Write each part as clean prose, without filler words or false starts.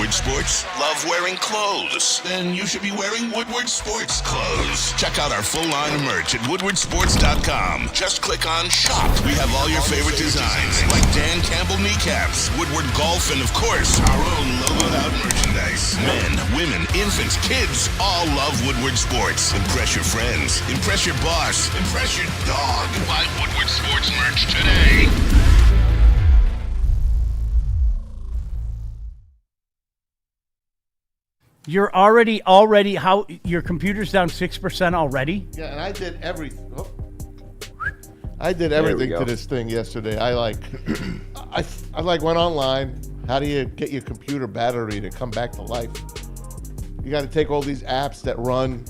Woodward Sports? Love wearing clothes? Then you should be wearing Woodward Sports clothes. Check out our full line of merch at woodwardsports.com. Just click on Shop. We have all your favorite designs, like Dan Campbell kneecaps, Woodward Golf, and of course, our own logoed out merchandise. Men, women, infants, kids all love Woodward Sports. Impress your friends. Impress your boss. Impress your dog. Buy Woodward Sports merch today. You're already how your computer's down 6% already? Yeah, and I did everything. Oh. I did everything to this thing yesterday. I went online. How do you get your computer battery to come back to life? You got to take all these apps that run,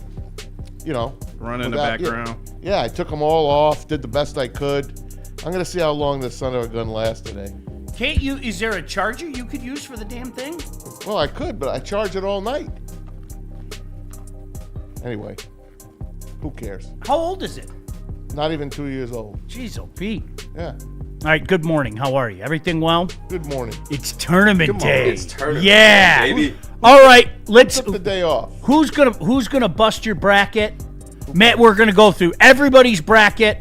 run in the background. Yeah, I took them all off. Did the best I could. I'm gonna see how long this son of a gun lasts today. Can't you? Is there a charger you could use for the damn thing? Well, I could, but I charge it all night. Anyway, who cares? How old is it? Not even 2 years old. Jeez, oh Pete. Yeah. All right, good morning. How are you? Everything well? Good morning. It's tournament day. It's tournament day, baby. All right, let's. Took the day off. Who's gonna bust your bracket? Matt, we're gonna go through everybody's bracket.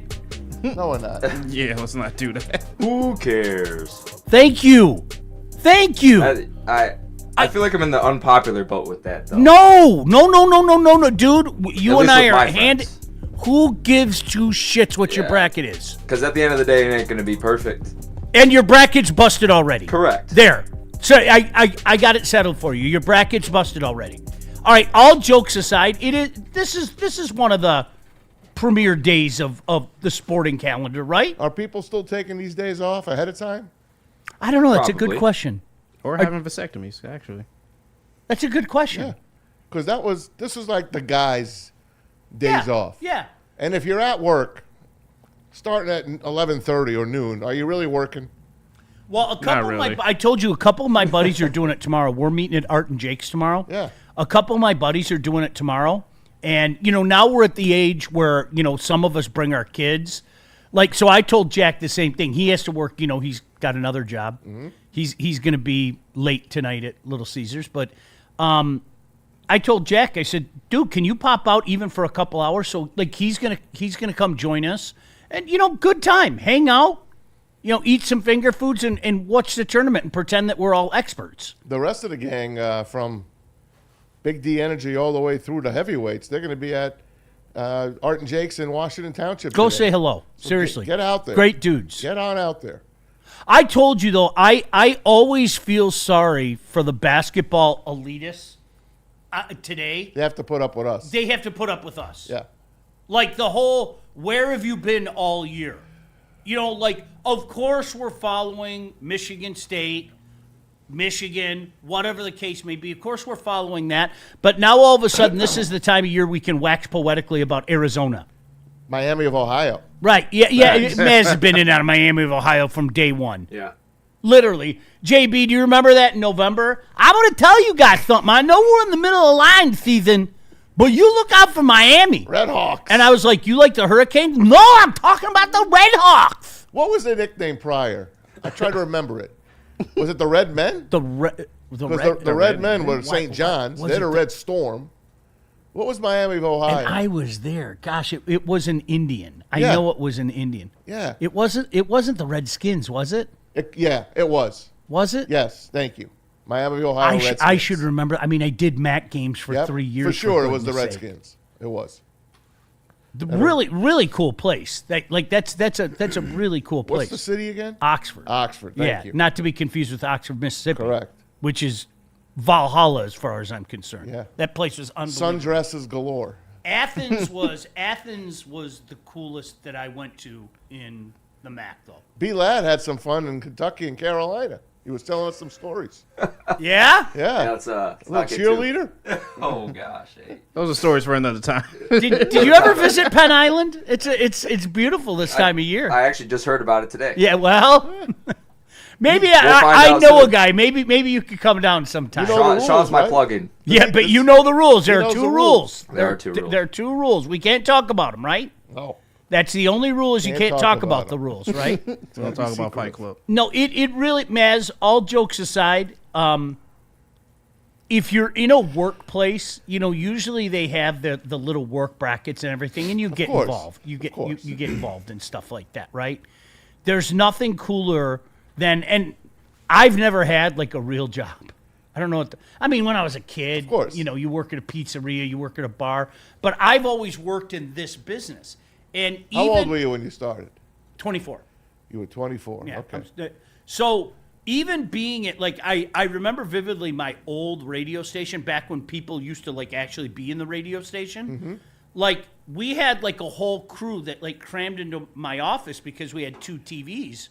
No, we're not. Yeah, let's not do that. Who cares? Thank you. I feel like I'm in the unpopular boat with that, though. No, dude. You At and least I with are my hand. friends. Who gives two shits what your Yeah. bracket is? Because at the end of the day, it ain't going to be perfect. And your bracket's busted already. Correct. There. So I got it settled for you. Your bracket's busted already. All right. All jokes aside, this is one of the premier days of the sporting calendar, right? Are people still taking these days off ahead of time? I don't know. That's a good Probably. question. Or having vasectomies, actually. That's a good question. Yeah. Because this was like the guys' days off. Yeah. And if you're at work, starting at 11:30 or noon, are you really working? Well, a couple really. I told you a couple of my buddies are doing it tomorrow. We're meeting at Art and Jake's tomorrow. Yeah. A couple of my buddies are doing it tomorrow. And, now we're at the age where, some of us bring our kids. Like, so I told Jack the same thing. He has to work, he's got another job. Mm-hmm. He's going to be late tonight at Little Caesars. But I told Jack, I said, dude, can you pop out even for a couple hours? So, like, he's gonna come join us. And, good time. Hang out. Eat some finger foods and watch the tournament and pretend that we're all experts. The rest of the gang from Big D Energy all the way through to heavyweights, they're going to be at Art and Jake's in Washington Township Go today. say hello. So Seriously. Get out there. Great dudes. Get on out there. I told you, though, I always feel sorry for the basketball elitists today. They have to put up with us. They have to put up with us. Yeah. Like the whole, where have you been all year? Of course we're following Michigan State, Michigan, whatever the case may be. Of course we're following that. But now all of a sudden, this is the time of year we can wax poetically about Arizona. Miami of Ohio. Right. Yeah. Maz has been in and out of Miami of Ohio from day one. Yeah. Literally. JB, do you remember that in November? I'm going to tell you guys something. I know we're in the middle of line season, but you look out for Miami. Red Hawks. And I was like, you like the Hurricanes? No, I'm talking about the Red Hawks. What was the nickname prior? I try to remember it. Was it the Red Men? The Red Men were St. John's. was They're the it Red Storm. What was Miami of Ohio? And I was there. Gosh, it was an Indian. I Yeah. know it was an Indian. Yeah. It wasn't the Redskins, was it? It was. Was it? Yes, thank you. Miami of Ohio Redskins. I should remember. I mean, I did MAC games for Yep, 3 years. For sure, it was the goodness sake. Redskins. It was. Really, really cool place. That's a really cool place. What's the city again? Oxford. Oxford, thank you. Not to be confused with Oxford, Mississippi. Correct. Which is Valhalla as far as I'm concerned. Yeah. That place was unbelievable. Sundresses galore. Athens was the coolest that I went to in the MAC though. B. Ladd had some fun in Kentucky and Carolina. He was telling us some stories. Yeah? Yeah. That's Little cheerleader? Oh gosh. Hey. Those are stories for another time. Did you ever visit Penn Island? It's beautiful this time of year. I actually just heard about it today. Yeah, well, maybe We'll find I out know soon. a guy. Maybe you could come down sometime. You know the rules, Sean's my right? plug-in. Yeah, but you know the rules. There are knows two the rules. There are two rules. There are two rules. We can't talk about them, right? No. That's the only rule is you Can't can't talk talk about about the 'em. rules, right? We'll talk about Fight Club. No, it really, Maz, all jokes aside, if you're in a workplace, usually they have the little work brackets and everything, and you get involved. You get involved in stuff like that, right? There's nothing cooler than, and I've never had like a real job. I don't know what when I was a kid, of course. You work at a pizzeria, you work at a bar, but I've always worked in this business. And how old were you when you started? 24. You were 24. Yeah. Okay. So even being at I remember vividly my old radio station back when people used to like actually be in the radio station. Mm-hmm. Like we had like a whole crew that like crammed into my office because we had 2 TVs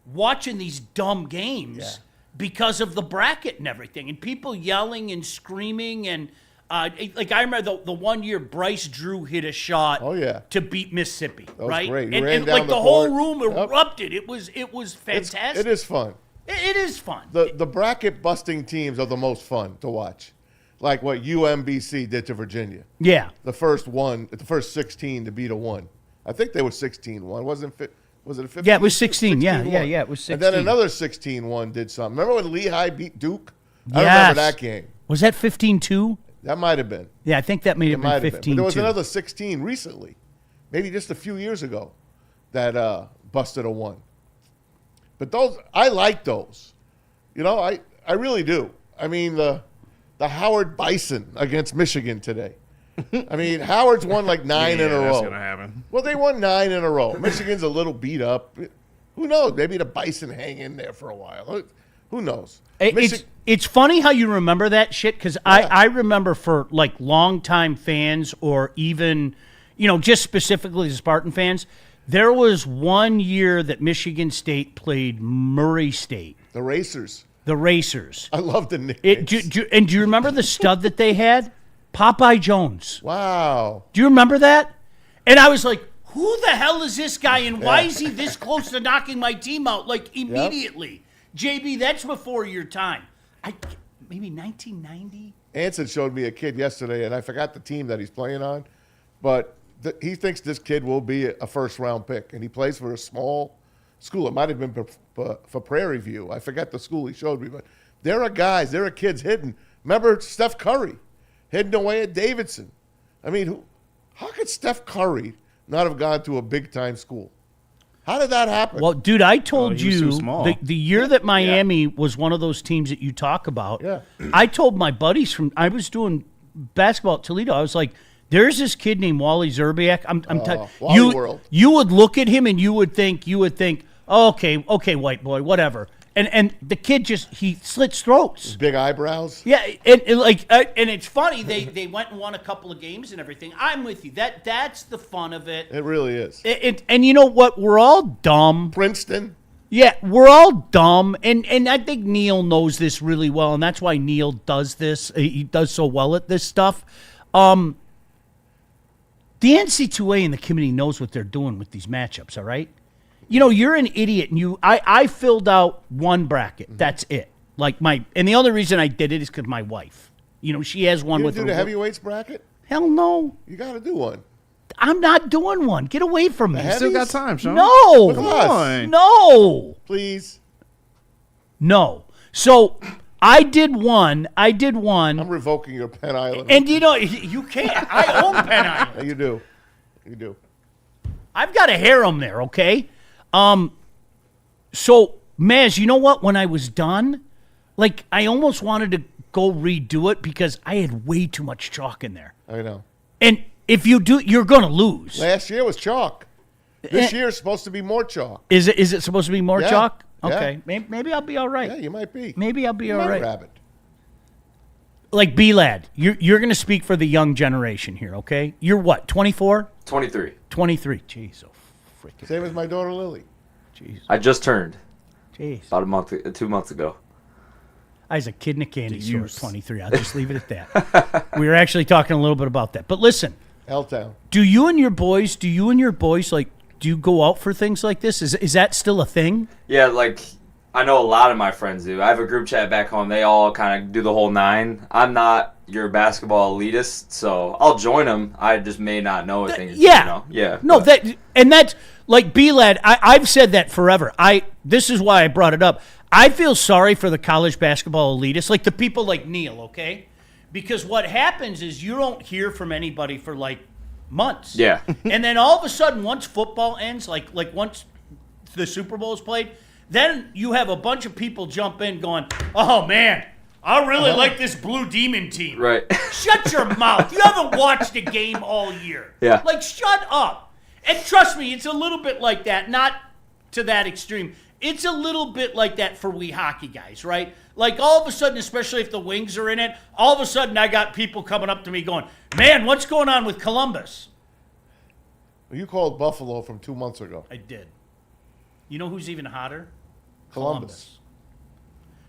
watching these dumb games. Yeah. Because of the bracket and everything, and people yelling and screaming, and I remember the one year Bryce Drew hit a shot to beat Mississippi, That was right? great. He And ran down like the the whole court. room erupted. It was fantastic. It is fun. It is fun. The bracket busting teams are the most fun to watch, like what UMBC did to Virginia. Yeah. The first 16 to beat a 1. I think they were 16-1. Was it a 15? Yeah, it was 16. 16-1. Yeah, it was 16. And then another 16-1 did something. Remember when Lehigh beat Duke? I Yes. remember that game. Was that 15-2? That might have been. Yeah, I think that may have been 15-2. But there was another 16 recently, maybe just a few years ago, that busted a 1. But those, I like those. I really do. I mean, the Howard Bison against Michigan today. I mean, Howard's won like 9 in a row. That's gonna happen. Well, they won 9 in a row. Michigan's a little beat up. Who knows? Maybe the Bison hang in there for a while. Who knows? It's funny how you remember that shit, because I remember for like longtime fans, or even, just specifically the Spartan fans, there was one year that Michigan State played Murray State. The Racers. I love the nicknames. And do you remember the stud that they had? Popeye Jones. Wow. Do you remember that? And I was like, who the hell is this guy, and why is he this close to knocking my team out, like, immediately? Yep. JB, that's before your time. Maybe 1990? Anson showed me a kid yesterday, and I forgot the team that he's playing on, but he thinks this kid will be a first-round pick, and he plays for a small school. It might have been for Prairie View. I forgot the school he showed me, but there are kids hidden. Remember Steph Curry? Hidden away at Davidson. I mean, how could Steph Curry not have gone to a big-time school? How did that happen? Well, dude, I told he was you too small. the year that Miami was one of those teams that you talk about, I told my buddies I was doing basketball at Toledo, I was like, there's this kid named Wally Zerbiak. Wally World. You would look at him and you would think, oh, okay, white boy, whatever. And the kid he slits throats. Big eyebrows. Yeah, and it's funny. They went and won a couple of games and everything. I'm with you. That's the fun of it. It really is. And you know what? We're all dumb. Princeton. Yeah, we're all dumb, and I think Neil knows this really well, and that's why Neil does this. He does so well at this stuff. The NC2A and the committee knows what they're doing with these matchups. All right. You're an idiot, and I filled out one bracket. That's it. And the only reason I did it is because my wife. She has one You with do her. the heavyweights bracket? Hell no. You got to do one. I'm not doing one. Get away from me. The Still got heavies? time, Sean. No. Come on. No. Please. No. So I did one. I'm revoking your Penn Island. And you can't. I own Penn Island. Yeah, you do. You do. I've got a harem there, okay? So, Maz, you know what? When I was done, I almost wanted to go redo it because I had way too much chalk in there. I know. And if you do, you're going to lose. Last year was chalk. This year is supposed to be more chalk. Is it supposed to be more Yeah. chalk? Yeah. Okay. Maybe I'll be all right. Yeah, you might be. Maybe I'll be You all might right. Rabbit. B-Lad, you're going to speak for the young generation here, okay? You're what, 24? 23. 23. Jeez, oh, freaking. Same as my daughter Lily. Jeez. I just turned Jeez. about 2 months ago. I was a kid in a candy store at 23. I'll just leave it at that. We were actually talking a little bit about that. But listen, L-Town. do you and your boys, do you go out for things like this? Is that still a thing? Yeah, I know a lot of my friends do. I have a group chat back home. They all kind of do the whole 9. I'm not your basketball elitist, so I'll join them. I just may not know things. Yeah. Yeah. No, but- that's like B-Lad. I've said that forever. This is why I brought it up. I feel sorry for the college basketball elitists, like the people like Neil, okay? because what happens is you don't hear from anybody for like months. Yeah. And then all of a sudden, once football ends, like once the Super Bowl is played, then you have a bunch of people jump in going, oh, man, I really like this Blue Demon team. Right. Shut your mouth. You haven't watched a game all year. Yeah. Like, shut up. And trust me, it's a little bit like that. Not to that extreme. It's a little bit like that for we hockey guys, right? Like, all of a sudden, especially if the Wings are in it, all of a sudden I got people coming up to me going, man, what's going on with Columbus? You called Buffalo from 2 months ago. I did. You know who's even hotter? Columbus.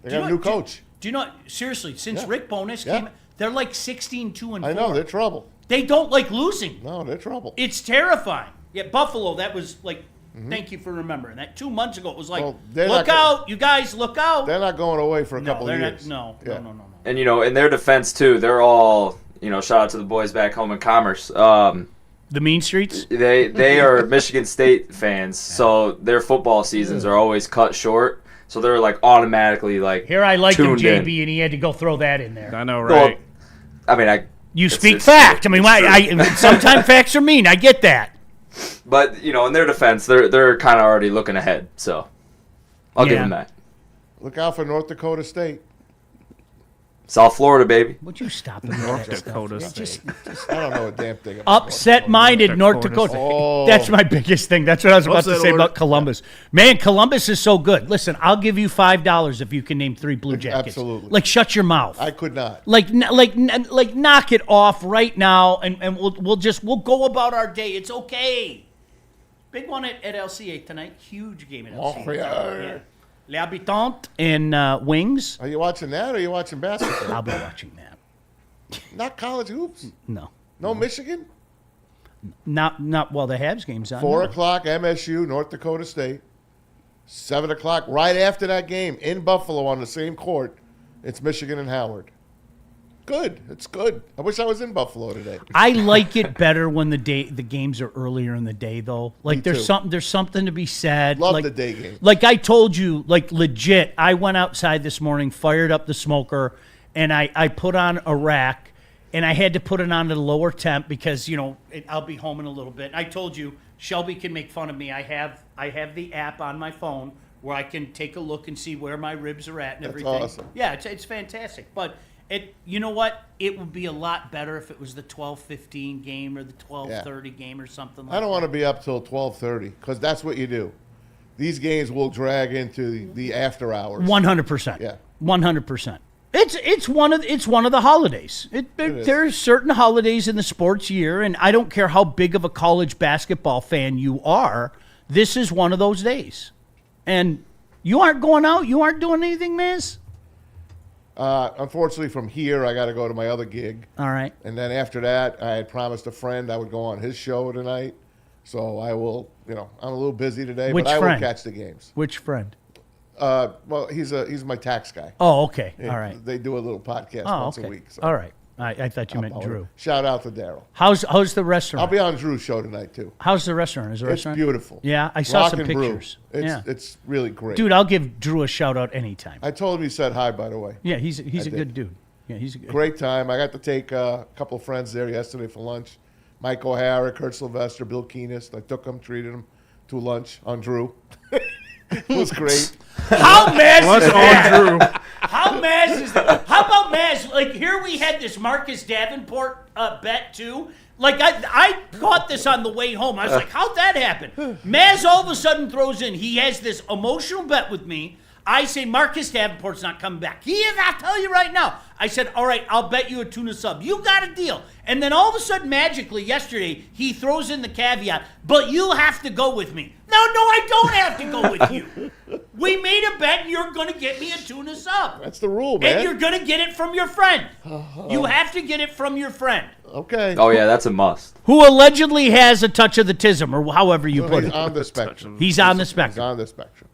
They Do got you a know- new coach. Do you know, seriously, since Yeah. Rick Bowness Yeah. came, they're like 16-2-4. I know, they're trouble. They don't like losing. No, they're trouble. It's terrifying. Yeah, Buffalo, that was like, thank you for remembering that. 2 months ago, it was like, Well, they're look not out, you guys, look out. They're not going away for a No, couple they're of not. years. No. Yeah. And, in their defense, too, they're all, shout out to the boys back home in Commerce. The Mean Streets? They are Michigan State fans, so their football seasons are always cut short. So they're like automatically like Here I liked him, tuned JB, in. and he had to go throw that in there. I know, Well, right? I mean, You it's- speak it's- fact. I mean, it's true. sometimes facts are mean. I get that. But in their defense, they're kind of already looking ahead. So I'll give Yeah. them that. Look out for North Dakota State. South Florida, baby. Would you stop the North Dakota State. Just I don't know a damn thing about upset-minded North Dakota. Oh. That's my biggest thing. That's what I was about to Upset say alert. about Columbus. Man, Columbus is so good. Listen, I'll give you $5 if you can name 3 Blue Jackets. Absolutely. Like, shut your mouth. I could not. Like, knock it off right now, and we'll go about our day. It's okay. Big one at LCA tonight. Huge game at LCA. Montreal. Les Habitants and Wings. Are you watching that or are you watching basketball? I'll be watching that. Not college hoops? No, No Michigan? not while the Habs game's on. 4 no. o'clock, MSU, North Dakota State. 7 o'clock, right after that game, in Buffalo on the same court, it's Michigan and Howard. Good. It's good. I wish I was in Buffalo today. I like it better when the games are earlier in the day, though. Like, Me there's too. something to be said. Love like, the day game. Like I told you, like legit, I went outside this morning, fired up the smoker, and I put on a rack, and I had to put it on to the lower temp because I'll be home in a little bit. I told you, Shelby can make fun of me. I have the app on my phone where I can take a look and see where my ribs are at and That's everything. awesome. Yeah, it's fantastic. But you know what? It would be a lot better if it was the 12:15 game or the 12:30 game or something like that. I don't want to be up till 12:30 because that's what you do. These games will drag into the after hours. 100%. Yeah. 100%. It's one of the holidays. is. There's certain holidays in the sports year, and I don't care how big of a college basketball fan you are. This is one of those days, and you aren't going out. You aren't doing anything, Miz. Unfortunately, from here, I got to go to my other gig. All right. And then after that, I had promised a friend I would go on his show tonight. So I will, I'm a little busy today, Which but I friend? will catch the games. Which friend? Well, he's my tax guy. Oh, okay. Yeah, all right. They do a little podcast Oh, once okay. a week. So All right. I thought you meant I'll- Drew. Shout out to Daryl. How's the restaurant? I'll be on Drew's show tonight too. How's the restaurant? Is the It's restaurant beautiful. Yeah, I saw Rock some and brew. pictures. It's Yeah. it's really great. Dude, I'll give Drew a shout out anytime. I told him he said hi, by the way. Yeah, he's a did. good dude. Yeah, he's a good. Great time. I got to take a couple of friends there yesterday for lunch. Mike O'Hara, Kurt Sylvester, Bill Keenest. I took them, treated them to lunch on Drew. It was great. How mad What's is that? on Drew? How mad is that? How about Maz? Like, here we had this Marcus Davenport bet, too. Like, I caught this on the way home. I was like, how'd that happen? Maz all of a sudden throws in, he has this emotional bet with me. I say, Marcus Davenport's not coming back. He is, I'll tell you right now. I said, all right, I'll bet you a tuna sub. You got a deal. And then all of a sudden, magically, yesterday, he throws in the caveat, but you have to go with me. No, I don't have to go with you. We made a bet, and you're going to get me a tuna sub. That's the rule, man. And you're going to get it from your friend. You have to get it from your friend. Okay. Oh yeah, that's a must. Who allegedly has a touch of the tism, or however you put He's it. on the spectrum. He's on the He's spectrum. on the spectrum.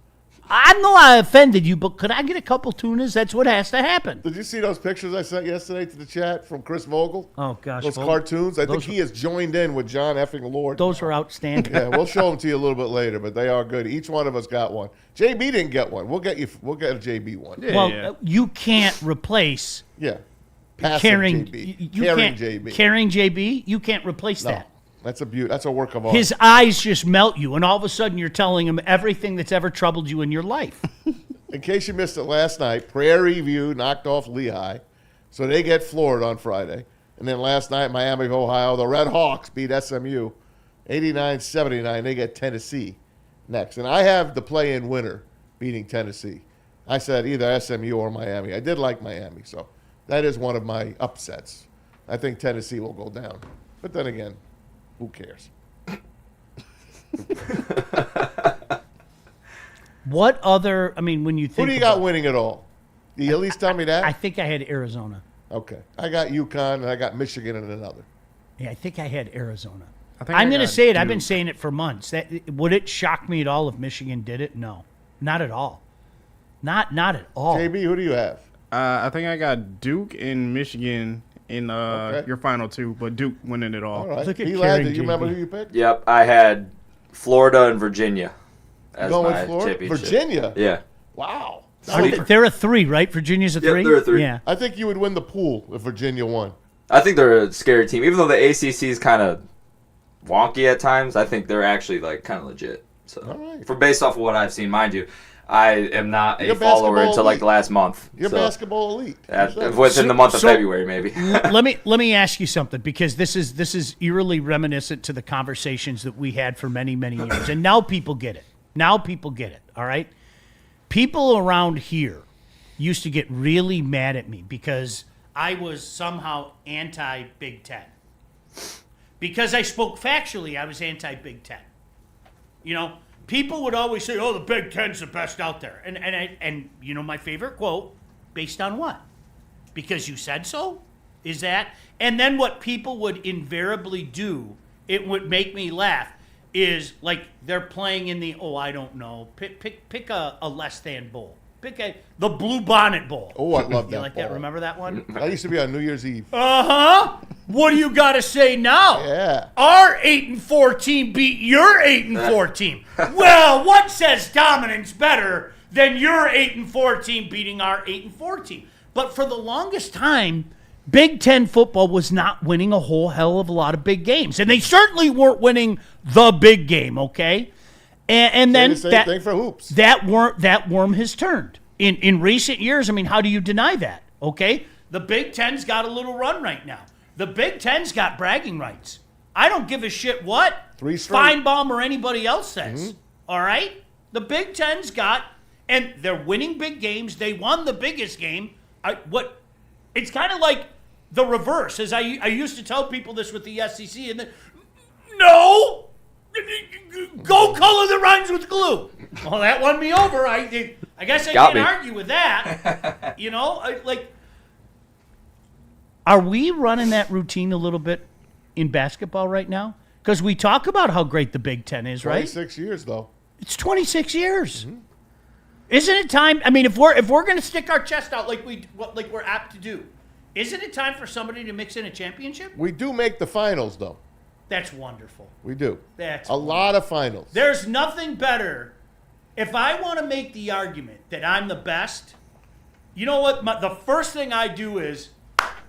I know I offended you, but could I get a couple tunas? That's what has to happen. Did you see those pictures I sent yesterday to the chat from Chris Vogel? Oh, gosh. Those Vogel. cartoons? I think Those- he has joined in with John effing Lord. Those are outstanding. Yeah, we'll show them to you a little bit later, but they are good. Each one of us got one. JB didn't get one. We'll get a JB one. Yeah. Well, you can't replace Yeah. Passive Caring, JB. you Caring can't, JB. Caring JB, you can't replace No, that. that's a That's a work of art. His eyes just melt you, and all of a sudden you're telling him everything that's ever troubled you in your life. In case you missed it last night, Prairie View knocked off Lehigh, so they get Florida on Friday. And then last night, Miami of Ohio, the Red Hawks beat SMU 89-79. They get Tennessee next. And I have the play-in winner beating Tennessee. I said either SMU or Miami. I did like Miami, so that is one of my upsets. I think Tennessee will go down. But then again, who cares? What other, when you think Who do you got winning it all? Do you at least tell me that? I think I had Arizona. Okay. I got UConn, and I got Michigan in another. Yeah, I think I had Arizona. think I'm I going to got say it. I've been Duke. saying it for months. Would it shock me at all if Michigan did it? No, not at all. Not at all. JB, who do you have? I think I got Duke and Michigan in Okay. your final two, but Duke winning it all. All right. Look at Eli, Karen do you remember JB. who you picked? Yep, I had Florida and Virginia as Going my with Florida? championship. Virginia? Yeah. Wow. They're a 3, right? Virginia's a Yep, 3? they're a 3. Yeah. I think you would win the pool if Virginia won. I think they're a scary team. Even though the ACC is kind of wonky at times, I think they're actually kind of legit. So, All right. for based off of what I've seen, mind you, I am not You're a follower basketball until elite. the last month. You're So, basketball elite. within the month of So- February, maybe. let me ask you something, because this is eerily reminiscent to the conversations that we had for many years, and now people get it. All right, people around here used to get really mad at me because I was somehow anti Big Ten. Because I spoke factually, I was anti Big Ten. People would always say, "Oh, the Big Ten's the best out there," and my favorite quote, based on what? Because you said so? Is that? And then what people would invariably do, it would make me laugh, is like they're playing in the, I don't know, pick a less than bowl. Pick the Blue Bonnet Bowl. Oh, I love You that like that? ball. Remember that one? That used to be on New Year's Eve. Uh-huh. What do you got to say now? Yeah. Our 8-4 team beat your 8-4 team. Well, what says dominance better than your 8-4 team beating our 8-4 team? But for the longest time, Big Ten football was not winning a whole hell of a lot of big games. And they certainly weren't winning the big game, okay? And then the same thing for hoops. that worm has turned. In recent years, how do you deny that? Okay? The Big Ten's got a little run right now. The Big Ten's got bragging rights. I don't give a shit what 3 straight. Feinbaum or anybody else says. All right? The Big Ten's got, and they're winning big games. They won the biggest game. It's kind of like the reverse. As I used to tell people this with the SEC, and no, go color the rhymes with glue. Well, that won me over. I guess I Got can't me. argue with that. Are we running that routine a little bit in basketball right now? Because we talk about how great the Big Ten is, right? 26 years, though. It's 26 years. Isn't it time? If we're going to stick our chest out like we're apt to do, isn't it time for somebody to mix in a championship? We do make the finals, though. That's wonderful. We do. That's a lot of finals. There's nothing better. If I want to make the argument that I'm the best, you know what? The first thing I do is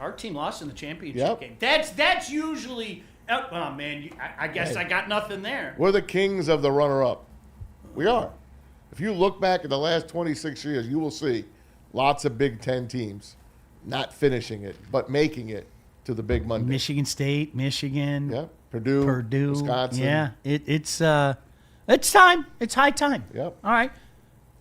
our team lost in the championship game. That's usually. Oh man, I guess I got nothing there. We're the kings of the runner-up. We are. If you look back at the last 26 years, you will see lots of Big Ten teams not finishing it, but making it to the big Monday. Michigan State, Michigan, Yeah. Purdue, Wisconsin. Yeah, it's time. It's high time. Yep. All right.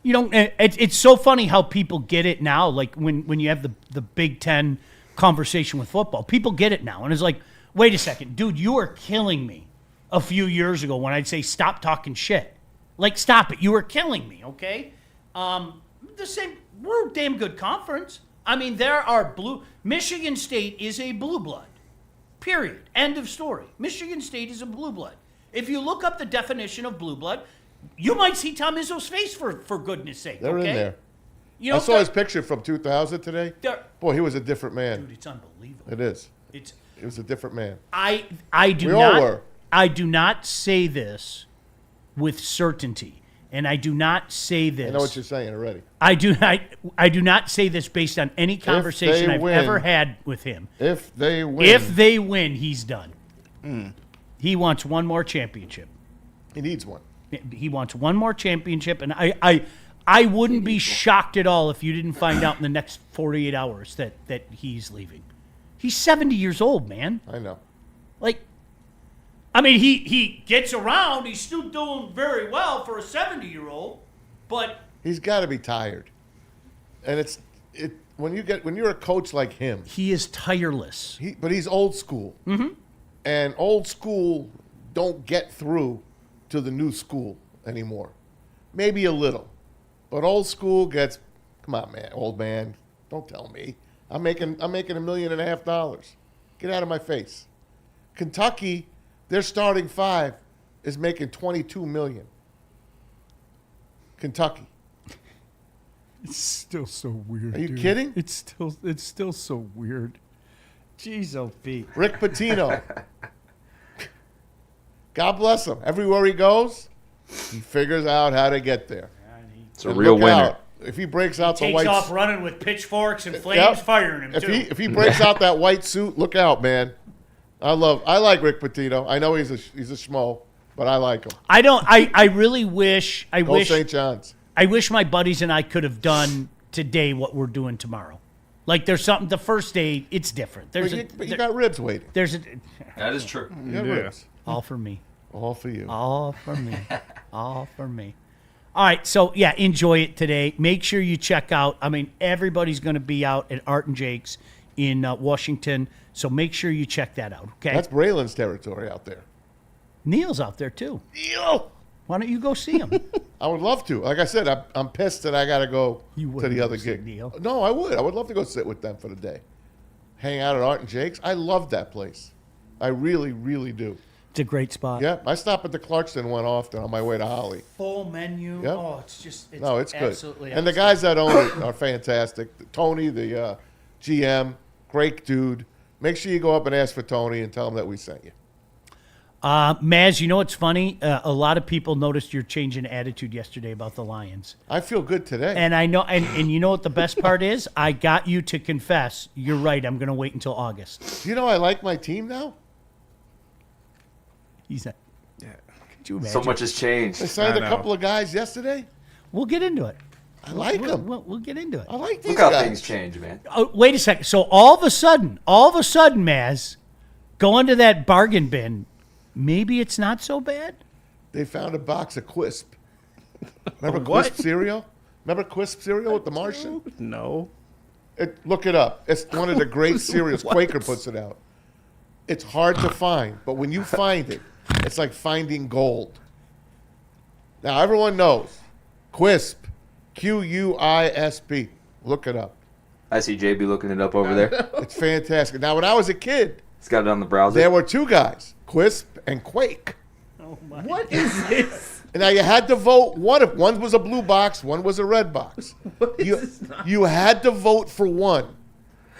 It's so funny how people get it now. Like when you have the Big Ten conversation with football, people get it now, and it's like, wait a second, dude, you were killing me a few years ago when I'd say stop talking shit. Like, stop it. You were killing me. Okay. The same. We're a damn good conference. There are Michigan State is a blue blood. Period. End of story. Michigan State is a blue blood. If you look up the definition of blue blood, you might see Tom Izzo's face for goodness sake. They're okay? in there. You know, I saw his picture from 2000 today. they're- Boy, he was a different man. Dude, it's unbelievable. It is. It's He was a different man. I do We all not were. I do not say this with certainty. and I do not say this. I know what you're saying already. I do not say this based on any conversation I've ever had with him. If they win. If they win, he's done. He wants one more championship. He needs one. He wants one more championship, and I wouldn't be shocked at all if you didn't find out in the next 48 hours that he's leaving. He's 70 years old, man. I know. Like, I mean, he gets around. He's still doing very well for a 70-year-old, but He's got to be tired. And when you're a coach like him, he is tireless. but he's old school. Mm-hmm. And old school don't get through to the new school anymore. Maybe a little. But old school gets, come on, man, old man, don't tell me. I'm making $1.5 million. Get out of my face. Kentucky, their starting five is making $22 million. Kentucky. It's still so weird. Are you dude. kidding? It's still so weird. Jeez, oh Pete. Rick Pitino. God bless him. Everywhere he goes, he figures out how to get there. It's a real Look winner. out. If he breaks out the Takes white off running with pitchforks and flames Yep. firing him, too. if he breaks out that white suit, look out, man. I like Rick Pitino. I know he's a schmo, but I like him. I really wish Go St. John's. I wish my buddies and I could have done today what we're doing tomorrow. Like, there's something. The first day, it's different. But you got ribs waiting. There's a That is true. You got ribs. all for me. All for you. All for me. All for me. All right, so yeah, enjoy it today. Make sure you check out. I mean, everybody's going to be out at Art and Jake's in Washington, so make sure you check that out. Okay. That's Braylon's territory out there. Neil's out there too. Neil! Why don't you go see him? I would love to. Like I said, I'm pissed that I got to go You to wouldn't the other go see gig. Neil. No, I would. I would love to go sit with them for the day. Hang out at Art and Jake's. I love that place. I really, really do. It's a great spot. Yeah, I stop at the Clarkston one often on my way to Holly. Full menu. Yep. Oh, it's just it's No, it's good. absolutely And the guys that own it are fantastic. Tony, the GM, great dude. Make sure you go up and ask for Tony and tell him that we sent you. Maz, you know what's funny? A lot of people noticed your change in attitude yesterday about the Lions. I feel good today. And I know, and you know what the best part is? I got you to confess. You're right. I'm going to wait until August. You know I like my team now? He's like, Yeah. could you imagine? So much has changed. They signed I a know. couple of guys yesterday. We'll get into it. I like them. We'll get into it. I like these Look how guys. things change, man. Oh, wait a second. So all of a sudden, Maz, going to that bargain bin, maybe it's not so bad? They found a box of Quisp. Remember what? Quisp cereal? Remember Quisp cereal with the Martian? No. Look it up. It's one of the great cereals. Quaker puts it out. It's hard to find, but when you find it, it's like finding gold. Now, everyone knows Quisp, Quisp. Look it up. I see JB looking it up over there. It's fantastic. Now, when I was a kid, He's got it on the browser. there were two guys, Quisp and Quake. What is this? And now you had to vote one was a blue box, one was a red box. You had to vote for one.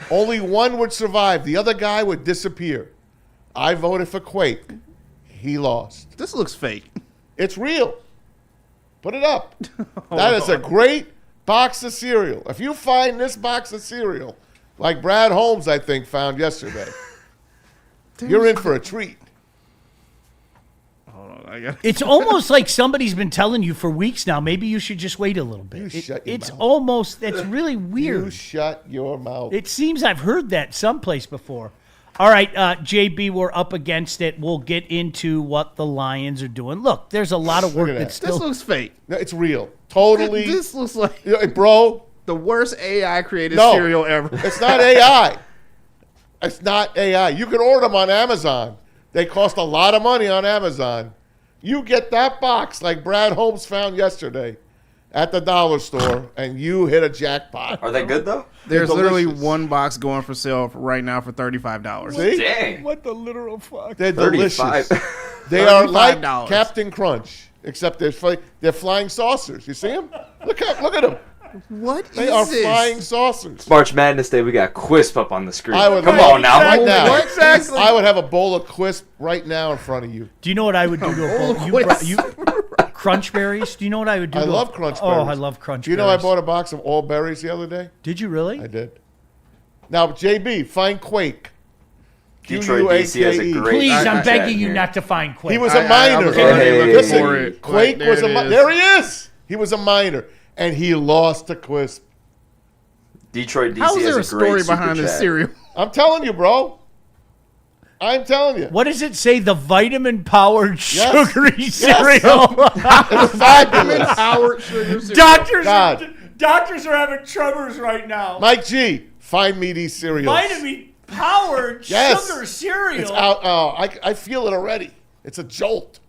Only one would survive. The other guy would disappear. I voted for Quake. He lost. This looks fake. It's real. Put it up. That is a great box of cereal. If you find this box of cereal, like Brad Holmes, I think, found yesterday, you're in for a treat. Hold on, I got. It's almost like somebody's been telling you for weeks now. Maybe you should just wait a little bit. You shut your It's mouth. almost, it's really weird. You shut your mouth. It seems I've heard that someplace before. All right, JB, we're up against it. We'll get into what the Lions are doing. Look, there's a lot of work Look at that's that. This still. looks fake. No, it's real. Totally. This looks like Bro, the worst AI created No. cereal ever. it's not AI. It's not AI. You can order them on Amazon. They cost a lot of money on Amazon. You get that box like Brad Holmes found yesterday at the dollar store, and you hit a jackpot. Are they good though? There's They're literally delicious. one box going for sale right now for $35. See? Dang. What the literal fuck? They're 35. delicious. They are like $35. Captain Crunch, except they're flying saucers. You see them? Look at them. What They is are this? flying saucers. March Madness Day, we got Quisp up on the screen. I would Come love- on now. Right now. What exactly? I would have a bowl of Quisp right now in front of you. Do you know what I would do to a bowl? Crunch berries. Do you know what I would do? I to love a- crunch Oh, berries. I love crunch Do you know berries. I bought a box of all berries the other day? Did you really? I did. Now, JB, find Quake. Detroit DC has a Quake. great. Please, I'm chat begging you here. not to find Quake. He was a I minor. was already looking Listen, for it. Quake There was a it minor. is. There he is. He was a minor, and he lost to Quisp. Detroit DC How is has there a a story great behind super this chat. cereal? I'm telling you, bro. I'm telling you. What does it say? The vitamin-powered Yes. sugary cereal. It's fabulous. Howard Sugar cereal. Doctors are having tremors right now. Mike G, find me these cereals. Vitamin-powered Yes. sugar cereal. It's out. Oh, I feel it already. It's a jolt.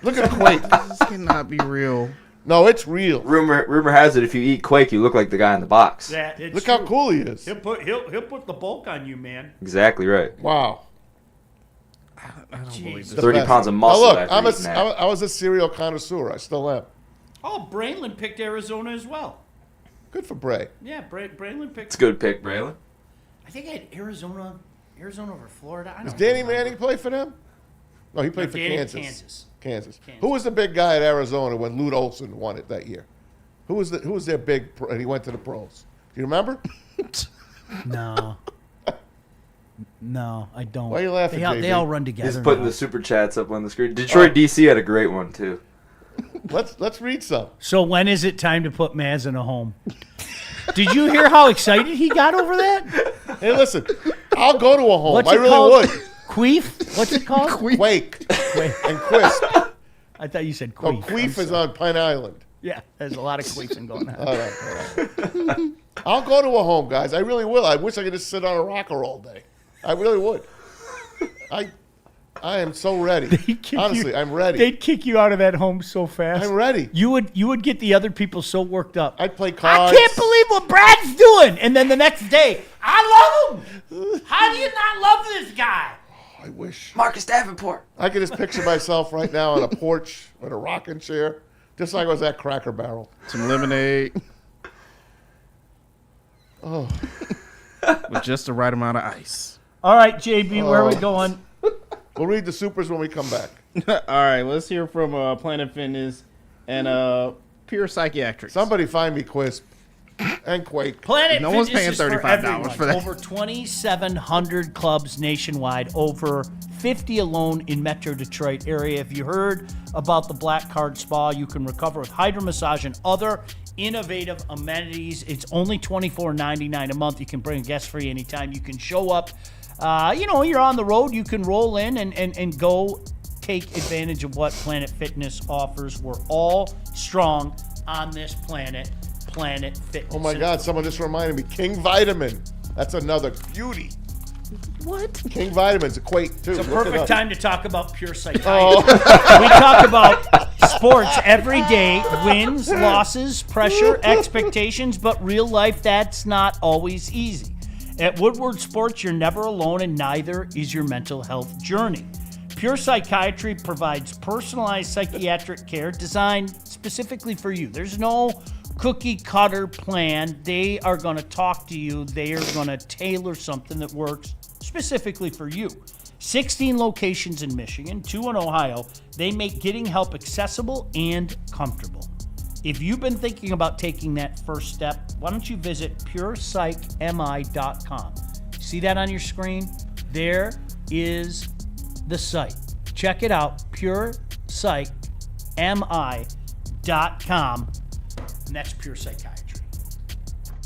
Look at Quake. This cannot be real. No, it's real. Rumor has it if you eat Quake, you look like the guy in the box. It's Look how true. cool he is. He'll put the bulk on you, man. Exactly right. Wow. I don't believe this. The 30 best. pounds of Now muscle. look, after I eating that. was a cereal connoisseur. I still am. Oh, Braylon picked Arizona as well. Good for Bray. Yeah, Braylon picked. It's a good pick, Braylon. I think I had Arizona over Florida. I Does don't Danny remember. Manning play for them? No, he played for Danny- Kansas. Kansas. Who was the big guy at Arizona when Lute Olson won it that year? Who was their big pro, and he went to the pros? Do you remember? No. No, I don't. Why are you laughing, They JB? all run together. He's putting now. the super chats up on the screen. Detroit DC had a great one too. Let's read some. So when is it time to put Maz in a home? Did you hear how excited he got over that? Hey, listen, I'll go to a home. What's I it really called? would. Queef? What's it called? Quake Wait, and Quisp. I thought you said No, queef. Queef I'm is sorry. on Pine Island. Yeah, there's a lot of queefing going on. All right. I'll go to a home, guys. I really will. I wish I could just sit on a rocker all day. I really would. I am so ready. kick you- Honestly, I'm ready. They'd kick you out of that home so fast. I'm ready. You would get the other people so worked up. I'd play cards. I can't believe what Brad's doing. And then the next day, I love him. How do you not love this guy? I wish. Marcus Davenport. I could just picture myself right now on a porch with a rocking chair, just like I was at Cracker Barrel. Some lemonade. Oh. With just the right amount of ice. All right, JB, where are we going? We'll read the supers when we come back. All right, let's hear from Planet Fitness and Pure Psychiatrics. Somebody find me Quisp and Quake. Planet No one's Fitness paying is for $35 everyone. for that. Over 2,700 clubs nationwide, over 50 alone in Metro Detroit area. If you heard about the Black Card Spa, you can recover with hydro massage and other innovative amenities. It's only $24.99 a month. You can bring a guest free anytime. You can show up. You're on the road. You can roll in and go take advantage of what Planet Fitness offers. We're all strong on this planet. Planet Fitness. Oh my God, someone just reminded me. King Vitamin. That's another beauty. What? King Vitamin's a Quake, too. It's a Look it perfect up. time to talk about pure psychiatry. Oh, We talk about sports every day, wins, losses, pressure, expectations, but real life, that's not always easy. At Woodward Sports, you're never alone, and neither is your mental health journey. Pure Psychiatry provides personalized psychiatric care designed specifically for you. There's no cookie cutter plan. They are going to talk to you. They are going to tailor something that works specifically for you. 16 locations in Michigan, 2 in Ohio. They make getting help accessible and comfortable. If you've been thinking about taking that first step, why don't you visit purepsychmi.com. See that on your screen? There is the site. Check it out, purepsychmi.com. And that's Pure Psychiatry.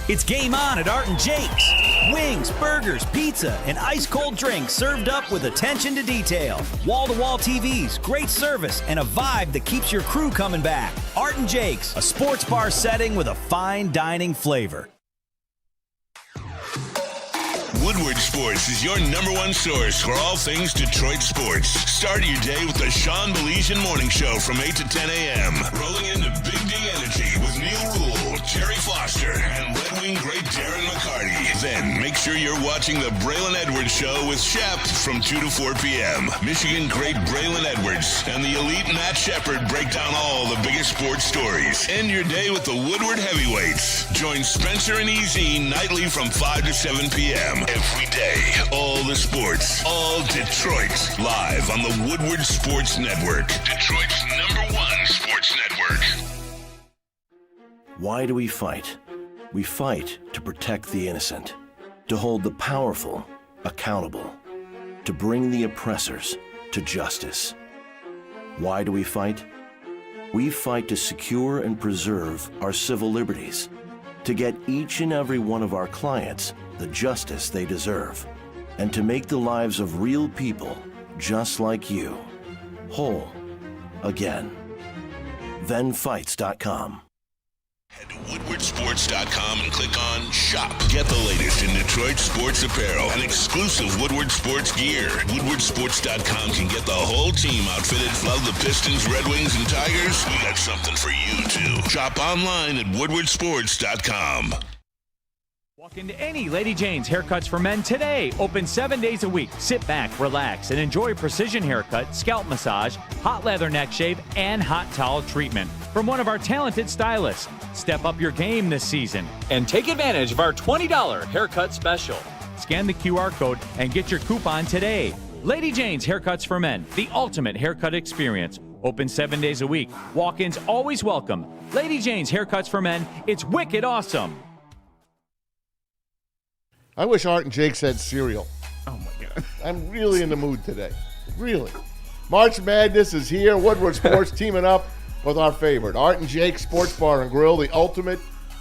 It's game on at Art and Jake's. Wings, burgers, pizza, and ice-cold drinks served up with attention to detail. Wall-to-wall TVs, great service, and a vibe that keeps your crew coming back. Art and Jake's, a sports bar setting with a fine dining flavor. Woodward Sports is your #1 source for all things Detroit sports. Start your day with the Sean Baligian Morning Show from 8 to 10 a.m. Rolling into Big D Energy with Neil Rule, Jerry Foster, and Red Wing great Darren McCarty. Then make sure you're watching the Braylon Edwards Show with Shep from 2 to 4 p.m. Michigan great Braylon Edwards and the elite Matt Shepard break down all the biggest sports stories. End your day with the Woodward Heavyweights. Join Spencer and EZ nightly from 5 to 7 p.m. Every day, all the sports, all Detroit, live on the Woodward Sports Network. Detroit's #1 Sports Network. Why do we fight? We fight to protect the innocent, to hold the powerful accountable, to bring the oppressors to justice. Why do we fight? We fight to secure and preserve our civil liberties, to get each and every one of our clients the justice they deserve, and to make the lives of real people just like you whole again. ThenFights.com. Head to WoodwardSports.com and click on Shop. Get the latest in Detroit sports apparel and exclusive Woodward sports gear. WoodwardSports.com can get the whole team outfitted. Love the Pistons, Red Wings, and Tigers? We got something for you, too. Shop online at WoodwardSports.com. Walk into any Lady Jane's Haircuts for Men today. Open 7 days a week. Sit back, relax, and enjoy precision haircut, scalp massage, hot leather neck shave, and hot towel treatment from one of our talented stylists. Step up your game this season and take advantage of our $20 haircut special. Scan the QR code and get your coupon today. Lady Jane's Haircuts for Men, the ultimate haircut experience. Open 7 days a week. Walk-ins always welcome. Lady Jane's Haircuts for Men. It's wicked awesome. I wish Art and Jake said cereal. Oh, my God. I'm really in the mood today. Really. March Madness is here. Woodward Sports teaming up with our favorite, Art and Jake Sports Bar and Grill, the ultimate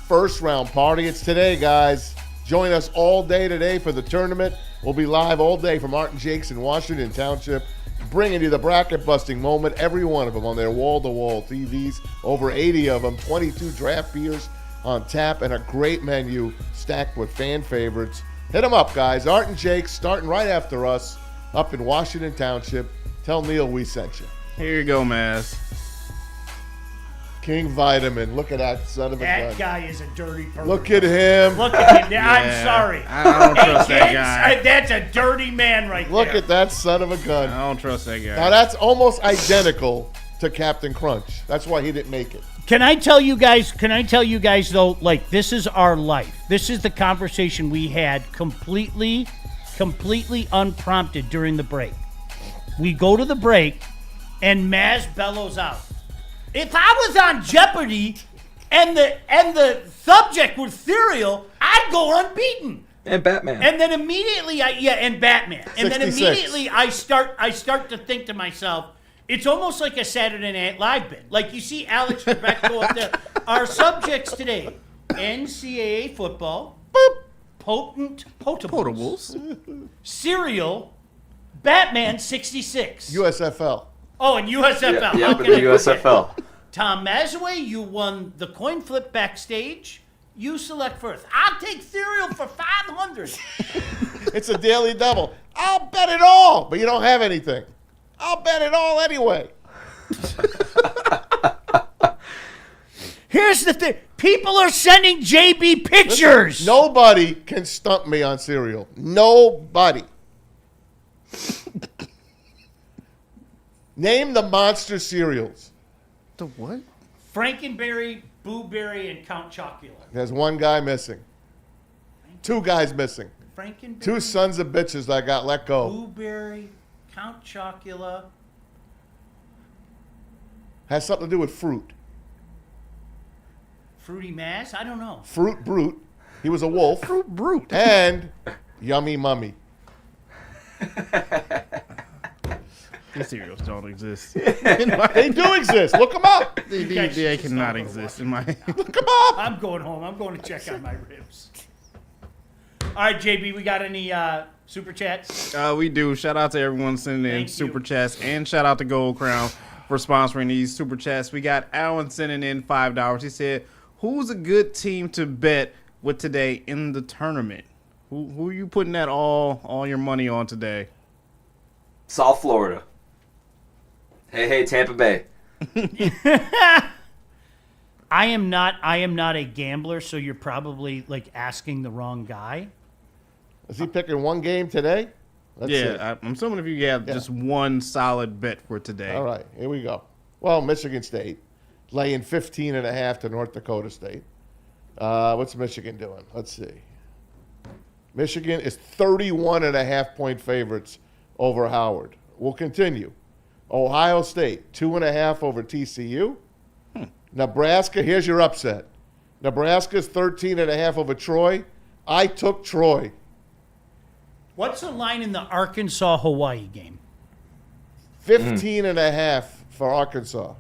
first-round party. It's today, guys. Join us all day today for the tournament. We'll be live all day from Art and Jake's in Washington Township, bringing you the bracket-busting moment, every one of them on their wall-to-wall TVs, over 80 of them, 22 draft beers on tap, and a great menu stacked with fan favorites. Hit them up, guys. Art and Jake starting right after us up in Washington Township. Tell Neil we sent you. Here you go, Maz. King Vitamin. Look at that son of a gun. That guy is a dirty person. Look at him. Look at him. I'm sorry. I don't trust that kids, guy. That's a dirty man right there. Look at that son of a gun. I don't trust that guy. Now, that's almost identical to Captain Crunch. That's why he didn't make it. Can I tell you guys though, like, this is our life. This is the conversation we had completely unprompted during the break. We go to the break and Maz bellows out, if I was on Jeopardy and the subject was cereal, I'd go unbeaten. And Batman. And then immediately and Batman. And then 66. immediately I start to think to myself, it's almost like a Saturday Night Live bit. Like you see Alex Trebek go up there. Our subjects today, NCAA football, potables, cereal, Batman 66. USFL. Oh, and USFL. Yeah, How but can the I forget? USFL. Tom Mazaway, you won the coin flip backstage. You select first. I'll take cereal for 500. It's a daily double. I'll bet it all, but you don't have anything. I'll bet it all anyway. Here's the thing. People are sending JB pictures. Listen, nobody can stump me on cereal. Nobody. Name the monster cereals. The what? Frankenberry, Boo Berry, and Count Chocula. There's one guy missing. Two guys missing. Frankenberry, Two sons of bitches that got let go. Boo Berry, Count Chocula. Has something to do with fruit. Fruity Mass? I don't know. Fruit Brute. He was a wolf. Fruit Brute. And Yummy Mummy. These cereals don't exist. They do exist. Look them up. They cannot exist in my... Look them up. I'm going home. I'm going to check on my ribs. All right, JB, we got any super chats? We do. Shout out to everyone sending in Thank super you. chats, and shout out to Gold Crown for sponsoring these super chats. We got Alan sending in $5. He said, "Who's a good team to bet with today in the tournament?" Who are you putting that all your money on today? South Florida. Hey, Tampa Bay. I am not a gambler, so you're probably like asking the wrong guy. Is he picking one game today? Let's see. I'm assuming if you have just one solid bet for today. All right, here we go. Well, Michigan State laying 15.5 to North Dakota State. What's Michigan doing? Let's see. Michigan is 31.5-point favorites over Howard. We'll continue. Ohio State, 2.5 over TCU. Nebraska, here's your upset. Nebraska's 13.5 over Troy. I took Troy. What's the line in the Arkansas-Hawaii game? 15.5 for Arkansas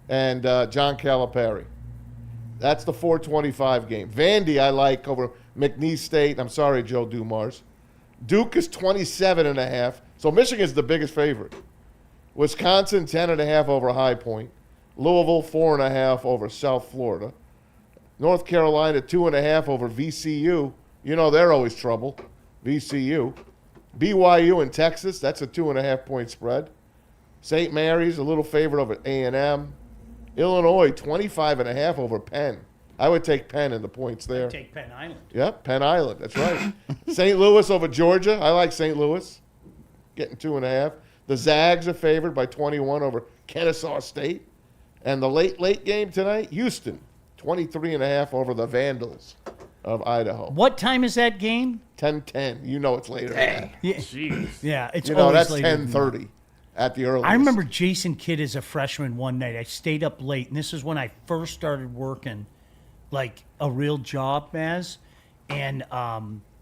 and John Calipari. That's the 425 game. Vandy I like over McNeese State. I'm sorry, Joe Dumars. Duke is 27.5. So Michigan's the biggest favorite. Wisconsin 10.5 over High Point. Louisville 4.5 over South Florida. North Carolina 2.5 over VCU. You know they're always trouble. VCU. BYU in Texas, that's a 2.5 point spread. St. Mary's a little favorite over A&M. Illinois 25.5 over Penn. I would take Penn in the points there. Take Penn Island. Yep, Penn Island. That's right. St. Louis over Georgia. I like St. Louis. Getting 2.5. The Zags are favored by 21 over Kennesaw State. And the late game tonight, Houston, 23.5 over the Vandals of Idaho. What time is that game? 10:10. You know it's later than that. Yeah, Jeez. yeah, it's You know, always that's later than that. 10:30 at the earliest. I remember Jason Kidd as a freshman one night. I stayed up late, and this is when I first started working, like a real job, Maz. And I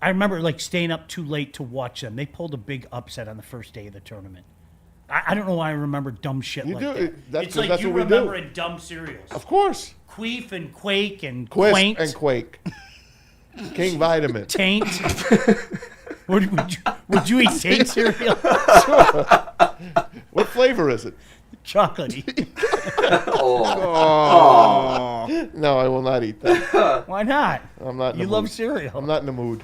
remember like staying up too late to watch them. They pulled a big upset on the first day of the tournament. I don't know why I remember dumb shit You like do. that. That's It's like 'cause you that's what we do. remember in dumb cereals. Of course. Queef and Quake and Quisp Quaint. and Quake. King Vitamin. Taint. would you eat Taint cereal? What flavor is it? Chocolatey. No, I will not eat that. Why not? I'm not. In You the love mood. cereal. I'm not in the mood.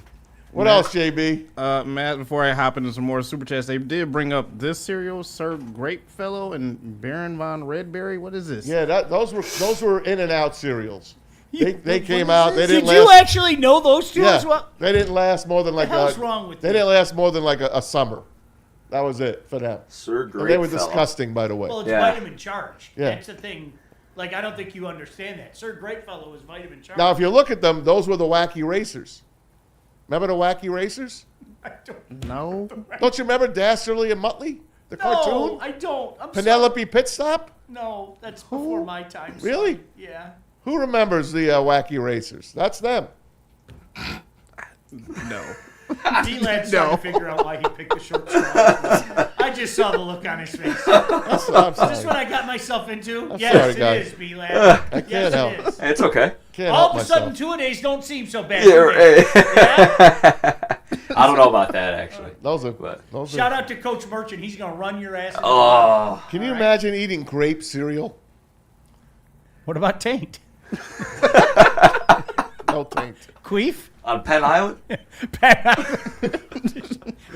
What else, JB? Matt, before I hop into some more super chats, they did bring up this cereal, Sir Grapefellow and Baron von Redberry. What is this? Yeah, those were In and Out cereals. They came out. They Did didn't you last. actually know those two as well? They didn't last more than like hell's wrong with They you? didn't last more than like a summer. That was it for them. Sir And Great they were fella. disgusting, by the way. Well, it's Yeah. vitamin charged. Yeah. That's the thing. Like, I don't think you understand that. Sir Greatfellow is vitamin charged. Now, if you look at them, those were the Wacky Racers. Remember the Wacky Racers? I don't, No. Don't you remember Dastardly and Muttley? The no, cartoon? I don't. I'm Penelope Pitstop? Sorry. No, that's before my time. Really? Son. Yeah. Who remembers the Wacky Racers? That's them. No. D-Lad's trying to figure out why he picked the short straw. I just saw the look on his face. I'm Is sorry. this what I got myself into? I'm yes, sorry, it guys. is, B-Lad. I can't yes, help. it is. It's okay. Can't All help of a sudden, myself. two-a-days don't seem so bad. Yeah, do they? right. I don't know about that actually. Those are. But- Those Shout are. out to Coach Merchant. He's going to run your ass. Oh, Can you imagine eating grape cereal? What about Taint? No taint. Queef? on Penn Island. Go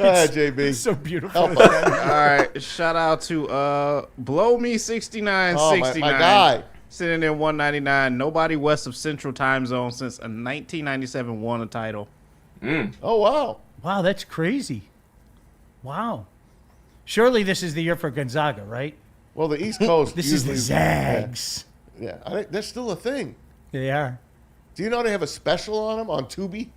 ahead, JB. So beautiful. Help us. All right. Shout out to Blow Me 6969. Oh, my guy. Sitting in 199. Nobody west of Central Time Zone since a 1997 won a title. Oh, wow. Wow, that's crazy. Wow. Surely this is the year for Gonzaga, right? Well, the East Coast. This is the usually- Zags. Yeah, I think that's still a thing. They are. Do you know they have a special on them on Tubi?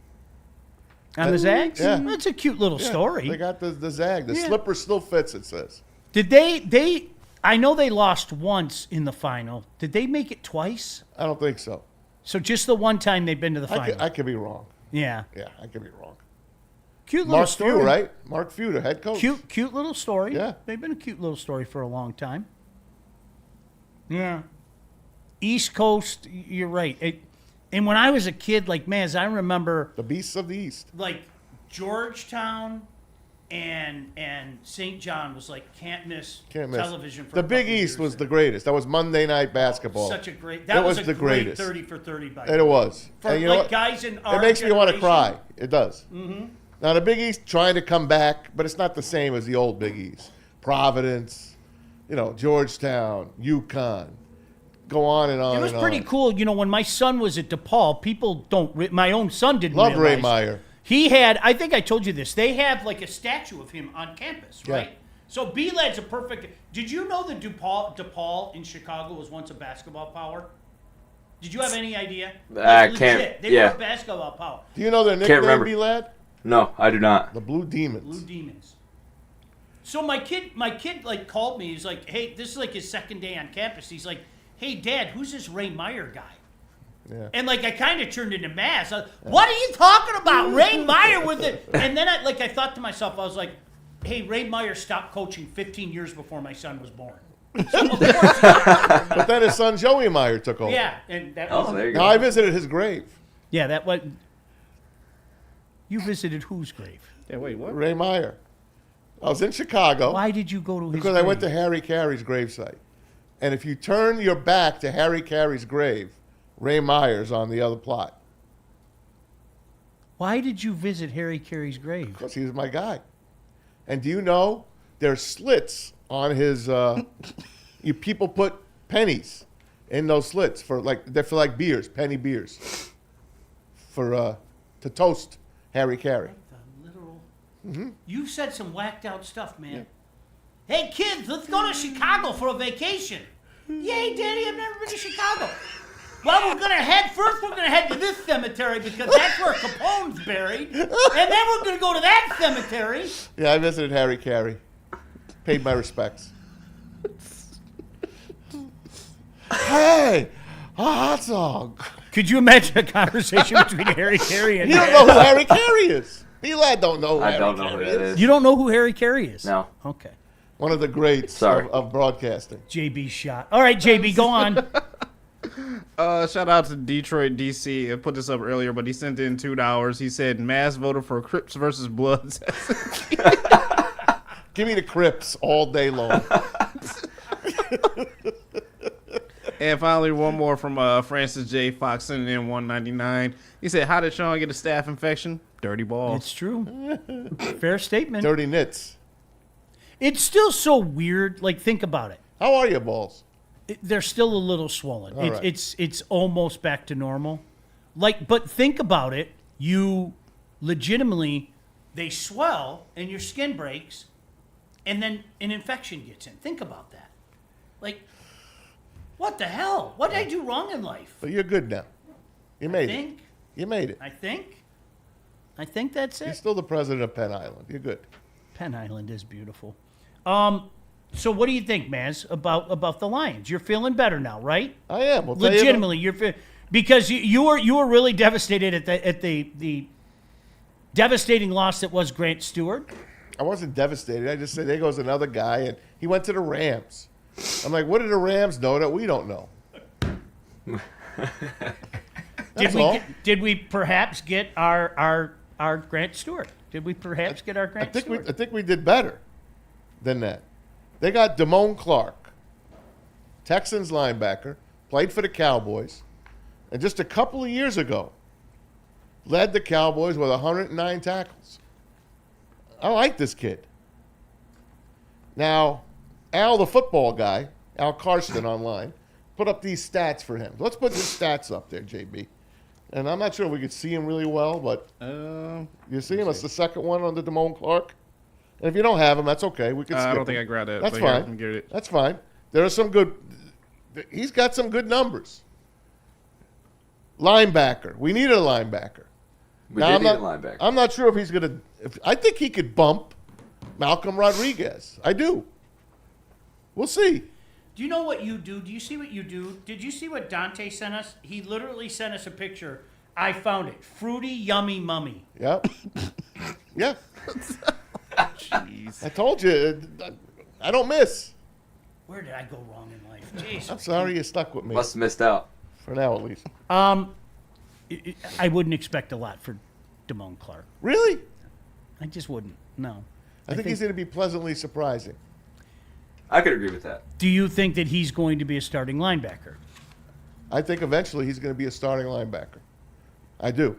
On the Zags? Yeah. That's a cute little Yeah, story. They got the Zag. The Yeah. slipper still fits, it says. Did they I know they lost once in the final. Did they make it twice? I don't think so. So just the one time they've been to the final. I could be wrong. Yeah. Yeah, I could be wrong. Cute little Mark story. Few, right? Mark Few, the head coach. Cute little story. Yeah. They've been a cute little story for a long time. Yeah. East Coast, you're right. And when I was a kid, like, man, I remember The Beasts of the East. like Georgetown and St. John was like can't miss television for The a Big couple East years was there. the greatest. That was Monday Night Basketball. Such a great That was was a the great greatest. 30 for 30 by And it was. for and you know like what? guys in our It makes me want to generation. cry. It does. Mm-hmm. Now, the Big East trying to come back, but it's not the same as the old Big East. Providence, Georgetown, UConn. Go on and on. It was and pretty on. cool. When my son was at DePaul, people don't. My own son didn't Love Ray realize. Meyer. He had. I think I told you this. They have like a statue of him on campus, Yeah. right? So B-Lad's a perfect. Did you know that DePaul in Chicago was once a basketball power? Did you have any idea? I Like, can't- legit. They yeah. were a basketball power. Do you know their nickname, remember. B-Lad? No, I do not. The Blue Demons. Blue Demons. So my kid like called me. He's like, "Hey, this is like his second day on campus." He's like, hey, Dad, who's this Ray Meyer guy? Yeah. And like I kind of turned into Mass. What are you talking about, Ray Meyer with it? And then I thought to myself, I was like, hey, Ray Meyer stopped coaching 15 years before my son was born. So of course, But then his son Joey Meyer took over. yeah, and that Oh, there you Now go. I visited his grave. yeah, that was. You visited whose grave? Yeah, wait, what? Ray Meyer. I was in Chicago Why did you go to his because grave? I went to Harry Carey's gravesite. And if you turn your back to Harry Carey's grave, Ray Meyer's on the other plot Why did you visit Harry Carey's grave? because he was my guy. And do you know there's slits on his? People put pennies in those slits they're for beers, penny beers, for to toast Harry Carey. The literal. You said some whacked out stuff, man. Yeah. Hey kids, let's go to Chicago for a vacation. Yay, Daddy! I've never been to Chicago. Well, we're gonna head to this cemetery because that's where Capone's buried, and then we're gonna go to that cemetery. Yeah, I visited Harry Carey. Paid my respects. Hey, a hot dog. Could you imagine a conversation between Harry Carey and You don't know who Harry Carey is. B-Lad don't know who I Harry don't know who Carey that is. You don't know who Harry Carey is? No. Okay. One of the greats Sorry. of broadcasting. JB shot. All right, JB, go on. Shout out to Detroit, DC. I put this up earlier, but he sent in $2. He said, Mass voted for Crips versus Bloods. Give me the Crips all day long. And finally, one more from Francis J. Fox sending in $1.99. He said, how did Sean get a staph infection? Dirty balls. It's true. Fair statement. Dirty knits. It's still so weird. Like, think about it. How are your balls? They're still a little swollen. All right. It's almost back to normal. Like, but think about it. You legitimately, they swell and your skin breaks, and then an infection gets in. Think about that. Like, what the hell? What did I do wrong in life? But you're good now. You made it. You made it. I think that's You're it. still the president of Penn Island. You're good. Penn Island is beautiful. So what do you think, Maz, about the Lions? You're feeling better now, right? I am. We'll tell you Legitimately, because you were really devastated at the devastating loss that was Grant Stewart. I wasn't devastated. I just said, there goes another guy, and he went to the Rams. I'm like, what do the Rams know that we don't know? Did we perhaps get our Grant Stewart? Did we perhaps get our Grant Stewart? I think we did better than that. They got Damone Clark, Texans linebacker, played for the Cowboys, and just a couple of years ago, led the Cowboys with 109 tackles. I like this kid. Now, Al, the football guy, Al Karsten online, put up these stats for him. Let's put his stats up there, JB. And I'm not sure we could see him really well, but you see him? It's the second one under Damone Clark. And if you don't have him, that's okay. We can skip I don't think him. I grabbed it. That's but here, fine. let me get it. That's fine. There are some good. He's got some good numbers. Linebacker. We needed a linebacker. We Now, did I'm need a not- linebacker. I'm not sure if he's going to. I think he could bump Malcolm Rodriguez. I do. We'll see. Do you know what you do? Do you see what you do? Did you see what Dante sent us? He literally sent us a picture. I found it. Fruity, yummy, mummy. Yep. Yeah. Jeez. I told you. I don't miss. Where did I go wrong in life? Jeez. I'm sorry you stuck with me. Must have missed out. For now, at least. I wouldn't expect a lot for Damone Clark. Really? I just wouldn't. No. I think he's going to be pleasantly surprising. I could agree with that. Do you think that he's going to be a starting linebacker? I think eventually he's going to be a starting linebacker. I do.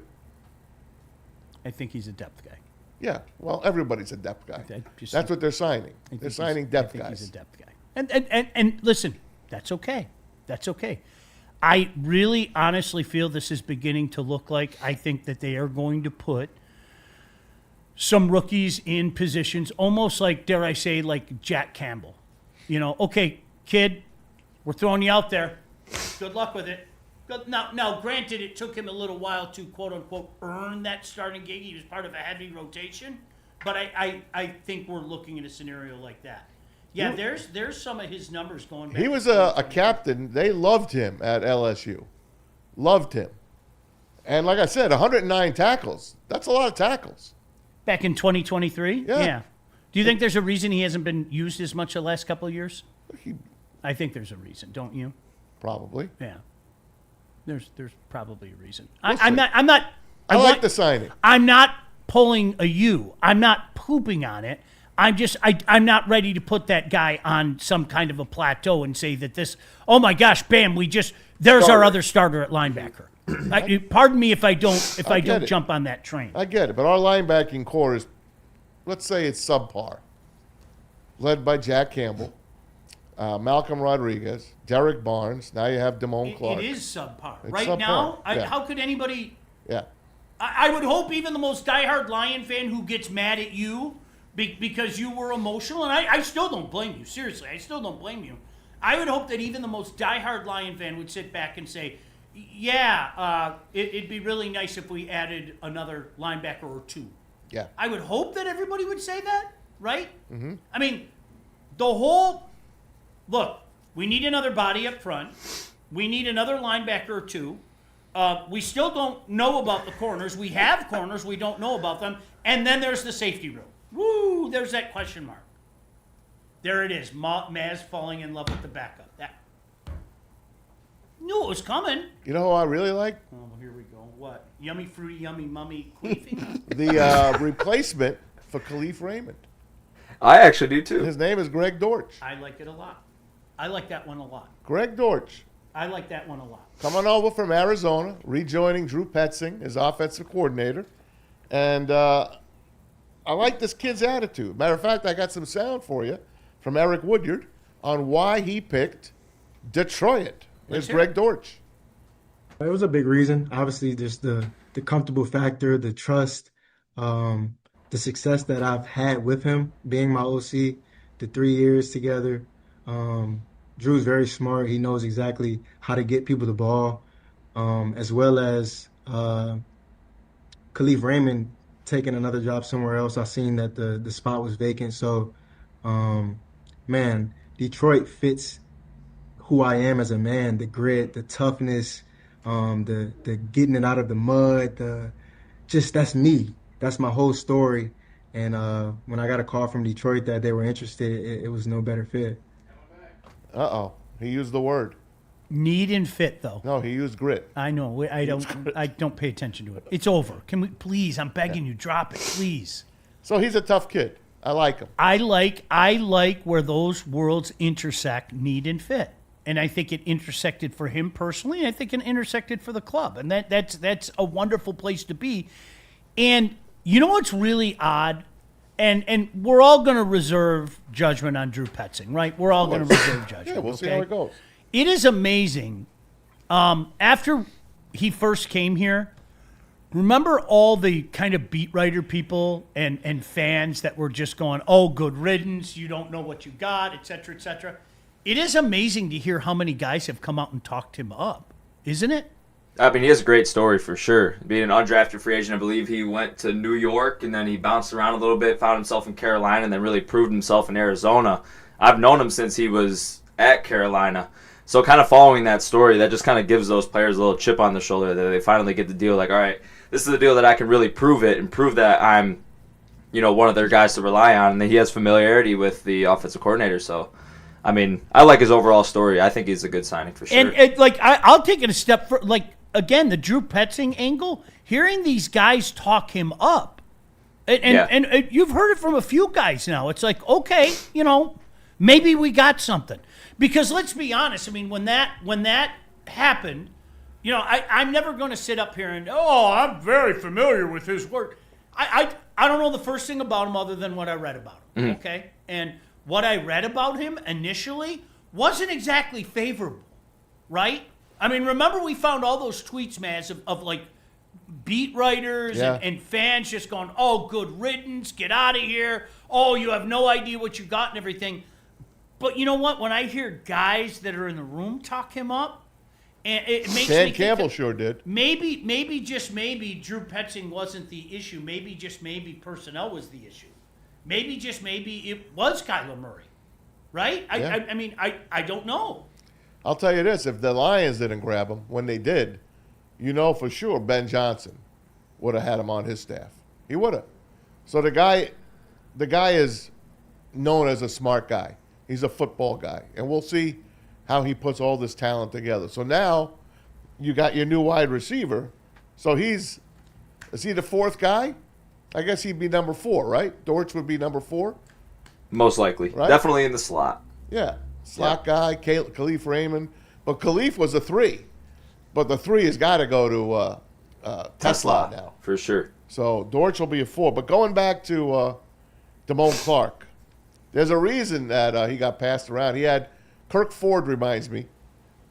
I think he's a depth guy. Yeah. Well, everybody's a depth guy. Just- That's what they're signing. They're signing depth I think guys. he's a depth guy. And listen, that's okay. That's okay. I really honestly feel this is beginning to look like I think that they are going to put some rookies in positions almost like, dare I say, like Jack Campbell. You know, okay, kid, we're throwing you out there. Good luck with it. Now, granted, it took him a little while to, quote-unquote, earn that starting gig. He was part of a heavy rotation. But I think we're looking at a scenario like that. Yeah, there's some of his numbers going back. He was a captain. They loved him at LSU. Loved him. And like I said, 109 tackles. That's a lot of tackles. Back in 2023? Yeah. Do you think there's a reason he hasn't been used as much the last couple of years? I think there's a reason, don't you? Probably. Yeah. There's probably a reason. We'll I'm not. I like the signing. I'm not pulling a U. I'm not pooping on it. I'm not ready to put that guy on some kind of a plateau and say that this, oh my gosh, bam, there's our other starter at linebacker. Pardon me if I don't jump on that train. I get it, but our linebacking core is, let's say it's subpar. Led by Jack Campbell, Malcolm Rodriguez, Derek Barnes. Now you have Damone Clark. It is subpar. It's right subpar. now, Yeah. how could anybody... Yeah. I would hope even the most diehard Lion fan who gets mad at you because you were emotional, and I still don't blame you. Seriously, I still don't blame you. I would hope that even the most diehard Lion fan would sit back and say, yeah, it'd be really nice if we added another linebacker or two. Yeah. I would hope that everybody would say that, right? Mm-hmm. I mean, look, we need another body up front. We need another linebacker or two. We still don't know about the corners. We have corners. We don't know about them. And then there's the safety room. Woo, there's that question mark. There it is. Maz falling in love with the backup. Knew it was coming. You know who I really like? Oh, here we go. What? Yummy, fruity, yummy, mummy, queefing? The replacement for Khalif Raymond. I actually do too. His name is Greg Dortch. I like it a lot. I like that one a lot. Greg Dortch. I like that one a lot. Coming over from Arizona, rejoining Drew Petzing as offensive coordinator. And I like this kid's attitude. Matter of fact, I got some sound for you from Eric Woodward on why he picked Detroit. Here's Greg Dortch. It was a big reason. Obviously, just the comfortable factor, the trust, the success that I've had with him, being my OC, the 3 years together. Drew's very smart. He knows exactly how to get people the ball, as well as Khalif Raymond taking another job somewhere else. I seen that the spot was vacant. So, Detroit fits who I am as a man, the grit, the toughness, the getting it out of the mud, that's me. That's my whole story. And when I got a call from Detroit that they were interested, it was no better fit. Uh-oh. He used the word. Need and fit, though. No, he used grit. I know. I don't pay attention to it. It's over. Can we please? I'm begging you, drop it, please. So he's a tough kid. I like him. I like where those worlds intersect, need and fit. And I think it intersected for him personally, and I think it intersected for the club. And that's a wonderful place to be. And you know what's really odd? And we're all going to reserve judgment on Drew Petzing, right? We're all going to reserve judgment. Yeah, we'll see how it goes. It is amazing. After he first came here, remember all the kind of beat writer people and fans that were just going, oh, good riddance, you don't know what you got, et cetera, et cetera. It is amazing to hear how many guys have come out and talked him up, isn't it? I mean, he has a great story for sure. Being an undrafted free agent, I believe he went to New York and then he bounced around a little bit, found himself in Carolina, and then really proved himself in Arizona. I've known him since he was at Carolina. So kind of following that story, that just kind of gives those players a little chip on the shoulder that they finally get the deal. Like, all right, this is a deal that I can really prove it and prove that I'm, one of their guys to rely on. And that he has familiarity with the offensive coordinator. So, I mean, I like his overall story. I think he's a good signing for sure. And I'll take it a step further. Again, the Drew Petzing angle, hearing these guys talk him up. And you've heard it from a few guys now. It's like, okay, maybe we got something. Because let's be honest, I mean, when that happened, I'm never going to sit up here and, I'm very familiar with his work. I don't know the first thing about him other than what I read about him, okay? And what I read about him initially wasn't exactly favorable, right? I mean, remember we found all those tweets, Maz, of beat writers and fans just going, oh, good riddance, get out of here. Oh, you have no idea what you got and everything. But you know what? When I hear guys that are in the room talk him up, and it makes Dan me Campbell think sure did. Maybe, just maybe, Drew Petzing wasn't the issue. Maybe, just maybe, personnel was the issue. Maybe, just maybe, it was Kyler Murray, right? Yeah. I mean, I don't know. I'll tell you this: if the Lions didn't grab him when they did, you know for sure Ben Johnson would have had him on his staff. He would have. So the guy is known as a smart guy. He's a football guy, and we'll see how he puts all this talent together. So now you got your new wide receiver. So is he the fourth guy? I guess he'd be number 4, right? Dortch would be number 4. Most likely. Right? Definitely in the slot. Yeah, slot guy, Khalif Raymond. But Khalif was a 3. But the 3 has got to go to Tesla now. For sure. So Dortch will be a 4. But going back to Damone Clark, there's a reason that he got passed around. He had Kirk Ford reminds me.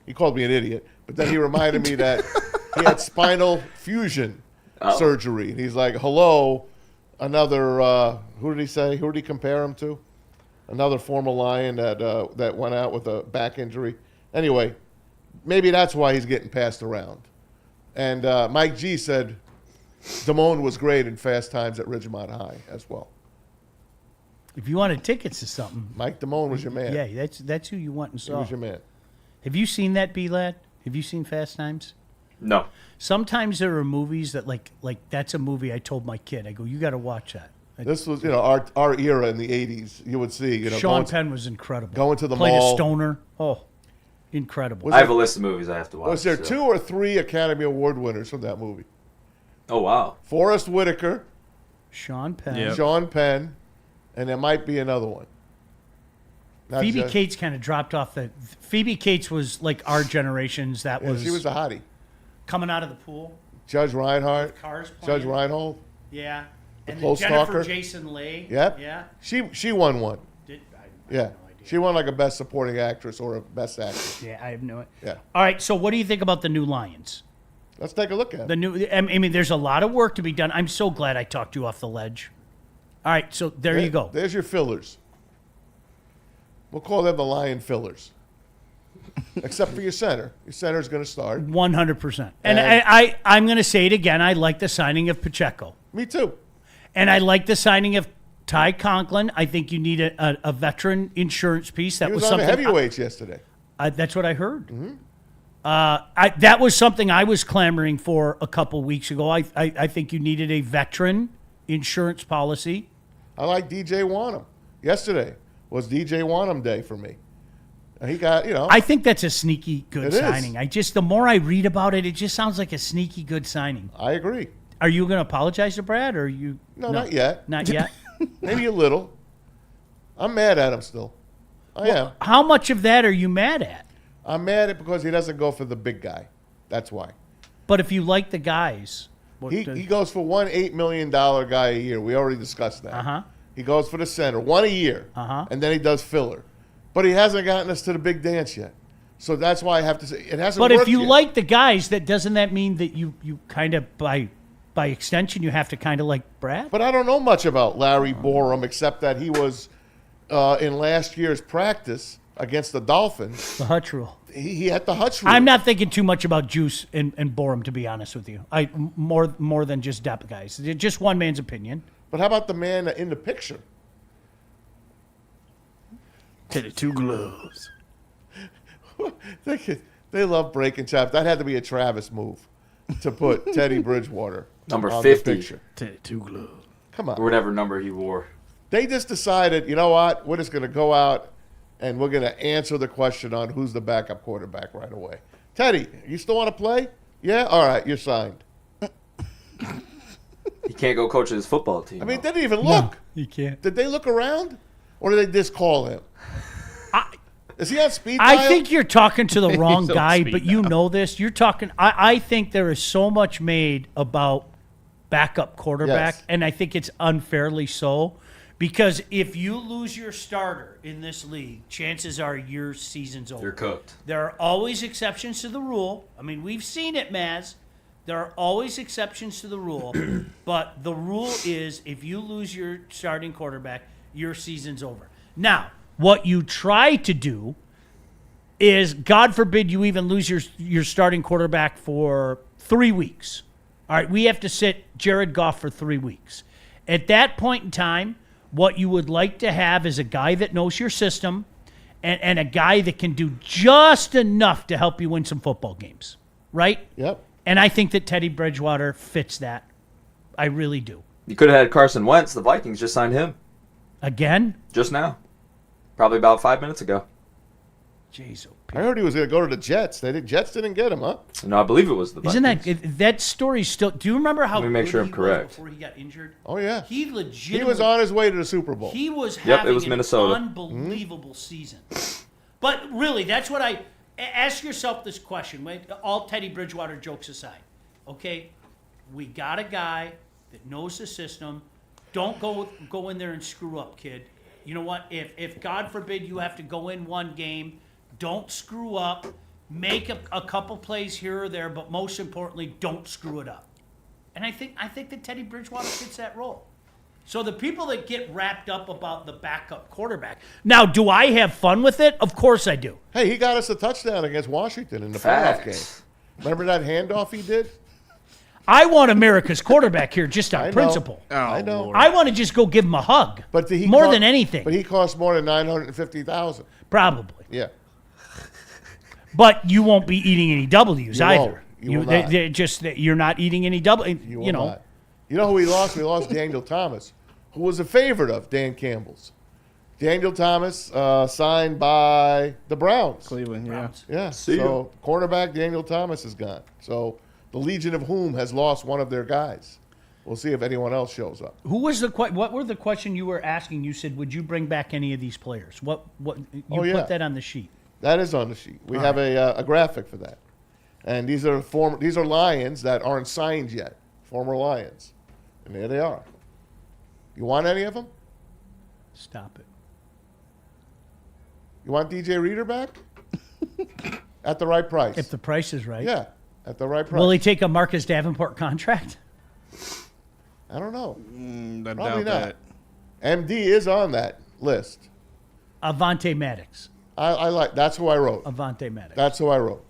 He called me an idiot. But then he reminded me that he had spinal fusion surgery. And he's like, hello, another, who did he say? Who did he compare him to? Another former Lion that went out with a back injury. Anyway, maybe that's why he's getting passed around. And Mike G said Damone was great in fast times at Ridgemont High as well. If you wanted tickets to something, Mike Damone was your man. yeah, that's who you went and He saw. was your man. Have you seen that, B-Lad? Have you seen Fast Times? No. Sometimes there are movies that like that's a movie I told my kid. I go, you got to watch that. This was, our era in the 80s. You would see, Sean Penn was incredible. going to the Played mall. a stoner. Oh, incredible. I have a list of movies I have to watch. Was there so. 2 or 3 Academy Award winners from that movie? Oh, wow. Forrest Whitaker, Sean Penn. Yep. Sean Penn, and there might be another one. Not Phoebe just- Cates kind of dropped off the. Phoebe Cates was like our generation's. That Yeah, was she was a hottie. coming out of the pool. Judge Reinhardt, Cars playing. Judge Reinhold. Yeah. And then close Jennifer talker. Jason Leigh. Yep. Yeah. She won one. I Yeah. have no idea. She won like a best supporting actress or a best actress. Yeah, I have no idea. Yeah. All right, so what do you think about the new Lions? Let's take a look at it. The new. I mean, there's a lot of work to be done. I'm so glad I talked you off the ledge. All right, so there you go. There's your fillers. We'll call them the Lion fillers. Except for your center. Your center's going to start. 100%. And And- I'm going to say it again. I like the signing of Pacheco. Me too. And I like the signing of Ty Conklin. I think you need a veteran insurance piece. That He was was on the something. heavyweights yesterday. That's what I heard. That was something I was clamoring for a couple weeks ago. I think you needed a veteran insurance policy. I like DJ Wanham. Yesterday was DJ Wanham day for me. And he got, I think that's a sneaky good It is. signing. The more I read about it, it just sounds like a sneaky good signing. I agree. Are you going to apologize to Brad, or are you? No, not yet. Not yet. Maybe a little. I'm mad at him still. I am. How much of that are you mad at? I'm mad at because he doesn't go for the big guy. That's why. But if you like the guys, He goes for one $8 million guy a year. We already discussed that. Uh-huh. He goes for the center, one a year. Uh-huh. And then he does filler. But he hasn't gotten us to the big dance yet. So that's why I have to say it hasn't But worked if you yet. like the guys, doesn't that mean that you kind of by extension you have to kind of like Brad? But I don't know much about Larry Borum except that he was in last year's practice against the Dolphins. The Hutch rule. He had the Hutch rule. I'm not thinking too much about Juice and Borum, to be honest with you. More than just depth guys. Just one man's opinion. But how about the man in the picture? Teddy Two Gloves. They love breaking chops. That had to be a Travis move to put Teddy Bridgewater Number on 50. the picture. Teddy Two Gloves. Come on. Or whatever number he wore. They just decided, you know what? We're just going to go out and we're going to answer the question on who's the backup quarterback right away. Teddy, you still want to play? Yeah? All right, you're signed. He can't go coach his football team. I mean, though. they didn't even look. You can't. Did they look around? Or did they just call him? Is he on speed dial? I think you're talking to the wrong He's on guy, speed but you dial. know this. You're talking. I think there is so much made about backup quarterback, Yes. and I think it's unfairly so. Because if you lose your starter in this league, chances are your season's over. You're cooked. There are always exceptions to the rule. I mean, we've seen it, Maz. There are always exceptions to the rule, but the rule is if you lose your starting quarterback, your season's over. Now, what you try to do is, God forbid you even lose your starting quarterback for 3 weeks. All right, we have to sit Jared Goff for 3 weeks. At that point in time, what you would like to have is a guy that knows your system, and a guy that can do just enough to help you win some football games, right? Yep. And I think that Teddy Bridgewater fits that. I really do. You could have had Carson Wentz. The Vikings just signed him. Again? Just now. Probably about 5 minutes ago. Jeez, I heard he was going to go to the Jets. Jets didn't get him, huh? No, I believe it was the Vikings. Isn't that story still? Do you remember how Let me make good sure I'm he was correct. before he got injured? Oh, yeah. He legitimately. He was on his way to the Super Bowl. He was Yep, having it was Minnesota. an unbelievable season. But really, that's what ask yourself this question. All Teddy Bridgewater jokes aside, okay? We got a guy that knows the system. Don't go in there and screw up, kid. You know what? If God forbid you have to go in one game, don't screw up. Make a couple plays here or there, but most importantly, don't screw it up. And I think that Teddy Bridgewater fits that role. So the people that get wrapped up about the backup quarterback. Now, do I have fun with it? Of course I do. Hey, he got us a touchdown against Washington in the playoff game. Remember that handoff he did? I want America's quarterback here just on I know. principle. I know. I want to just go give him a hug. But more than anything. But he cost more than $950,000. Probably. Yeah. But you won't be eating any W's You either. won't. You will not. You're not eating any W. You will not. You know who we lost? We lost Daniel Thomas, who was a favorite of Dan Campbell's. Daniel Thomas signed by the Browns. Cleveland, yeah. Yeah. See So cornerback Daniel Thomas is gone. So the Legion of Whom has lost one of their guys. We'll see if anyone else shows up. Who was what were the question you were asking? You said, would you bring back any of these players? What you put that on the sheet. That is on the sheet. We have a graphic for that. And these are Lions that aren't signed yet. Former Lions. And there they are. You want any of them? Stop it. You want DJ Reader back? At the right price. If the price is right. Yeah, at the right price. Will he take a Marcus Davenport contract? I don't know. I Probably doubt not. that. MD is on that list. Avante Maddox. I like. That's who I wrote. Avante Maddox. That's who I wrote.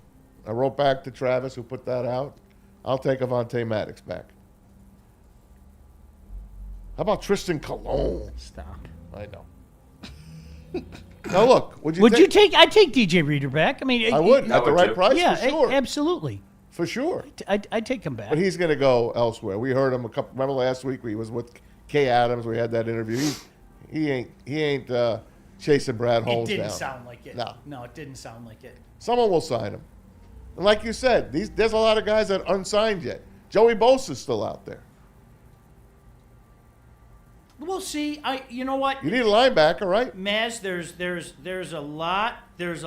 I wrote back to Travis, who put that out. I'll take Avante Maddox back. How about Tristan Colon? Stop. I know. Now look, I'd take DJ Reader back. I mean, I would I at the would right too. price yeah, for sure. absolutely. For sure. I'd take him back. But he's going to go elsewhere. We heard him remember last week he was with Kay Adams. We had that interview. He ain't chasing Brad Holmes down. It didn't sound like it. No, it didn't sound like it. Someone will sign him. And like you said, there's a lot of guys that aren't unsigned yet. Joey Bosa's still out there. We'll see. You know what? You need a linebacker, right? Maz, there's a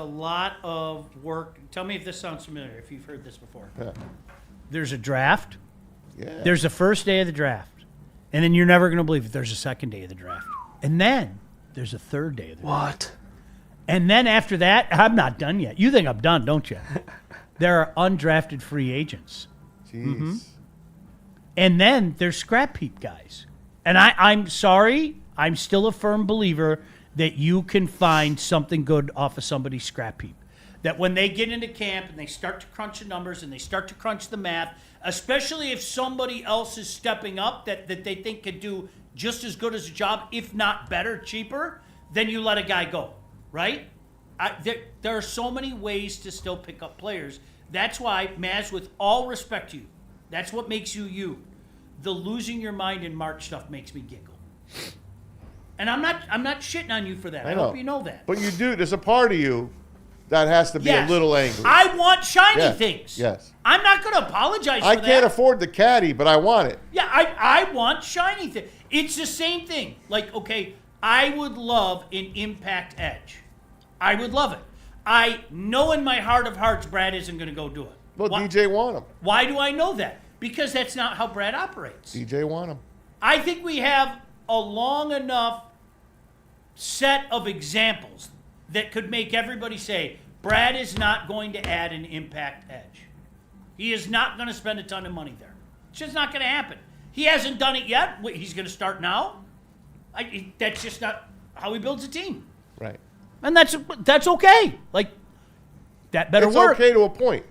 lot of work. Tell me if this sounds familiar, if you've heard this before. Yeah. There's a draft. Yeah. There's the first day of the draft. And then you're never going to believe it. There's a second day of the draft. And then there's a third day of the draft. What? And then after that, I'm not done yet. You think I'm done, don't you? There are undrafted free agents. Jeez. And then there's scrap heap guys. And I'm sorry, I'm still a firm believer that you can find something good off of somebody's scrap heap. That when they get into camp and they start to crunch the numbers and they start to crunch the math, especially if somebody else is stepping up that they think could do just as good as a job, if not better, cheaper, then you let a guy go, right? There are so many ways to still pick up players. That's why, Maz, with all respect to you, that's what makes you you. The losing your mind in March stuff makes me giggle. And I'm not shitting on you for that. I hope you know that. But you do. There's a part of you that has to be a little angry. I want shiny things. Yes. I'm not going to apologize for that. I can't afford the caddy, but I want it. Yeah, I want shiny things. It's the same thing. Like, okay, I would love an impact edge. I would love it. I know in my heart of hearts Brad isn't going to go do it. Well, DJ want him. Why do I know that? Because that's not how Brad operates. DJ want him. I think we have a long enough set of examples that could make everybody say, Brad is not going to add an impact edge. He is not going to spend a ton of money there. It's just not going to happen. He hasn't done it yet. He's going to start now. That's just not how he builds a team. Right. And that's okay. Like, that better work. It's okay to a point.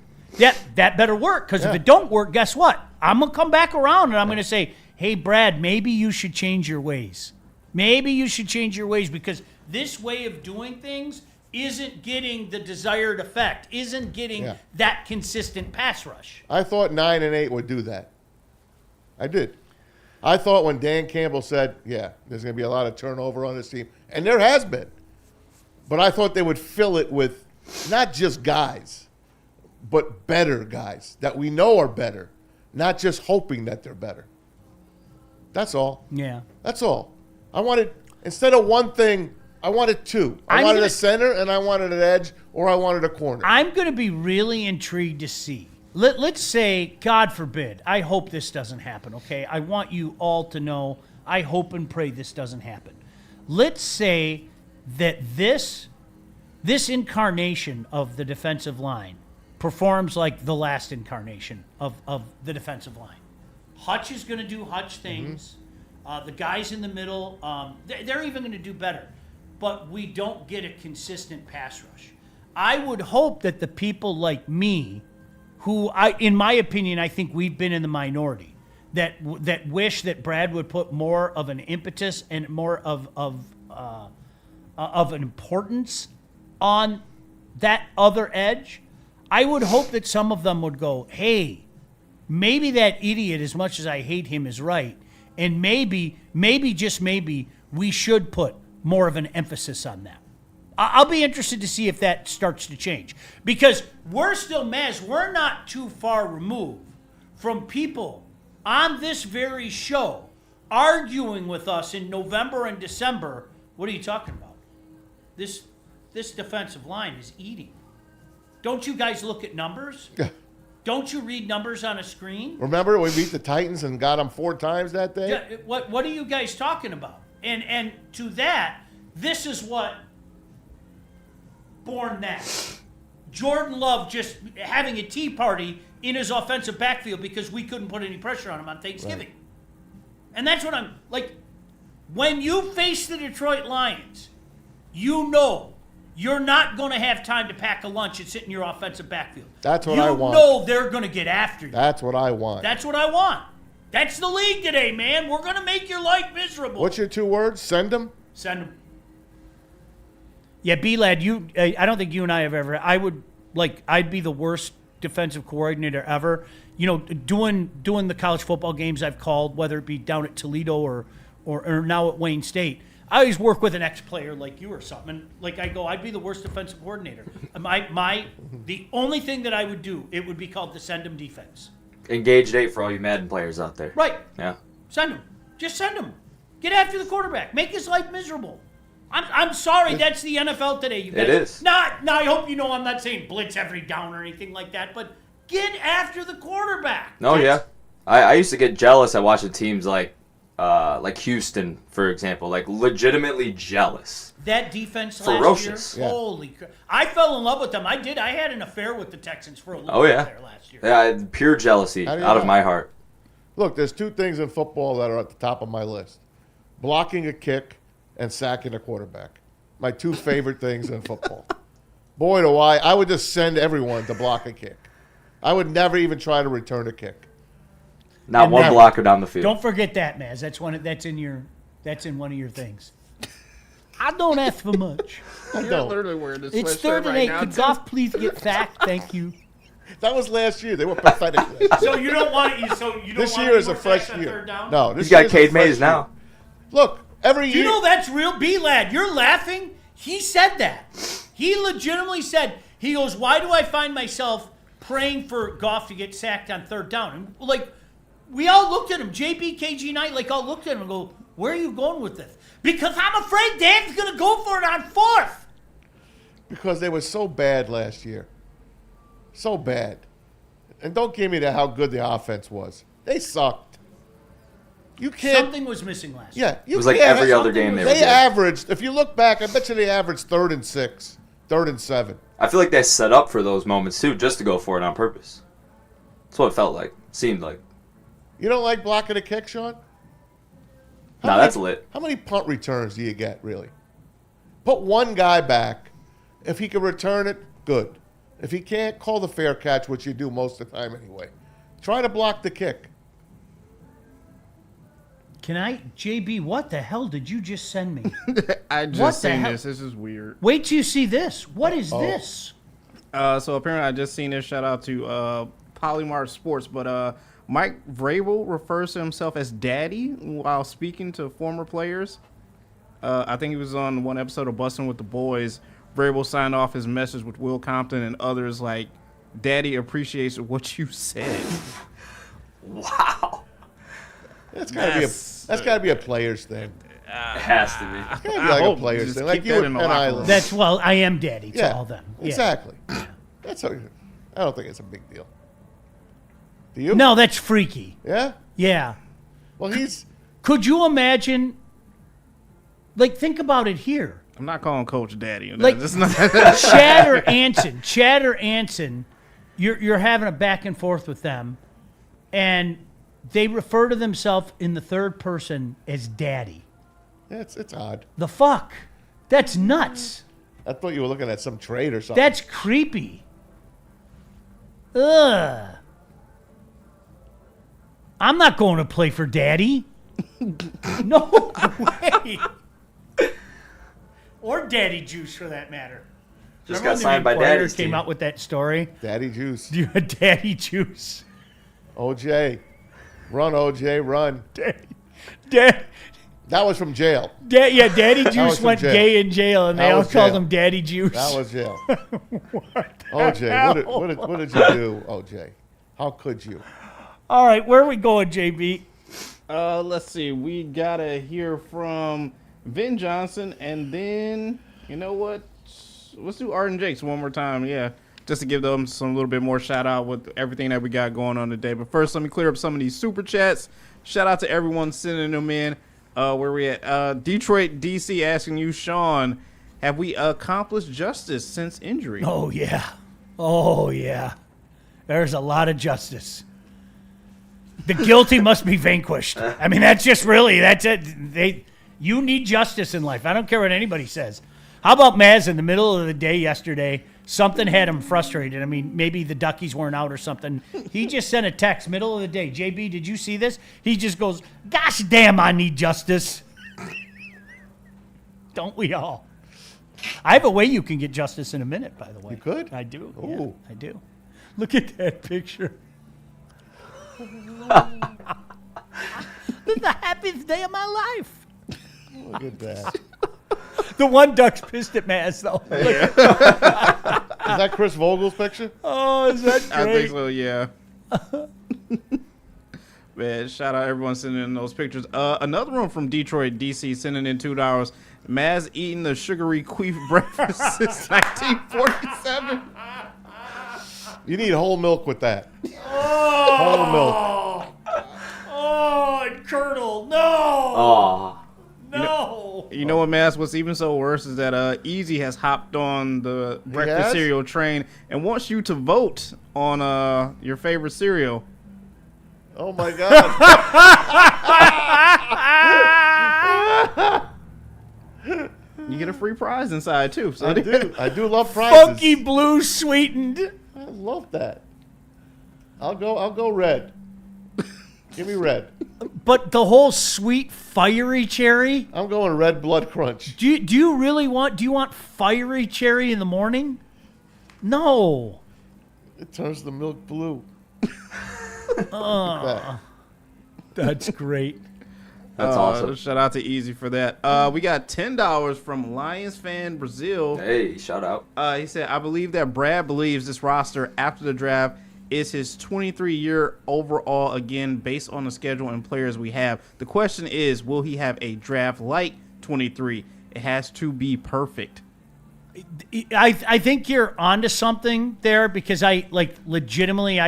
That better work, because if it don't work, guess what? I'm going to come back around and I'm going to say, hey, Brad, maybe you should change your ways. Maybe you should change your ways, because this way of doing things isn't getting the desired effect, isn't getting that consistent pass rush. I thought 9 and 8 would do that. I did. I thought when Dan Campbell said, there's going to be a lot of turnover on this team, and there has been, but I thought they would fill it with not just guys, but better guys that we know are better, not just hoping that they're better. That's all. Yeah. That's all. I wanted, instead of one thing, I wanted two. I wanted a center and I wanted an edge, or I wanted a corner. I'm going to be really intrigued to see. Let's say, God forbid, I hope this doesn't happen, okay? I want you all to know, I hope and pray this doesn't happen. Let's say that this incarnation of the defensive line performs like the last incarnation of the defensive line. Hutch is going to do Hutch things. The guys in the middle, they're even going to do better. But we don't get a consistent pass rush. I would hope that the people like me, who, in my opinion, I think we've been in the minority, that wish that Brad would put more of an impetus and more of an importance on that other edge. I would hope that some of them would go, hey, maybe that idiot, as much as I hate him, is right. And maybe, just maybe, we should put more of an emphasis on that. I'll be interested to see if that starts to change. Because we're still, Maz, we're not too far removed from people on this very show arguing with us in November and December. What are you talking about? This defensive line is eating. Don't you guys look at numbers? Yeah. Don't you read numbers on a screen? Remember we beat the Titans and got them 4 times that day? Yeah, what are you guys talking about? And to that, this is what born that. Jordan Love just having a tea party in his offensive backfield because we couldn't put any pressure on him on Thanksgiving. Right. And that's what I'm like. When you face the Detroit Lions, you know you're not going to have time to pack a lunch and sit in your offensive backfield. That's what I want. You know they're going to get after you. That's what I want. That's what I want. That's the league today, man. We're going to make your life miserable. What's your 2 words? Send them? Send them. Yeah, B-Lad, I don't think you and I have ever. I'd be the worst defensive coordinator ever. You know, doing the college football games I've called, whether it be down at Toledo or now at Wayne State. I always work with an ex-player like you or something. And I'd be the worst defensive coordinator. The only thing that I would do, it would be called the send 'em defense. Engaged 8 for all you Madden players out there. Right. Yeah. Send him. Just send him. Get after the quarterback. Make his life miserable. I'm sorry, that's the NFL today. You guys. It is. Now, I hope you know I'm not saying blitz every down or anything like that, but get after the quarterback. No, yeah. I used to get jealous at watching teams like Houston, for example, like legitimately jealous. That defense ferocious. Last year, holy crap. I fell in love with them. I did. I had an affair with the Texans for a little bit there last year. Yeah, pure jealousy out of my heart. Look, there's 2 things in football that are at the top of my list. Blocking a kick and sacking a quarterback. My 2 favorite things in football. Boy, do I would just send everyone to block a kick. I would never even try to return a kick. Not one blocker down the field. Don't forget that, Maz. That's in one of your things. I don't ask for much. You're literally wearing this It's sweatshirt 3rd and 8. Could Goff please get sacked? Thank you. That was last year. They were pathetic. So you don't want it. So you don't this want year is more a fresh sacks on year. 3rd down? No, this He's got year Cade Mays now. Look, every year. Do you know that's real? B-Lad, you're laughing. He said that. He legitimately said, he goes, why do I find myself praying for Goff to get sacked on 3rd down? And we all looked at him. JB, KG Knight, all looked at him and go, where are you going with this? Because I'm afraid Dan's going to go for it on 4th. Because they were so bad last year. So bad. And don't give me how good the offense was. They sucked. You can't. Something was missing last year. Yeah. It was like every other game they averaged, if you look back, I bet you they averaged 3rd and 6, 3rd and 7. I feel like they set up for those moments, too, just to go for it on purpose. That's what it felt like. Seemed like. You don't like blocking a kick, Sean? That's lit. How many punt returns do you get, really? Put one guy back. If he can return it, good. If he can't, call the fair catch, which you do most of the time anyway. Try to block the kick. JB, what the hell did you just send me? I What just the seen hell? this. This is weird. Wait till you see this. What is this? So apparently I just seen this. Shout out to Polymart Sports. But Mike Vrabel refers to himself as daddy while speaking to former players. I think he was on one episode of Bustin' with the Boys. Vrabel signed off his message with Will Compton and others like, "Daddy appreciates what you said." Wow. That's gotta be a player's thing. It has to be. It's gotta be like a player's thing, like you and I. That's I am daddy to Yeah, all them. Yeah. exactly. I don't think it's a big deal. Do you? No, that's freaky. Yeah. Yeah. Well, Could you imagine? Like, think about it here. I'm not calling Coach daddy. Like That's not- Chad or Anson, you're having a back and forth with them, and they refer to themselves in the third person as daddy. Yeah, it's odd. The fuck? That's nuts. I thought you were looking at some trade or something. That's creepy. Ugh. I'm not going to play for daddy. No way. Or Daddy Juice, for that matter. Just Remember got when the signed by Inquirer Daddy's came team. out with that story? Daddy Juice. You had Daddy Juice. OJ. Run, OJ, run. That was from jail. Yeah, Daddy was Juice from went jail. gay in jail, and That they all was called jail. him Daddy Juice. That was jail. OJ, what did you do, OJ? How could you? All right, where are we going, JB? Let's see. We gotta hear from Vin Johnson, and then you know what? Let's do Art and Jakes one more time. Yeah, just to give them some little bit more shout out with everything that we got going on today. But first, let me clear up some of these super chats. Shout out to everyone sending them in. Where we at? Detroit, DC, asking you, Sean, have we accomplished justice since injury? Oh yeah. There's a lot of justice. The guilty must be vanquished. I mean, that's it. You need justice in life. I don't care what anybody says. How about Maz in the middle of the day yesterday? Something had him frustrated. I mean, maybe the Duckies weren't out or something. He just sent a text middle of the day. JB, did you see this? He just goes, "Gosh damn, I need justice." Don't we all? I have a way you can get justice in a minute, by the way. You could? I do. Ooh. Yeah, I do. Look at that picture. This is the happiest day of my life. Look at that. The one Duck's pissed at Maz, though. Is that Chris Vogel's picture? Oh, is that great? I think so, yeah. Man, shout out everyone sending in those pictures. Another one from Detroit, DC, sending in $2. Maz eating the sugary queef breakfast since 1947. You need whole milk with that. Whole milk. Oh, and Curdle, no. Oh. No. You know what, Maz? What's even so worse is that Easy has hopped on the breakfast has? cereal train and wants you to vote on your favorite cereal. Oh my God. You get a free prize inside too. So I do love prizes. Funky blue sweetened. I love that. I'll go red. Give me red. But the whole sweet, fiery cherry. I'm going red blood crunch. Do you really want? Do you want fiery cherry in the morning? No. It turns the milk blue. That's great. That's awesome. Shout out to Easy for that. We got $10 from Lions fan Brazil. Hey, shout out. He said, I believe that Brad believes this roster after the draft is his 23-year overall again based on the schedule and players we have. The question is, will he have a draft like 23? It has to be perfect. I think you're onto something there because I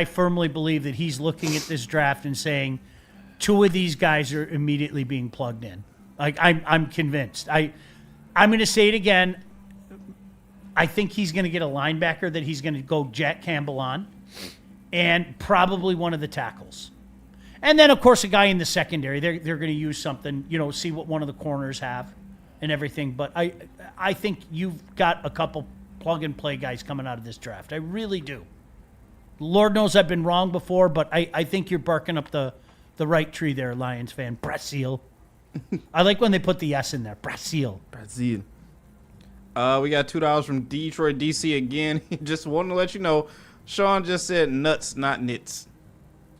firmly believe that he's looking at this draft and saying two of these guys are immediately being plugged in. Like I'm convinced. I'm going to say it again. I think he's going to get a linebacker that he's going to go Jack Campbell on, and probably one of the tackles. And then, of course, a guy in the secondary. They're going to use something, see what one of the corners have and everything. But I think you've got a couple plug-and-play guys coming out of this draft. I really do. Lord knows I've been wrong before, but I think you're barking up the right tree there, Lions fan. Brazil. I like when they put the S in there. Brazil. Brazil. We got $2 from Detroit, DC again. Just wanted to let you know, Sean just said nuts, not nits.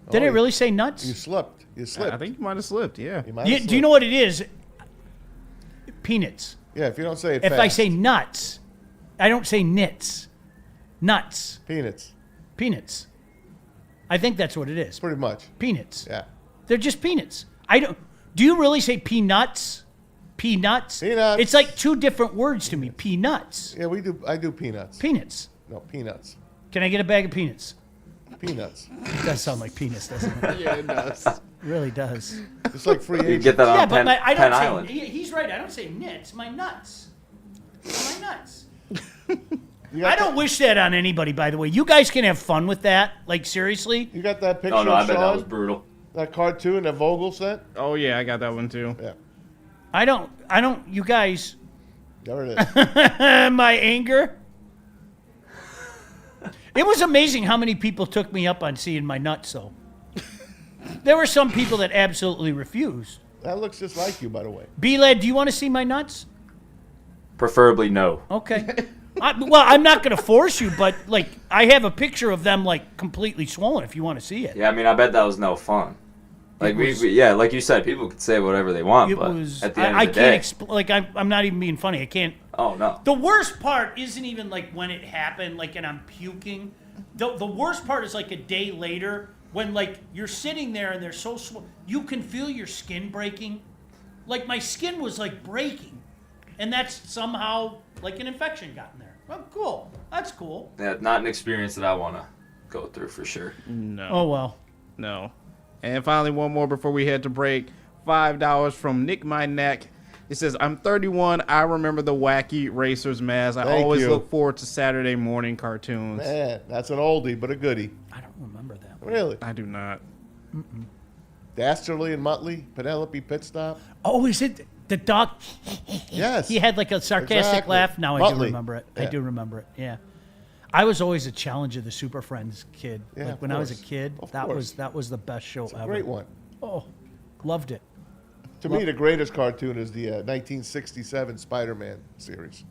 Did it really say nuts? You slipped. You slipped. I think you might have slipped, yeah. Do you know what it is? Peanuts. Yeah, if you don't say it If fast. I say nuts, I don't say nits. Nuts. Peanuts. Peanuts. I think that's what it is. Pretty much. Peanuts. Yeah. They're just peanuts. I don't. Do you really say peanuts? Peanuts. Peanuts. It's like two different words to me. Peanuts. Yeah, we do. I do peanuts. Peanuts. No, peanuts. Can I get a bag of peanuts? Peanuts. It does sound like penis, doesn't it? Yeah, it does. It really does. It's like free You agent. get that on Yeah, Penn, but I Penn don't say. Island. He's right. I don't say nits. My nuts. My nuts. You got I don't wish that on anybody. By the way, you guys can have fun with that. Like seriously. You got that picture Oh, no, I of bet that was Sean? brutal. That cartoon that Vogel sent? Oh, yeah, I got that one, too. Yeah. I don't. You guys. There it is. My anger. It was amazing how many people took me up on seeing my nuts, though. There were some people that absolutely refused. That looks just like you, by the way. B-Lad, do you want to see my nuts? Preferably no. Okay. Well, I'm not going to force you, but, like, I have a picture of them, like, completely swollen if you want to see it. Yeah, I mean, I bet that was no fun. Like yeah, like you said, people could say whatever they want, but at the end I of the can't day, like, I'm not even being funny. I can't. oh no. The worst part isn't even, like, when it happened, like, and I'm puking. The worst part is, like, a day later when, like, you're sitting there and they're so you can feel your skin breaking. Like, my skin was, like, breaking. And that's somehow, like, an infection got in there. Well, cool. That's cool. Yeah, not an experience that I want to go through for sure. No. Oh, well. No. And finally, one more before we head to break. $5 from Nick My Neck. It says, I'm 31. I remember the wacky racers mask. I Thank always you. look forward to Saturday morning cartoons. Man, that's an oldie, but a goodie. I don't remember that. Really? I do not. Dastardly and Muttley, Penelope Pitstop. Oh, is it the dog? Yes. He had, like, a sarcastic Exactly. laugh. Now I do Muttley. remember it. I Yeah. do remember it. Yeah. I was always a Challenge of the Super Friends kid. Yeah, like, of when I was a course. kid, Of that course. was the best show ever. Great one. Oh, loved it. To me, the greatest cartoon is the 1967 Spider-Man series.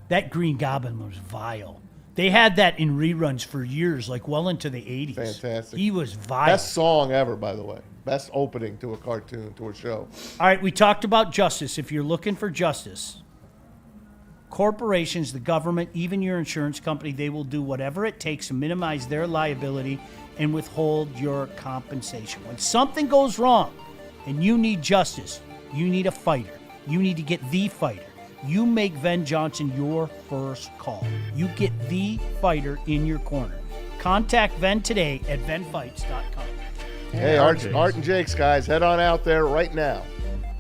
That Green Goblin was vile. They had that in reruns for years, like well into the 80s. Fantastic. He was vile. Best song ever, by the way. Best opening to a cartoon, to a show. All right, we talked about justice. If you're looking for justice, corporations, the government, even your insurance company, they will do whatever it takes to minimize their liability and withhold your compensation. When something goes wrong and you need justice, you need a fighter. You need to get the fighter. You make Ven Johnson your first call. You get the fighter in your corner. Contact Ven today at venfights.com. Hey, Art and Jake's, guys, head on out there right now.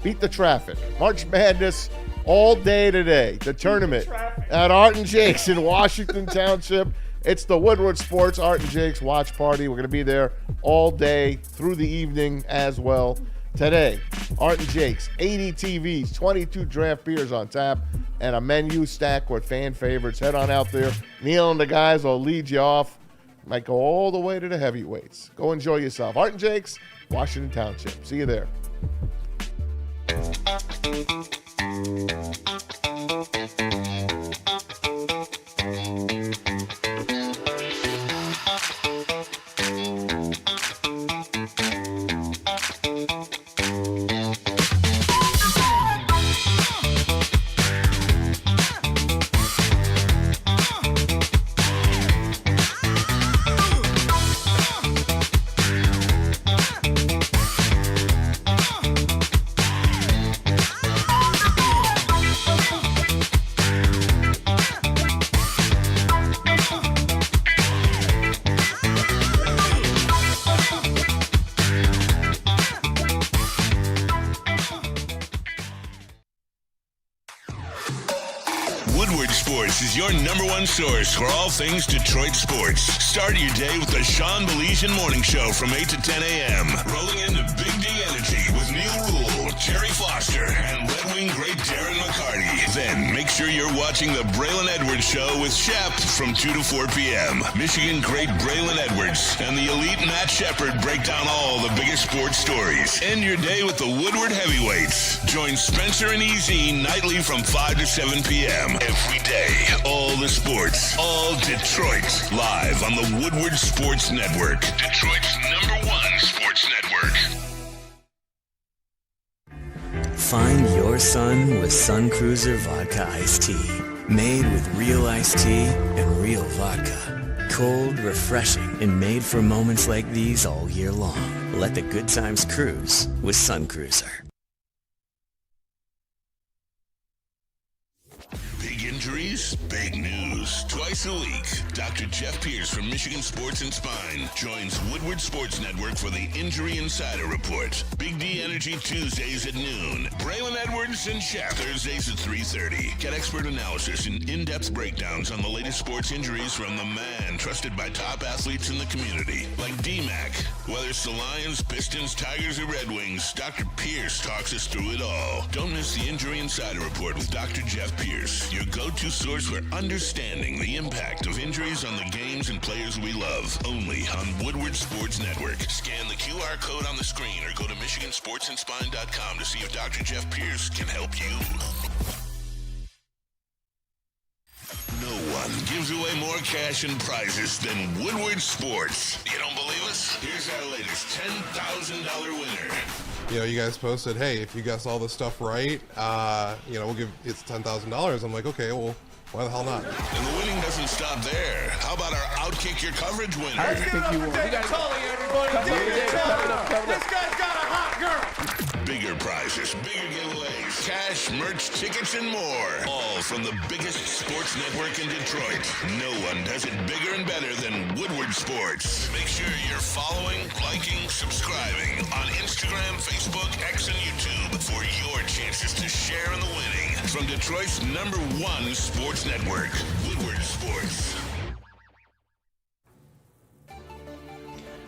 Beat the traffic. March Madness all day today. The tournament at Art and Jake's in Washington Township. It's the Woodward Sports Art and Jake's watch party. We're going to be there all day through the evening as well. Today, Art and Jake's, 80 TVs, 22 draft beers on tap, and a menu stacked with fan favorites. Head on out there. Neil and the guys will lead you off. Might go all the way to the heavyweights. Go enjoy yourself. Art and Jake's, Washington Township. See you there. Woodward Sports is your number one source for all things Detroit sports. Start your day with the Sean Baligian Morning Show from 8 to 10 a.m. Rolling into Big D Energy with Neil Rule, Terry Foster, and Red Wing great Darren McCarty. Then make sure you're watching watching the Braylon Edwards Show with Shep from 2 to 4 p.m. Michigan great Braylon Edwards and the elite Matt Shepard break down all the biggest sports stories. End your day with the Woodward Heavyweights. Join Spencer and EZ nightly from 5 to 7 p.m. every day. All the sports, all Detroit, live on the Woodward Sports Network. Detroit's #1 sports network. Find your sun with Sun Cruiser Vodka Iced Tea. Made with real iced tea and real vodka. Cold, refreshing, and made for moments like these all year long. Let the good times cruise with Sun Cruiser. Big injuries, big news. Twice a week, Dr. Jeff Pierce from Michigan Sports and Spine joins Woodward Sports Network for the Injury Insider Report. Big D Energy Tuesdays at noon. Braylon Edwards and Shep Thursdays at 3:30. Get expert analysis and in-depth breakdowns on the latest sports injuries from the man trusted by top athletes in the community, like D-Mac. Whether it's the Lions, Pistons, Tigers, or Red Wings, Dr. Pierce talks us through it all. Don't miss the Injury Insider Report with Dr. Jeff Pierce, your go-to source for understanding the impact of injuries on the games and players we love. Only on Woodward Sports Network. Scan the QR code on the screen or go to MichiganSportsandSpine.com to see if Dr. Jeff Pierce can help you. No one gives away more cash and prizes than Woodward Sports. You don't believe us? Here's our latest $10,000 winner. You know, you guys posted, hey, if you guess all this stuff right, we'll give it's $10,000. I'm like, okay, well, why the hell not? And the winning doesn't stop there. How about our Outkick Your Coverage winner? I think you won. This guy's got a hot girl. Bigger prizes, bigger giveaways, cash, merch, tickets, and more. All from the biggest sports network in Detroit. No one does it bigger and better than Woodward Sports. Make sure you're following, liking, subscribing on Instagram, Facebook, X, and YouTube for your chances to share in the winning. From Detroit's #1 sports network, Woodward Sports.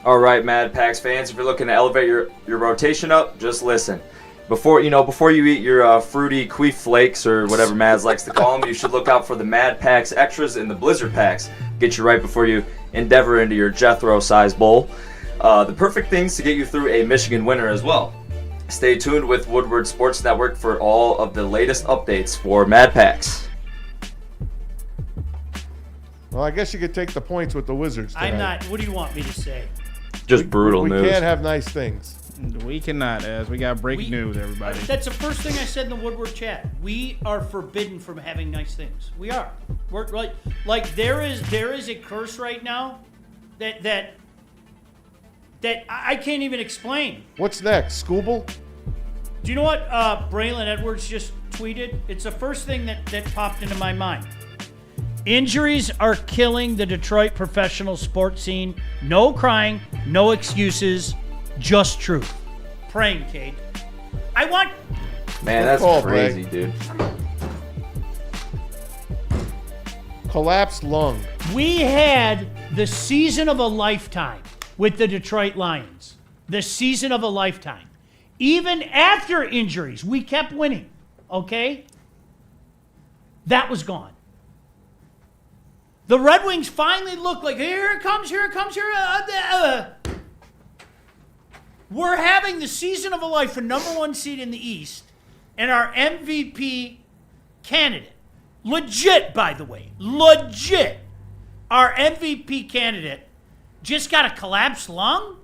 All right, Mad Pax fans, if you're looking to elevate your rotation up, just listen. Before you eat your fruity queef flakes or whatever Mads likes to call them, you should look out for the Mad Pax Extras and the Blizzard Packs. Get you right before you endeavor into your Jethro-sized bowl. The perfect things to get you through a Michigan winter as well. Stay tuned with Woodward Sports Network for all of the latest updates for Mad Pax. Well, I guess you could take the points with the Wizards tonight. I'm not. What do you want me to say? Just brutal news. We can't have nice things. We cannot, as we got breaking news, everybody. That's the first thing I said in the Woodward chat. We are forbidden from having nice things. We are. We're like there is a curse right now that I can't even explain. What's next? Scooble? Do you know what Braylon Edwards just tweeted? It's the first thing that popped into my mind. Injuries are killing the Detroit professional sports scene. No crying, no excuses, just truth. Praying, Cade. Man, that's crazy, dude. Collapsed lung. We had the season of a lifetime with the Detroit Lions. The season of a lifetime. Even after injuries, we kept winning. Okay? That was gone. The Red Wings finally look like, here it comes. We're having the season of a life for #1 seed in the East, and our MVP candidate, legit, by the way, our MVP candidate just got a collapsed lung?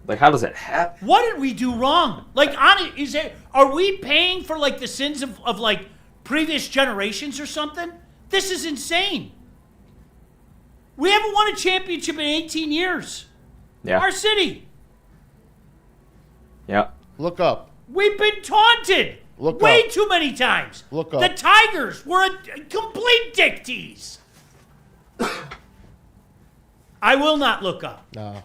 Like, how does that happen? What did we do wrong? Like, are we paying for, like, the sins of like, previous generations or something? This is insane. We haven't won a championship in 18 years. Yeah. Our city. Yeah. Look up. We've been taunted Look way up. too many times. Look up. The Tigers were a complete dick tease. I will not look up. No.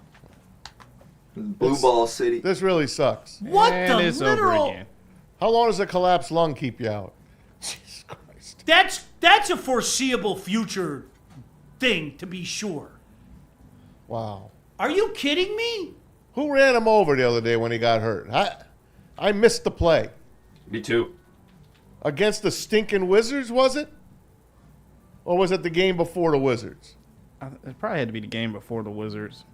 Blue Ball City. This really sucks. What And the it's literal? over again. How long does a collapsed lung keep you out? Jesus Christ. That's a foreseeable future thing, to be sure. Wow. Are you kidding me? Who ran him over the other day when he got hurt? I missed the play. Me too. Against the stinking Wizards, was it? Or was it the game before the Wizards? It probably had to be the game before the Wizards.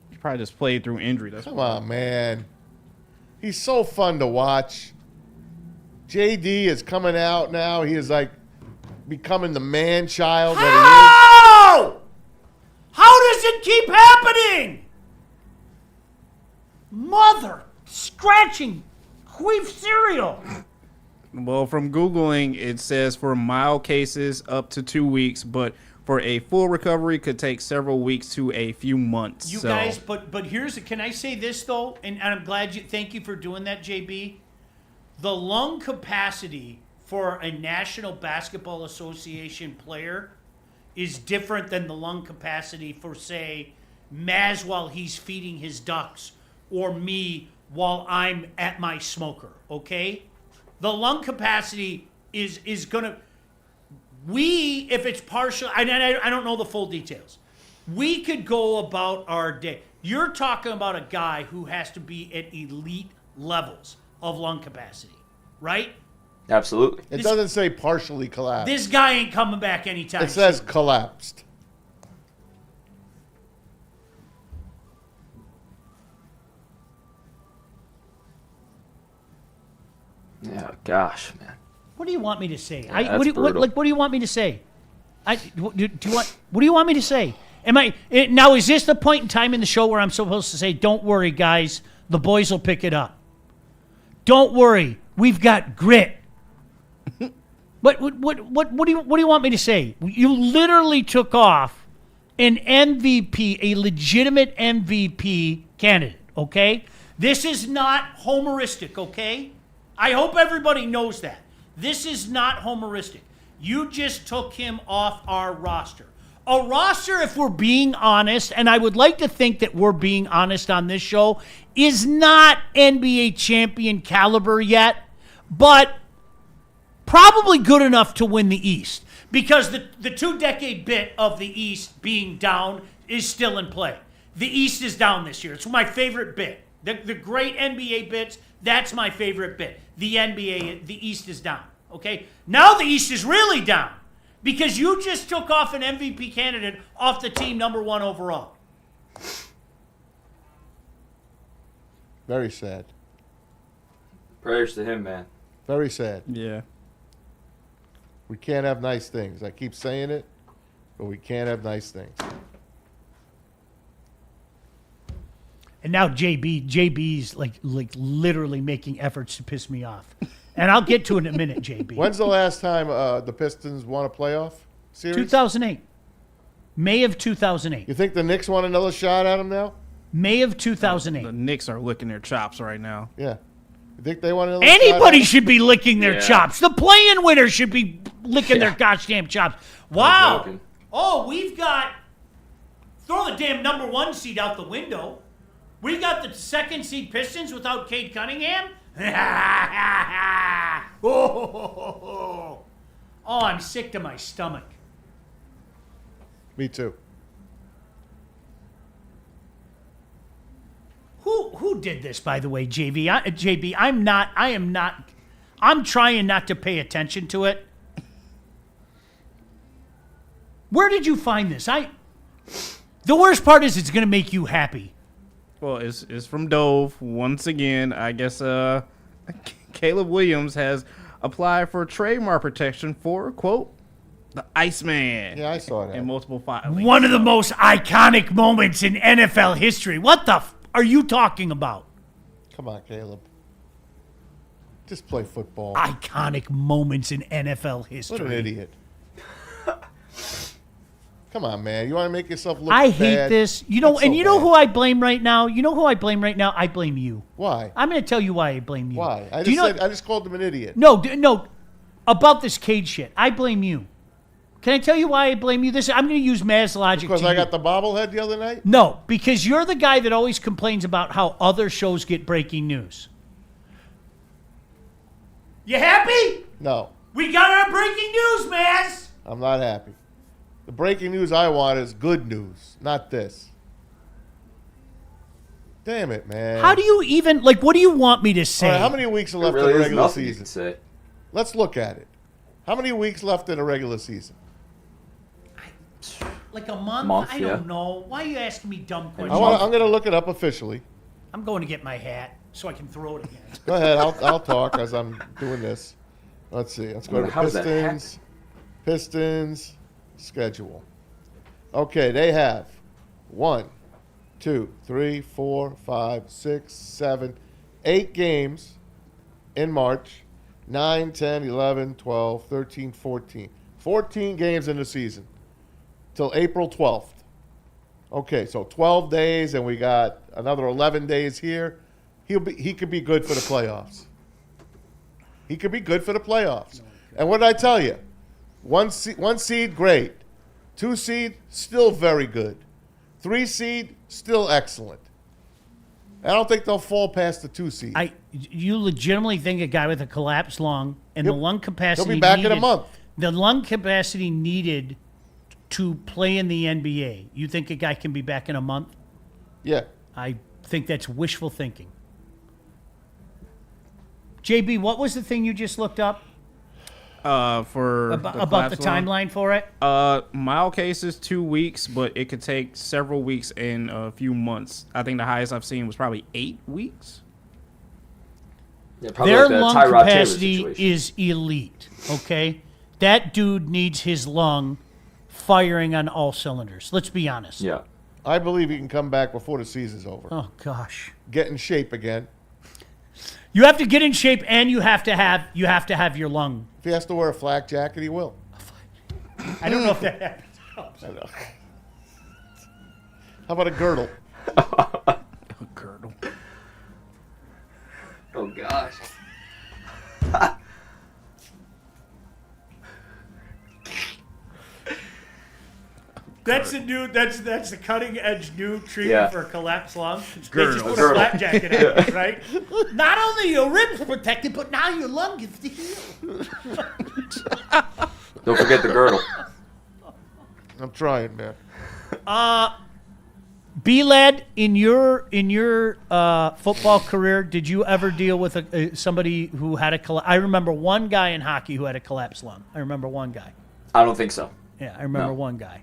He probably just played through injury. Come on, man. He's so fun to watch. JD is coming out now. He is like becoming the man-child that How? How does it keep happening? Mother scratching queef cereal. Well, from Googling, it says for mild cases up to 2 weeks, but for a full recovery could take several weeks to a few months. You guys, but here's can I say this though, and I'm glad thank you for doing that, JB. The lung capacity for a National Basketball Association player is different than the lung capacity for, say, Maz while he's feeding his ducks or me while I'm at my smoker, okay? The lung capacity is going to... if it's partial... I don't know the full details. We could go about our day. You're talking about a guy who has to be at elite levels of lung capacity, right? Absolutely. It doesn't say partially collapsed. This guy ain't coming back anytime It says soon. collapsed. Yeah, gosh, man. What do you want me to say? Yeah, what do you want me to say? What do you want me to say? Now is this the point in time in the show where I'm supposed to say, "Don't worry, guys, the boys will pick it up. Don't worry, we've got grit." What do you want me to say? You literally took off an MVP, a legitimate MVP candidate, okay? This is not homeristic, okay? I hope everybody knows that. This is not homeristic. You just took him off our roster. A roster, if we're being honest, and I would like to think that we're being honest on this show, is not NBA champion caliber yet, but probably good enough to win the East, because the 2-decade bit of the East being down is still in play. The East is down this year. It's my favorite bit. The great NBA bits, that's my favorite bit. The East is down, okay? Now the East is really down because you just took off an MVP candidate off the team number 1 overall. Very sad. Prayers to him, man. Very sad. Yeah. We can't have nice things. I keep saying it, but we can't have nice things. And now JB's like literally making efforts to piss me off. And I'll get to it in a minute, JB. When's the last time the Pistons won a playoff series? 2008. May of 2008. You think the Knicks want another shot at them now? May of 2008. The Knicks are licking their chops right now. Yeah. You think they want another shot Anybody at 'em? should be licking their chops. The play-in winner should be licking their goddamn chops. Wow. Oh, we've got... Throw the damn number 1 seed out the window. We got the 2nd seed Pistons without Cade Cunningham? Oh, I'm sick to my stomach. Me too. Who did this, by the way, JB? I'm trying not to pay attention to it. Where did you find this? The worst part is it's going to make you happy. Well, it's from Dove. Once again, I guess Caleb Williams has applied for trademark protection for, quote, the Iceman. Yeah, I saw that. In multiple filings. One of the most iconic moments in NFL history. What the are you talking about? Come on, Caleb. Just play football. Iconic moments in NFL history. What an idiot. Come on, man. You want to make yourself look I bad? hate this. You know, That's and so you know bad. who I blame right now? You know who I blame right now? I blame you. Why? I'm going to tell you why I blame you. Why? I Do you know, just called him an idiot. No. About this Cade shit. I blame you. Can I tell you why I blame you? I'm going to use Maz logic. Because to I you. got the bobblehead the other night? No, because you're the guy that always complains about how other shows get breaking news. You happy? No. We got our breaking news, Maz. I'm not happy. The breaking news I want is good news, not this. Damn it, man. How do you even like? What do you want me to say? All right, how many weeks are left really in the is regular nothing you season? can say. Let's look at it. How many weeks left in the regular season? Like a month? Month, I yeah. don't know. Why are you asking me dumb questions? I'm going to look it up officially. I'm going to get my hat so I can throw it again. Go ahead. I'll talk as I'm doing this. Let's see. Let's go to How does that Pistons. Pistons schedule. Okay, they have 1, 2, 3, 4, 5, 6, 7, 8 games in March. 9, 10, 11, 12, 13, 14. 14 games in the season till April 12th. Okay, so 12 days, and we got another 11 days here. He could be good for the playoffs. He could be good for the playoffs. And what did I tell you? One seed, great. 2 seed, still very good. 3 seed, still excellent. I don't think they'll fall past the 2 seed. You legitimately think a guy with a collapsed lung and the lung capacity He'll be back needed, in a month. The lung capacity needed to play in the NBA. You think a guy can be back in a month? Yeah. I think that's wishful thinking. JB, what was the thing you just looked up? For about the timeline for it? Mild cases 2 weeks, but it could take several weeks and a few months. I think the highest I've seen was probably 8 weeks. Yeah, probably Their like the lung Tyrod Taylor capacity situation. is elite, okay? That dude needs his lung firing on all cylinders. Let's be honest. Yeah. I believe he can come back before the season's over. Oh, gosh. Get in shape again. You have to get in shape, and you have to have your lung. If he has to wear a flak jacket, he will. I don't know if that happens. I know. How about a girdle? A girdle. Oh gosh. That's the new. That's the cutting edge new treatment Yeah. for a collapsed lung. They Girdle. just put a Girdle. flak jacket in it, right? Not only your ribs protected, but now your lung gets to heal. Don't forget the girdle. I'm trying, man. B-Led, in your football career, did you ever deal with somebody who had a I remember one guy in hockey who had a collapsed lung. I remember one guy. I don't think so. Yeah, I remember No. one guy.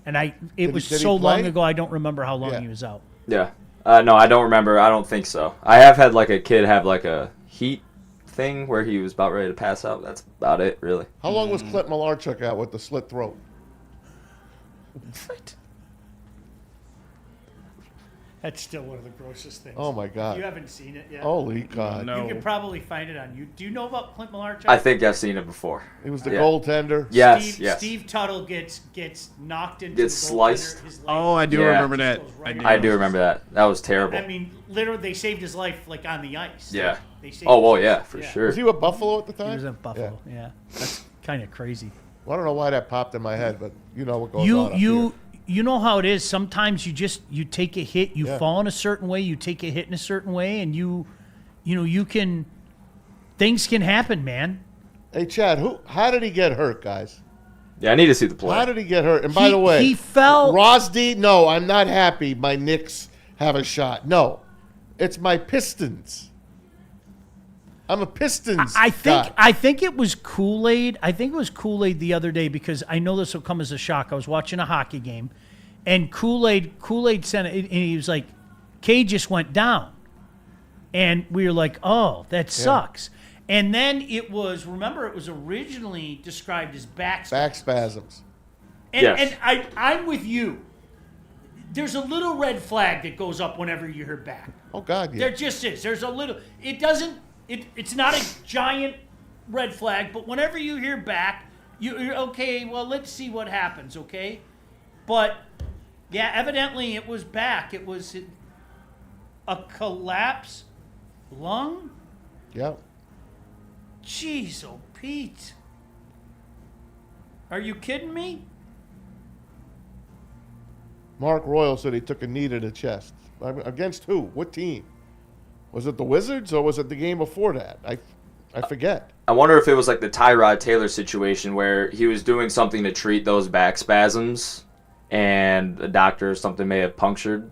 And it was did he so long play? ago, I don't remember how long Yeah. he was out. Yeah. No, I don't remember. I don't think so. I have had like a kid have like a heat thing where he was about ready to pass out. That's about it, really. How long was Clint Malarchuk out with the slit throat? What? That's still one of the grossest things. Oh, my God. You haven't seen it yet? Holy God. No. You can probably find it on you. Do you know about Clint Malarchuk? I think I've seen it before. He was the Yeah. goaltender. Yes, yes. Steve Tuttle gets knocked into Gets the sliced. goaltender, his leg Oh, I do Yeah. remember that. Goes right I do remember that. That was terrible. I mean, literally, they saved his life like on the ice. Yeah. They saved Oh, well, his yeah, life. for sure. Was he with Buffalo at the time? He was at Buffalo. Yeah, that's kind of crazy. Well, I don't know why that popped in my head, but you know what goes on up You know how it is. Sometimes you take a hit, you Yeah. fall in a certain way, you take a hit in a certain way, and you can things can happen, man. here. Hey, Chad, how did he get hurt, guys? Yeah, I need to see the play. How did he get hurt? And by the way, he fell. Rosdy, no, I'm not happy my Knicks have a shot. No, it's my Pistons. I'm a Pistons I think guy. I think it was Kool-Aid. I think it was Kool-Aid the other day because I know this will come as a shock. I was watching a hockey game, and Kool-Aid sent it, and he was like, "K just went down," and we were like, "Oh, that sucks." And then it was originally described as back Back spasms. And, Yes. and I'm with you. There's a little red flag that goes up whenever you hear back. Oh, God, yeah. There just is. There's a little. It doesn't. It's not a giant red flag, but whenever you hear back, you're okay. Well, let's see what happens. Okay, but yeah, evidently it was back. It was a collapse lung. Yeah. Jeez, oh Pete, are you kidding me? Mark Royal said he took a knee to the chest. Against who? What team? Was it the Wizards or was it the game before that? I forget. I wonder if it was like the Tyrod Taylor situation where he was doing something to treat those back spasms and the doctor or something may have punctured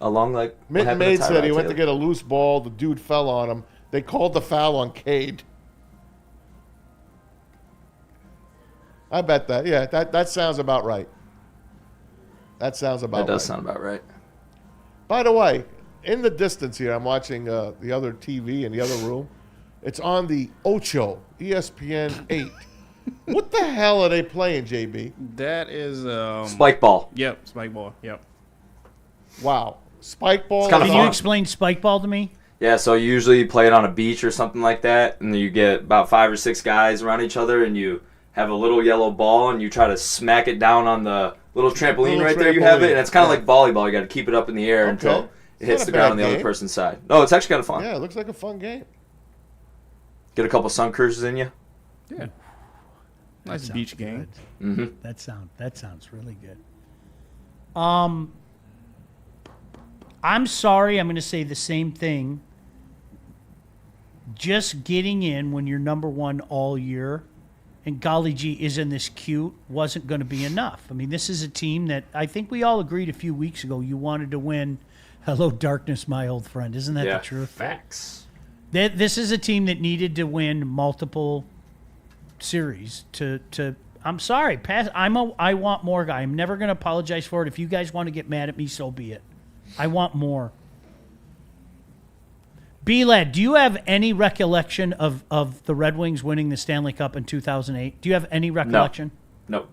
along like what Mitten happened to Maid said he Tyrod went to Taylor. get a loose ball. The dude fell on him. They called the foul on Cade. I bet that. Yeah, that sounds about right. That sounds about right. That does sound about right. By the way, in the distance here, I'm watching the other TV in the other room. It's on the Ocho, ESPN 8. What the hell are they playing, JB? That is Spike ball. Yep, spike ball. Yep. Wow. Spike ball? It's kinda Can fun. you explain spike ball to me? Yeah, so you usually play it on a beach or something like that, and you get about 5 or 6 guys around each other, and you have a little yellow ball, and you try to smack it down on the little trampoline right there. You have it, and it's kind of like volleyball. You got to keep it up in the air until it hits the ground on the other person's side. No, it's actually kind of fun. Yeah, it looks like a fun game. Get a couple sun cruises in you. Yeah. Nice beach game. Mm-hmm. That sounds really good. I'm sorry, I'm going to say the same thing. Just getting in when you're number one all year, and golly gee, isn't this cute, wasn't going to be enough. I mean, this is a team that I think we all agreed a few weeks ago you wanted to win. Hello, darkness, my old friend. Isn't that the truth? Facts. This is a team that needed to win multiple series to I'm sorry, I want more guy. I'm never going to apologize for it. If you guys want to get mad at me, so be it. I want more. B-Lad, do you have any recollection of the Red Wings winning the Stanley Cup in 2008? Do you have any recollection? No.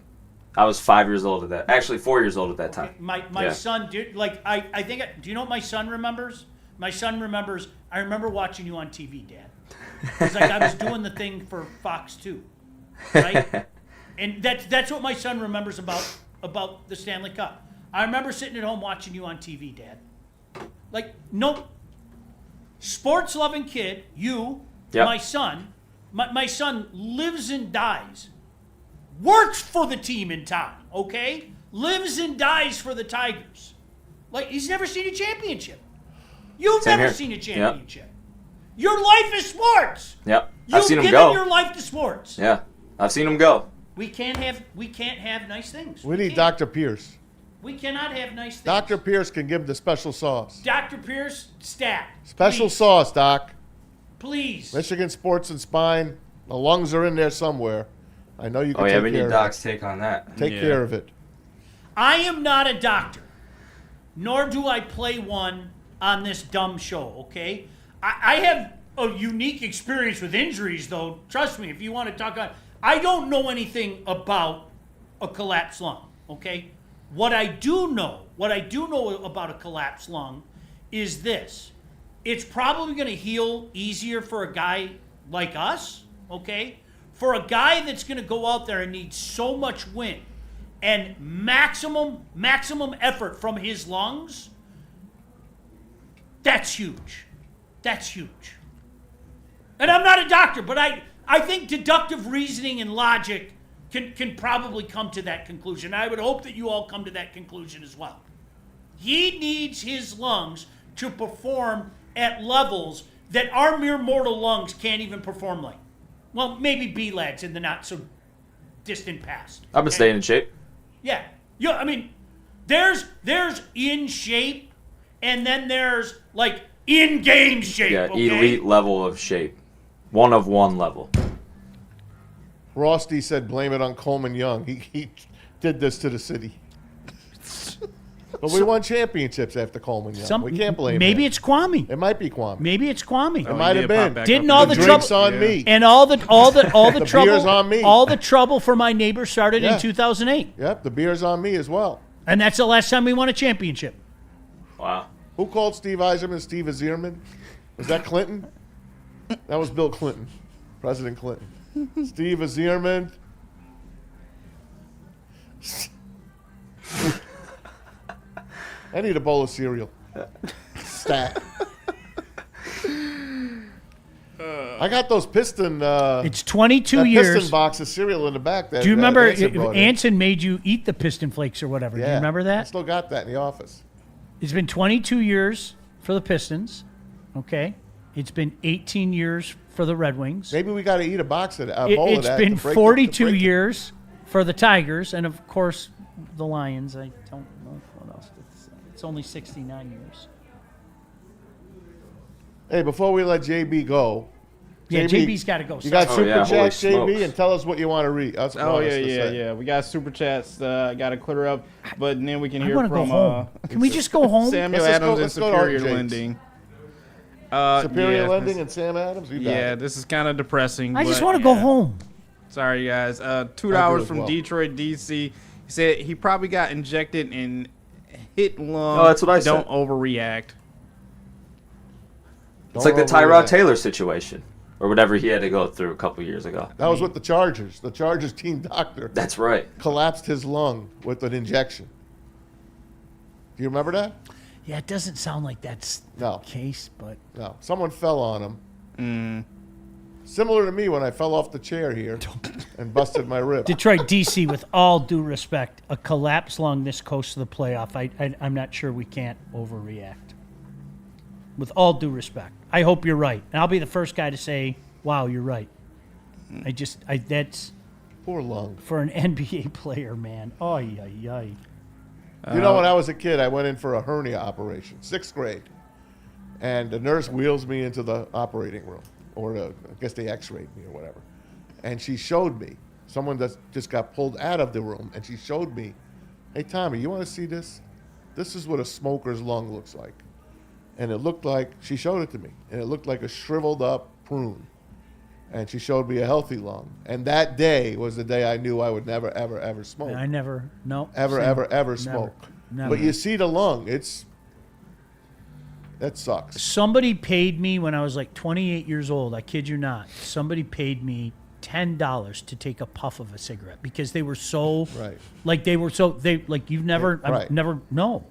I was 5 years old at that. Actually, 4 years old at that time. My son, I think, do you know what my son remembers? My son remembers, I remember watching you on TV, Dad. It's like I was doing the thing for Fox 2, right? And that's what my son remembers about the Stanley Cup. I remember sitting at home watching you on TV, Dad. Like, no, sports-loving kid, you, my son, my son lives and dies, works for the team in town, okay? Lives and dies for the Tigers. Like, he's never seen a championship. You've Same never here. seen a championship. Yep. Your life is sports. Yep. You've I've seen him given go. your life to sports. Yeah. I've seen him go. We can't have nice things. We need Dr. Pierce. We cannot have nice things. Dr. Pierce can give the special sauce. Dr. Pierce, stat. Special please. sauce, Doc. Please. Michigan Sports and Spine. The lungs are in there somewhere. I know you can we take care need of Doc's it. take on that. Take care of it. I am not a doctor, nor do I play one on this dumb show, okay? I have a unique experience with injuries, though. Trust me, if you want to talk on... I don't know anything about a collapsed lung, okay? What I do know about a collapsed lung is this. It's probably going to heal easier for a guy like us, okay? For a guy that's going to go out there and need so much wind and maximum effort from his lungs, that's huge. That's huge. And I'm not a doctor, but I think deductive reasoning and logic can probably come to that conclusion. I would hope that you all come to that conclusion as well. He needs his lungs to perform at levels that our mere mortal lungs can't even perform like. Well, maybe B-Lads in the not-so-distant past. I've been staying in shape. Yeah. I mean, there's in shape, and then there's, like, in-game shape, Yeah, okay? elite level of shape. 1 of 1 level. Frosty said blame it on Coleman Young. He did this to the city. But we won championships after Coleman Young. We can't blame Maybe him. it's Kwame. It might be Kwame. Maybe it's Kwame. It might have been. Didn't all the drinks trouble on me. and all the The trouble beer's on me. all the trouble for my neighbor started Yeah. in 2008. Yep, the beer's on me as well. And that's the last time we won a championship. Wow. Who called Steve Eiserman Steve Azierman? Was that Clinton? That was Bill Clinton, President Clinton. Steve Azierman. I need a bowl of cereal. Stat. I got those piston. It's 22 that years. Piston box of cereal in the back. That, Do you remember Anson brought in. Anson made you eat the piston flakes or whatever? Do you remember I that? still got that in the office. It's been 22 years for the Pistons. Okay. It's been 18 years for the Red Wings. Maybe we got to eat a box of a bowl of It's that. been to break 42 years for the Tigers, and of course, the Lions. I don't know what else to say. It's only 69 years. Hey, before we let JB go. Yeah, JB's got to go. You got super holy chats, JB, smokes. and tell us what you want to read. Yeah. We got super chats. Got to clear up, but then we can hear wanna from. go home. Can we just go home? Samuel Let's Adams go and to Art Superior Jakes. Lending. Superior Lending and Sam Adams. You got it. This is kind of depressing. I just but want to go home. Sorry, guys. $2 as from well. Detroit, DC. He said he probably got injected and hit lung. Oh, that's what I said. Don't overreact. It's like the Tyrod Taylor situation, or whatever he had to go through a couple years ago. That was with the Chargers. The Chargers team doctor That's right. collapsed his lung with an injection. Do you remember that? Yeah, it doesn't sound like that's No. the case, but No. Someone fell on him. Similar to me when I fell off the chair here and busted my rib. Detroit, DC, with all due respect, a collapsed lung this close to the playoff, I'm not sure we can't overreact. With all due respect. I hope you're right. And I'll be the first guy to say, wow, you're right. That's Poor lung. for an NBA player, man. Oh, yeah. You know, when I was a kid, I went in for a hernia operation, 6th grade. And the nurse wheels me into the operating room. Or I guess they x-rayed me or whatever. And she showed me. Someone that just got pulled out of the room. And she showed me, hey, Tommy, you want to see this? This is what a smoker's lung looks like. And it looked like, she showed it to me. And it looked like a shriveled up prune. And she showed me a healthy lung. And that day was the day I knew I would never, ever, ever smoke. I never, no. Ever, same. ever smoke. Never. But you see the lung, that sucks. Somebody paid me when I was like 28 years old. I kid you not. Somebody paid me $10 to take a puff of a cigarette because they were so Right. You've never Right. I've never no.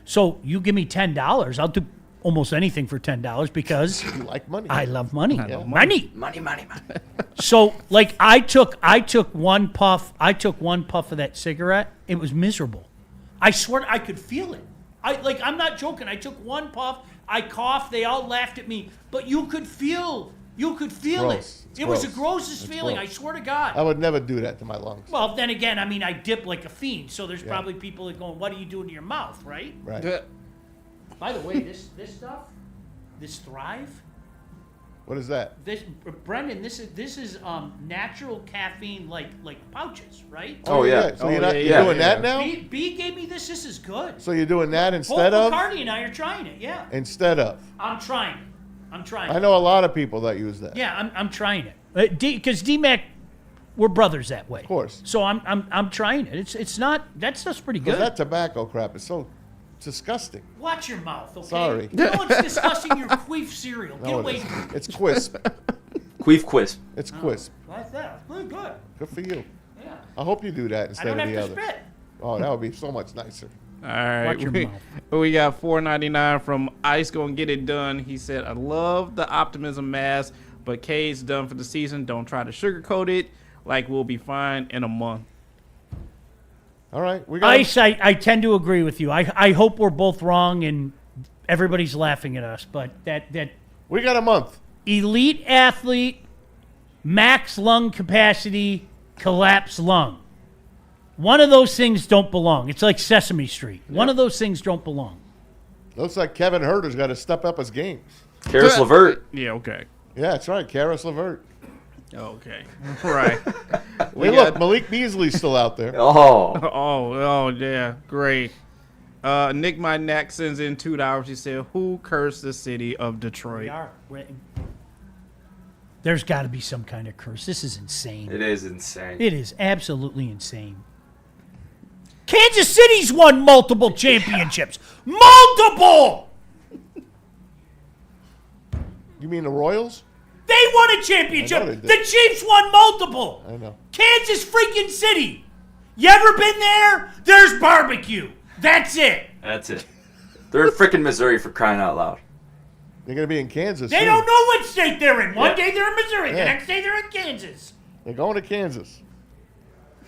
So you give me $10, I'll do almost anything for $10 because You like money. I love money. Yeah. Money. Money. So like I took one puff of that cigarette. It was miserable. I swear I could feel it. I'm not joking. I took one puff. I coughed. They all laughed at me, but you could feel Gross. it. It's It was the gross. grossest It's feeling. gross. I swear to God. I would never do that to my lungs. Well, then again, I mean, I dip like a fiend, so there's probably people that going, "What are you doing to your mouth?" Right? Right. By the way, this stuff, this Thrive, What is that? this Brendan, this is natural caffeine like pouches, right? Oh, yeah. So Oh, you're yeah, doing that now? B gave me this. This is good. So you're doing that Paul instead of? McCartney and I are trying it. Yeah, Instead of. I'm trying it. I know a lot of people that use that. Yeah, I'm trying it. Because D-Mac, we're brothers that way. Of course. So I'm trying it. It's not, that stuff's pretty Because good. that tobacco crap is so disgusting. Watch your mouth, okay? Sorry. No, it's disgusting your queef cereal. Get No, away it from me. isn't. It's Quisp. Queef Quisp. It's Quisp. Like that. Really good. Good for you. Yeah. I hope you do that I instead don't of have the to other. spit. Oh, that would be so much nicer. All right. Watch your mouth. We got $4.99 from Ice Gonna Get It Done. He said, I love the optimism mask, but K's done for the season. Don't try to sugarcoat it. Like we'll be fine in a month. All right. We got Ice, I tend to agree with you. I hope we're both wrong and everybody's laughing at us, but that We got a month. elite athlete, max lung capacity, collapsed lung. One of those things don't belong. It's like Sesame Street. One of those things don't belong. Looks like Kevin Herter's got to step up his game. Karis LeVert. Yeah, okay. Yeah, that's right. Karis LeVert. Okay. Right. Hey, look, Malik Beasley's still out there. Oh, yeah. Great. Nick My Neck sends in $2. He said, who cursed the city of Detroit? There's got to be some kind of curse. This is insane. It is insane. It is absolutely insane. Kansas City's won multiple championships. Multiple! You mean the Royals? They won a championship. I know they did. The Chiefs won multiple. I know. Kansas freaking City. You ever been there? There's barbecue. That's it. That's it. They're in freaking Missouri, for crying out loud. They're going to be in Kansas They soon. don't know what state they're in. One Yeah. day they're in Missouri. The Yeah. next day they're in Kansas. They're going to Kansas.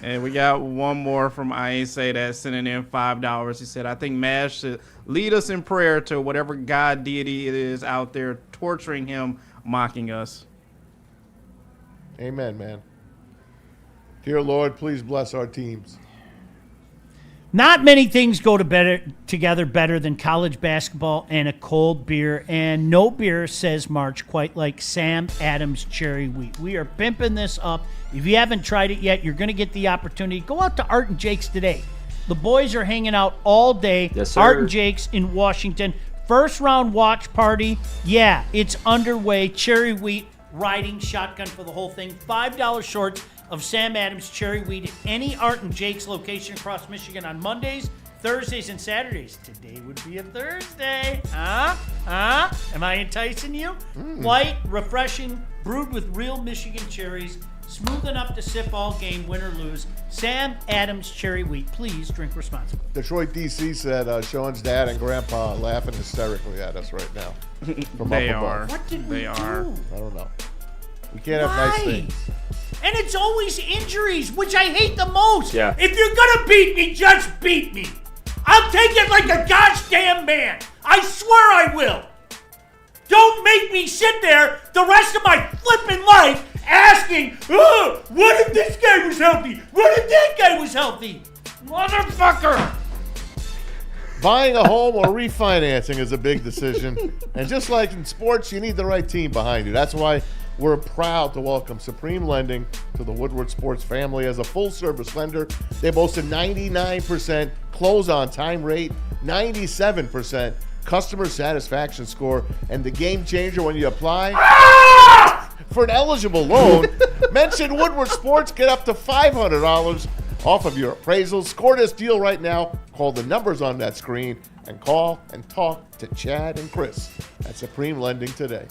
And we got one more from I Ain't Say That sending in $5. He said, I think Mash should lead us in prayer to whatever God deity it is out there torturing him, mocking us. Amen, man. Dear Lord, please bless our teams. Not many things go together better than college basketball and a cold beer, and no beer says March quite like Sam Adams Cherry Wheat. We are pimping this up. If you haven't tried it yet, you're going to get the opportunity. Go out to Art and Jake's today. The boys are hanging out all day. Yes, sir. Art and Jake's in Washington. First round watch party. Yeah, it's underway. Cherry Wheat riding shotgun for the whole thing. $5 short of Sam Adams Cherry Wheat at any Art and Jake's location across Michigan on Mondays, Thursdays, and Saturdays. Today would be a Thursday. Huh? Am I enticing you? Light, refreshing, brewed with real Michigan cherries, smooth enough to sip all game, win or lose. Sam Adams Cherry Wheat. Please drink responsibly. Detroit DC said Sean's dad and grandpa are laughing hysterically at us right now. From They up above. are. What did we They are. do? I don't know. We can't have nice Why? things. And it's always injuries, which I hate the most. Yeah. If you're gonna beat me, just beat me. I'll take it like a goddamn man. I swear I will. Don't make me sit there the rest of my flippin' life asking, oh, what if this guy was healthy? What if that guy was healthy? Motherfucker! Buying a home or refinancing is a big decision. And just like in sports, you need the right team behind you. That's why we're proud to welcome Supreme Lending to the Woodward Sports family. As a full-service lender, they boast a 99% close-on-time rate, 97% customer satisfaction score, and the game changer when you apply for an eligible loan. Mention Woodward Sports, get up to $500 off of your appraisal. Score this deal right now. Call the numbers on that screen and call and talk to Chad and Chris at Supreme Lending today.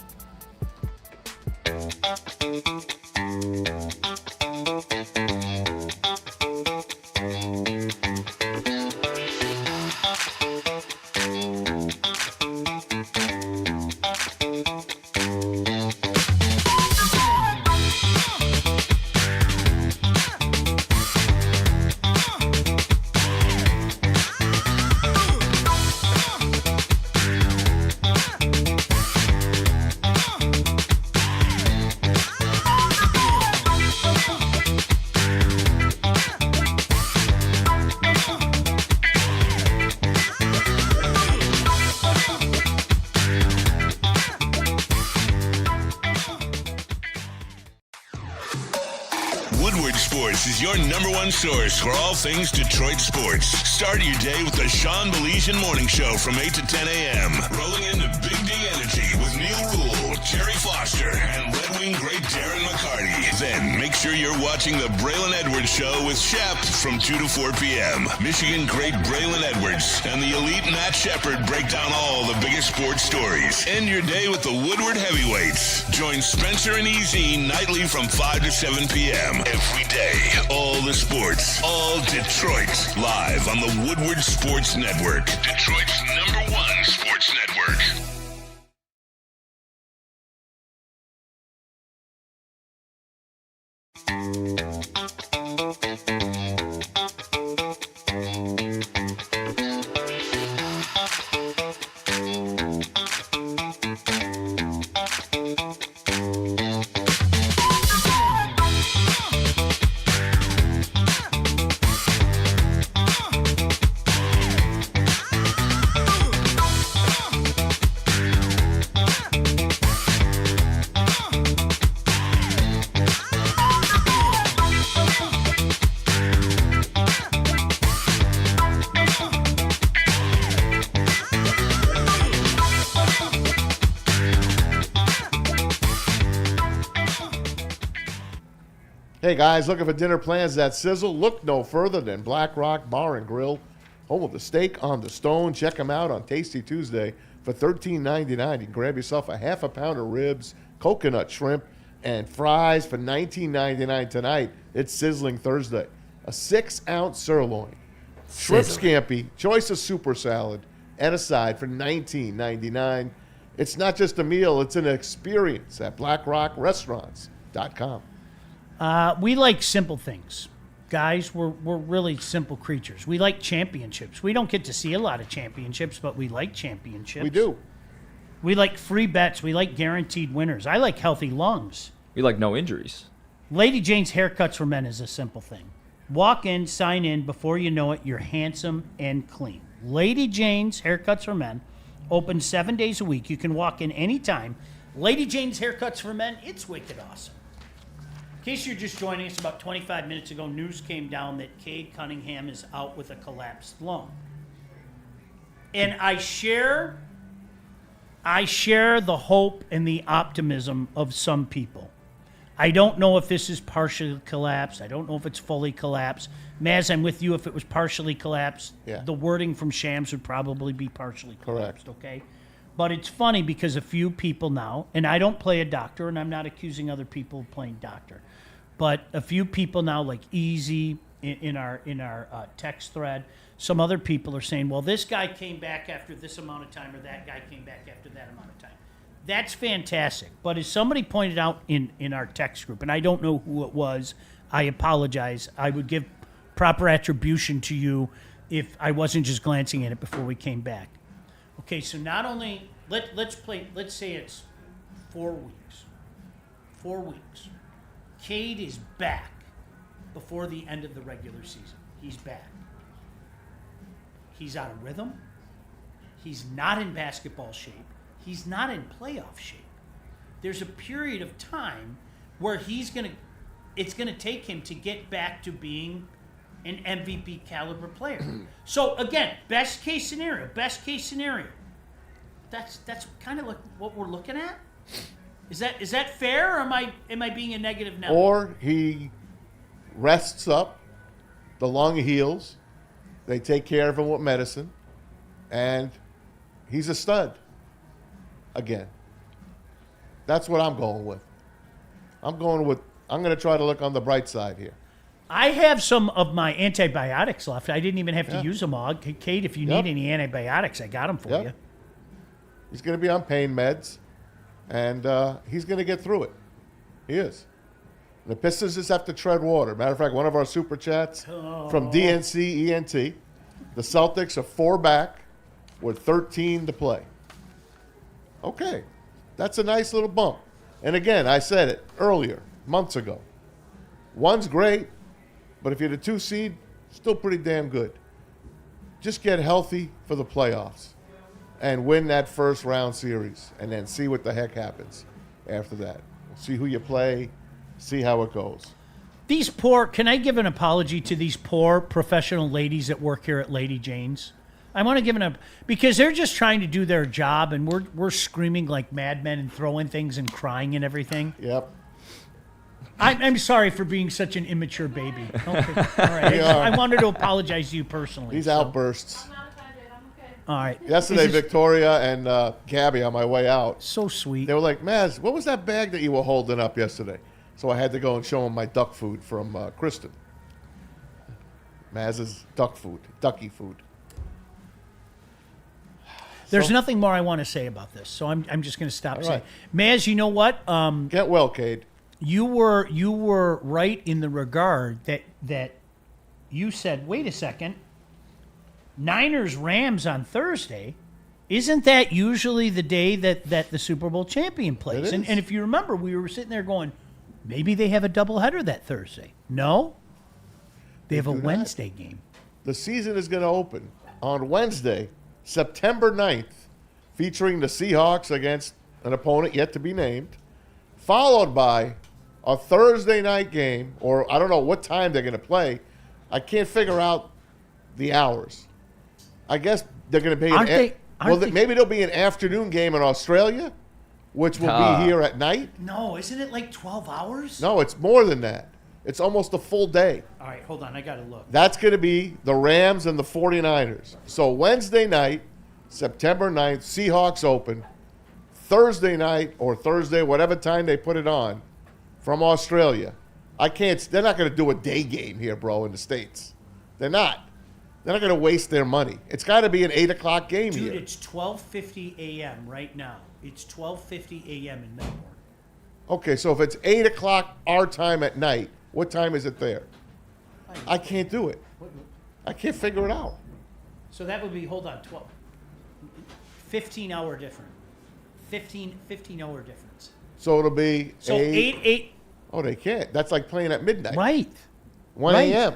Woodward Sports is your number one source for all things Detroit sports. Start your day with the Sean Baligian Morning Show from 8 to 10 a.m. Rolling into Big D Energy with Neil Rule, Terry Foster, and Red Wing great Darren McCarty. Then make sure you're watching the Braylon Edwards Show with Shep from 2 to 4 p.m. Michigan great Braylon Edwards and the elite Matt Shepard break down all the biggest sports stories. End your day with the Woodward Heavyweights. Join Spencer and EZ nightly from 5 to 7 p.m. Every day, all the sports, all Detroit, live on the Woodward Sports Network. Detroit's number one sports network. Hey guys, looking for dinner plans that sizzle? Look no further than Black Rock Bar and Grill, home of the steak on the stone. Check them out on Tasty Tuesday for $13.99. You can grab yourself a half a pound of ribs, coconut shrimp, and fries for $19.99 tonight. It's Sizzling Thursday. A 6-ounce sirloin, shrimp scampi, choice of super salad, and a side for $19.99. It's not just a meal, it's an experience at blackrockrestaurants.com. We like simple things. Guys, we're really simple creatures. We like championships. We don't get to see a lot of championships, but we like championships. We do. We like free bets. We like guaranteed winners. I like healthy lungs. We like no injuries. Lady Jane's haircuts for men is a simple thing. Walk in, sign in. Before you know it, you're handsome and clean. Lady Jane's Haircuts for Men, open 7 days a week. You can walk in anytime. Lady Jane's Haircuts for Men, it's wicked awesome. In case you're just joining us, about 25 minutes ago, news came down that Cade Cunningham is out with a collapsed lung. And I share the hope and the optimism of some people. I don't know if this is partially collapsed. I don't know if it's fully collapsed. Maz, I'm with you. If it was partially collapsed, the wording from Shams would probably be partially collapsed, okay? But it's funny because a few people now, and I don't play a doctor, and I'm not accusing other people of playing doctor, but a few people now, like Easy in our text thread, some other people are saying, well, this guy came back after this amount of time, or that guy came back after that amount of time. That's fantastic. But as somebody pointed out in our text group, and I don't know who it was, I apologize. I would give proper attribution to you if I wasn't just glancing at it before we came back. Okay, so not only, let's say it's 4 weeks. 4 weeks. Cade is back before the end of the regular season. He's back. He's out of rhythm. He's not in basketball shape. He's not in playoff shape. There's a period of time where it's gonna take him to get back to being an MVP caliber player. So again, best case scenario. That's kind of like what we're looking at. Is that fair, or am I being a negative now? Or he rests up, the lung heals, they take care of him with medicine, and he's a stud again. That's what I'm going with. I'm going to try to look on the bright side here. I have some of my antibiotics left. I didn't even have to use them all. Kate, if you need any antibiotics, I got them for you. He's going to be on pain meds, and he's going to get through it. He is. The Pistons just have to tread water. Matter of fact, one of our super chats from DNC ENT, the Celtics are 4 back with 13 to play. Okay, that's a nice little bump. And again, I said it earlier, months ago. One's great, but if you're the 2 seed, still pretty damn good. Just get healthy for the playoffs and win that first round series, and then see what the heck happens after that. See who you play, see how it goes. Can I give an apology to these poor professional ladies that work here at Lady Jane's? I want to give because they're just trying to do their job, and we're screaming like madmen and throwing things and crying and everything. Yep. I'm sorry for being such an immature baby. Okay. All right. I wanted to apologize to you personally. These outbursts. All right. Yesterday, Victoria and Gabby on my way out. So sweet. They were like, Maz, what was that bag that you were holding up yesterday? So I had to go and show them my duck food from Kristen. Maz's ducky food. There's nothing more I want to say about this, so I'm just going to stop saying. Maz, you know what? Get well, Cade. You were right in the regard that you said, wait a second, Niners-Rams on Thursday, isn't that usually the day that the Super Bowl champion plays? And if you remember, we were sitting there going, maybe they have a doubleheader that Thursday. No, they have a Wednesday game. The season is going to open on Wednesday, September 9th, featuring the Seahawks against an opponent yet to be named, followed by a Thursday night game, or I don't know what time they're going to play. I can't figure out the hours. I guess they're going to be maybe there'll be an afternoon game in Australia, which will be here at night. No, isn't it like 12 hours? No, it's more than that. It's almost a full day. All right, hold on. I got to look. That's going to be the Rams and the 49ers. So Wednesday night, September 9th, Seahawks open. Thursday night or Thursday, whatever time they put it on, from Australia. They're not going to do a day game here, bro, in the States. They're not. They're not going to waste their money. It's got to be an 8 o'clock game here. Dude, it's 12:50 a.m. right now. It's 12:50 a.m. in Melbourne. Okay, so if it's 8 o'clock our time at night, what time is it there? I can't do it. I can't figure it out. So that would be, 15-hour difference. 15-hour difference. So it'll be 8. Oh, they can't. That's like playing at midnight. Right. 1 a.m.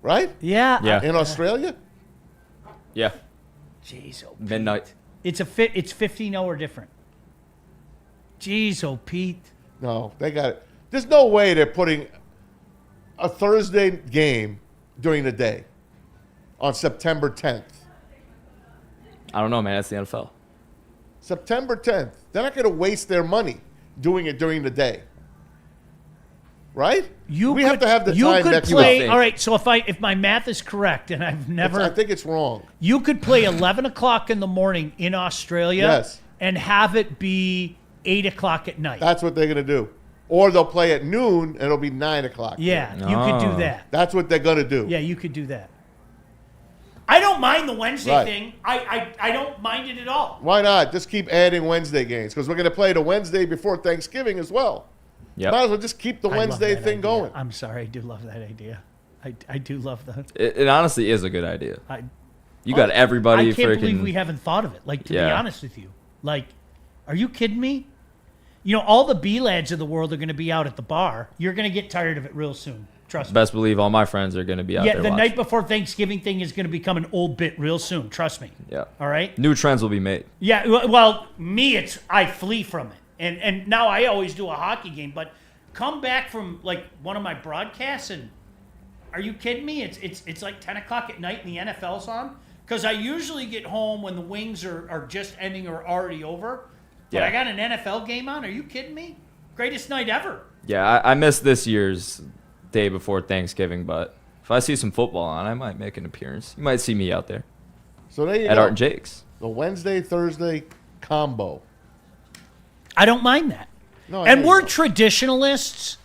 right? Yeah. Yeah. In Australia? Yeah. Jeez, oh, Midnight. it's 15 hour different. Jeez, oh, Pete. No, they got it. There's no way they're putting a Thursday game during the day on September 10th. I don't know, man. That's the NFL. September 10th. They're not going to waste their money doing it during the day. Right? We have to have the time next play. week. All right, so if my math is correct, and I've never, I think it's wrong. You could play 11 o'clock in the morning in Australia, Yes. and have it be 8 o'clock at night. That's what they're going to do. Or they'll play at noon, and it'll be 9 o'clock. Yeah, you could do that. That's what they're going to do. Yeah, you could do that. I don't mind the Wednesday Right. thing. I don't mind it at all. Why not? Just keep adding Wednesday games because we're going to play the Wednesday before Thanksgiving as well. Yep. Might as well just keep the I love Wednesday that thing idea. going. I'm sorry, I do love that idea. I do love that. It honestly is a good idea. I got everybody I can't freaking. believe we haven't thought of it. Like, to be Yeah. honest with you, like, are you kidding me? You know, all the B lads of the world are going to be out at the bar. You're going to get tired of it real soon. Trust me. Best believe all my friends are going to be out Yeah, there the watching. night before Thanksgiving thing is going to become an old bit real soon. Trust me. Yeah. All right. New trends will be made. Yeah. Well, me, I flee from it, and now I always do a hockey game, but come back from like one of my broadcasts, and are you kidding me? It's like 10 o'clock at night and the NFL's on, because I usually get home when the Wings are just ending or already over. But Yeah. I got an NFL game on. Are you kidding me? Greatest night ever. Yeah, I missed this year's day before Thanksgiving, but if I see some football on, I might make an appearance. You might see me out there So there you at go. Art and Jake's. The Wednesday-Thursday combo. I don't mind that. No, And I we're know. traditionalists,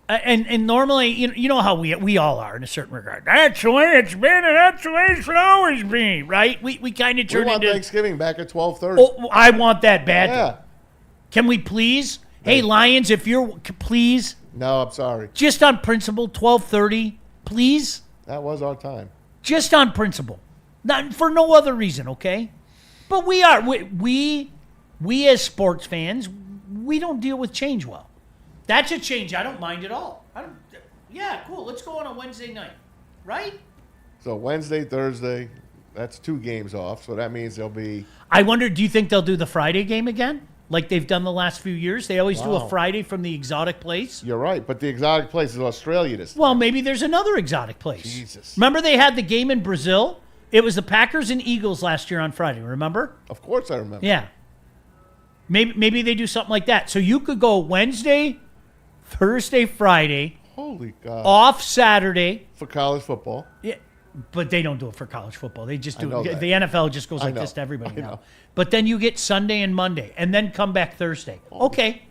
and normally, you know how we all are in a certain regard. That's the way it's been, and that's the way it should always be, right? We kind of We turn want into. Thanksgiving back at 12:30. Oh, I want that badly. Yeah. Can we please? Hey, Lions, if you're please, No, I'm sorry. just on principle, 12:30, please, That was our time. just on principle, not for no other reason, okay? But we are we as sports fans, we don't deal with change well. That's a change I don't mind at all. Yeah, cool. Let's go on a Wednesday night, right? So Wednesday, Thursday, that's 2 games off. So that means there'll be. I wonder, do you think they'll do the Friday game again? Like they've done the last few years? They always do Wow. a Friday from the exotic place. You're right, but the exotic place is Australia this time. Well, maybe there's another exotic place. Jesus. Remember they had the game in Brazil? It was the Packers and Eagles last year on Friday, remember? Of course I remember. Yeah. Maybe they do something like that. So you could go Wednesday, Thursday, Friday, Holy God. off Saturday. For college football. Yeah, but they don't do it for college football. They just I do know it. that. The NFL just goes I like know. this to everybody I now. know. But then you get Sunday and Monday, and then come back Thursday. Okay.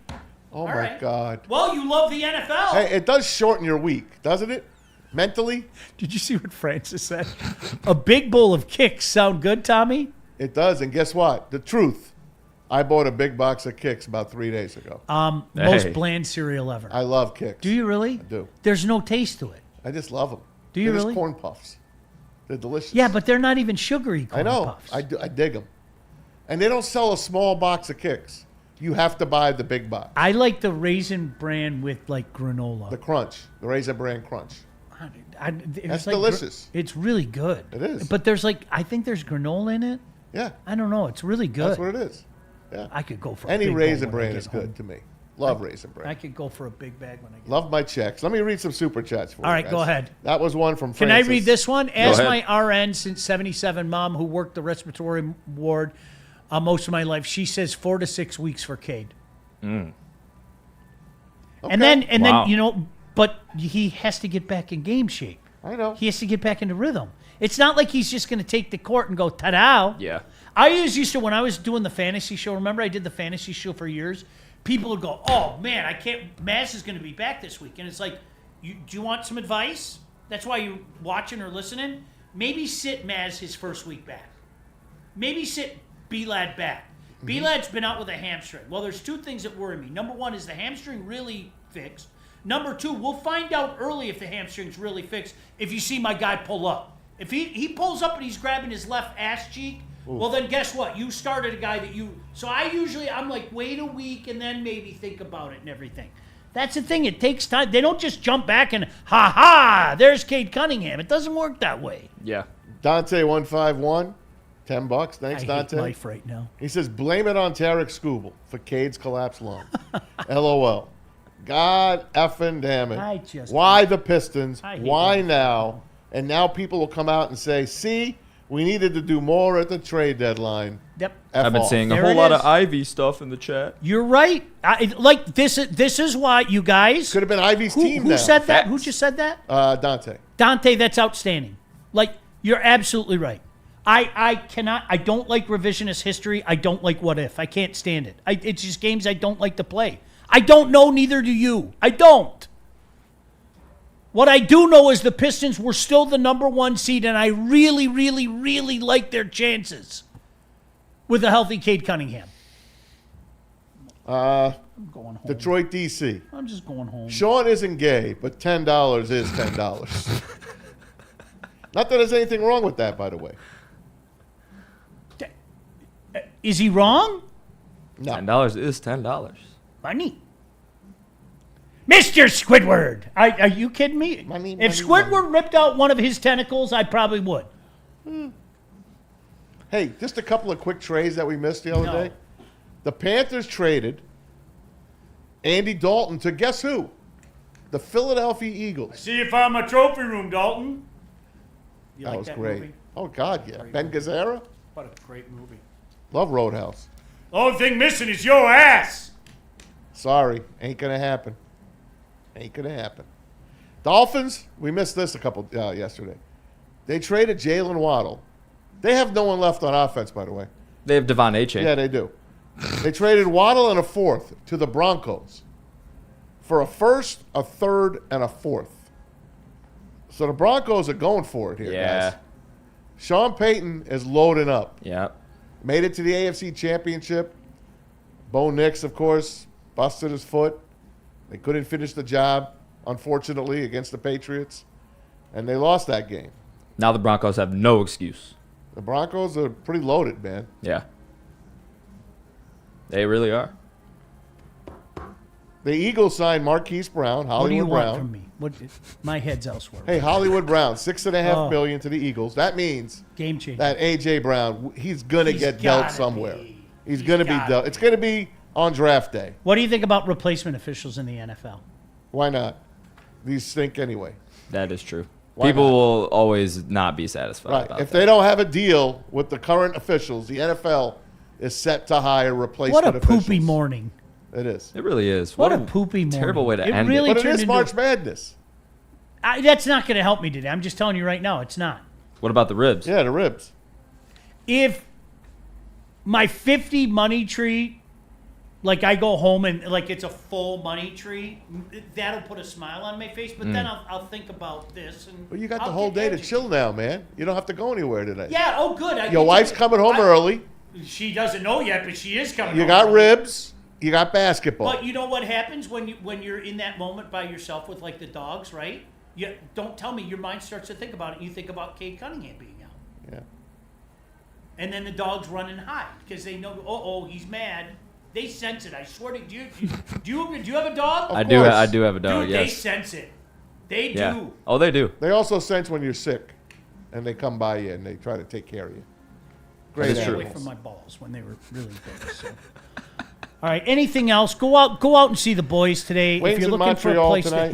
Oh, my right. God. Well, you love the NFL. Hey, it does shorten your week, doesn't it? Mentally? Did you see what Francis said? A big bowl of kicks sound good, Tommy? It does. And guess what? The truth. I bought a big box of Kicks about 3 days ago. Most bland cereal ever. I love Kicks. Do you really? I do. There's no taste to it. I just love them. Do you They're really? just corn puffs. They're delicious. Yeah, but they're not even sugary I corn know. puffs. I dig them. And they don't sell a small box of Kicks. You have to buy the big box. I like the Raisin Bran with like granola. The Crunch. The Raisin Bran Crunch. That's delicious. It's really good. It is. But there's I think there's granola in it. Yeah. I don't know. It's really good. That's what it is. Yeah. I could go for Any a big Raisin bowl when I Bran get is home. good to me. Love Raisin Bran. I could go for a big bag when I get Love my checks. Let me read some super chats for you. All right, guys. go ahead. That was one from Can Francis. I read this one? As Go my ahead. RN since 77 mom who worked the respiratory ward most of my life, she says 4 to 6 weeks for Cade. Okay. And then Wow. but he has to get back in game shape. I know. He has to get back into rhythm. It's not like he's just going to take the court and go ta-da. Yeah. I always used to, when I was doing the fantasy show, remember I did the fantasy show for years? People would go, oh, man, I can't, Maz is going to be back this week. And it's like, do you want some advice? That's why you're watching or listening. Maybe sit Maz his first week back. Maybe sit B-Lad back. B-Lad's been out with a hamstring. Well, there's 2 things that worry me. Number 1, is the hamstring really fixed? Number 2, we'll find out early if the hamstring's really fixed if you see my guy pull up. If he pulls up and he's grabbing his left ass cheek, well, then guess what? You started a guy that you... So I'm like, wait a week and then maybe think about it and everything. That's the thing. It takes time. They don't just jump back and, ha, there's Cade Cunningham. It doesn't work that way. Yeah. Dante151, $10. Thanks, I Dante. hate life right now. He says, blame it on Tarek Skubal for Cade's collapsed lung. LOL. God effing damn it. Why the Pistons? Why now? And now people will come out and say, see, we needed to do more at the trade deadline. Yep. I've been seeing a whole lot of Ivy stuff in the chat. You're right. This is why you guys could have been Ivy's team. Who now. said that? Who just said that? Dante. Dante, that's outstanding. You're absolutely right. I don't like revisionist history. I don't like what if. I can't stand it. It's just games I don't like to play. I don't know, neither do you. I don't. What I do know is the Pistons were still the number 1 seed, and I really, really, really like their chances with a healthy Cade Cunningham. I'm going home. Detroit, D.C. I'm just going home. Sean isn't gay, but $10 is $10. Not that there's anything wrong with that, by the way. Is he wrong? No. $10 is $10. Money. Mr. Squidward. Are you kidding me? If Squidward ripped out one of his tentacles, I probably would. Hey, just a couple of quick trades that we missed the other day. The Panthers traded Andy Dalton to guess who? The Philadelphia Eagles. See you found my trophy room, Dalton. You That like was that great. movie? Oh, God, yeah. Ben Gazzara? What a great movie. Love Roadhouse. The only thing missing is your ass. Sorry, ain't going to happen. Ain't going to happen. Dolphins, we missed this a couple yesterday. They traded Jalen Waddle. They have no one left on offense, by the way. They have Devon Achane. Yeah, they do. They traded Waddle and a 4th to the Broncos for a 1st, a 3rd, and a 4th. So the Broncos are going for it here, guys. Sean Payton is loading up. Yeah. Made it to the AFC Championship. Bo Nix, of course, busted his foot. They couldn't finish the job, unfortunately, against the Patriots. And they lost that game. Now the Broncos have no excuse. The Broncos are pretty loaded, man. Yeah. They really are. The Eagles signed Marquise Brown, Hollywood What do you Brown. want from me? My head's elsewhere. Hey, Hollywood Brown, $6.5 million to the Eagles. That means game changer. That A.J. Brown, he's going to get dealt somewhere. He's going to be dealt. It's going to be on draft day. What do you think about replacement officials in the NFL? Why not? These stink anyway. That is true. Why People not? will always not be satisfied Right. about If that. they don't have a deal with the current officials, the NFL is set to hire replacement What a officials. poopy morning. It is. It really is. What a poopy morning. terrible way to It end really it. But it turned is into March Madness. That's not going to help me today. I'm just telling you right now, it's not. What about the ribs? Yeah, the ribs. If my 50 money tree, I go home and it's a full money tree, that'll put a smile on my face. But then I'll think about this. And Well, you got I'll the whole get day to educated. chill now, man. You don't have to go anywhere today. Yeah. Oh, good. Your wife's coming home early. She doesn't know yet, but she is coming. You home got early. ribs. You got basketball. But you know what happens when you're in that moment by yourself with the dogs, right? You don't tell me. Your mind starts to think about it. You think about Cade Cunningham being out. Yeah. And then the dogs run and hide because they know. Oh, he's mad. They sense it. I swear to you. Do you have a dog? I do have a dog. Dude, yes. they sense it. They Yeah. do. Oh, they do. They also sense when you're sick, and they come by you and they try to take care of you. Great That is true. Away animals. from my balls when they were really big. So. All right. Anything else? Go out and see the boys today. Wayne's if you're in looking for a Montreal place tonight. to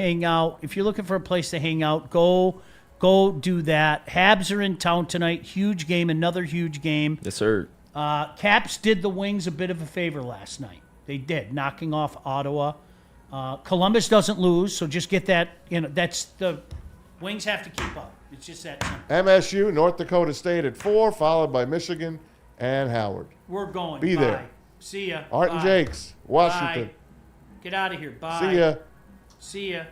hang out, go do that. Habs are in town tonight. Huge game. Another huge game. Yes, sir. Caps did the Wings a bit of a favor last night. They did, knocking off Ottawa. Columbus doesn't lose, so just get that. That's the Wings have to keep up. It's just that simple. MSU, North Dakota State at 4, followed by Michigan and Howard. We're going. Be Bye. there. See ya. Art and Bye. Jakes, Washington. Bye. Get out of here. Bye. See ya. See ya.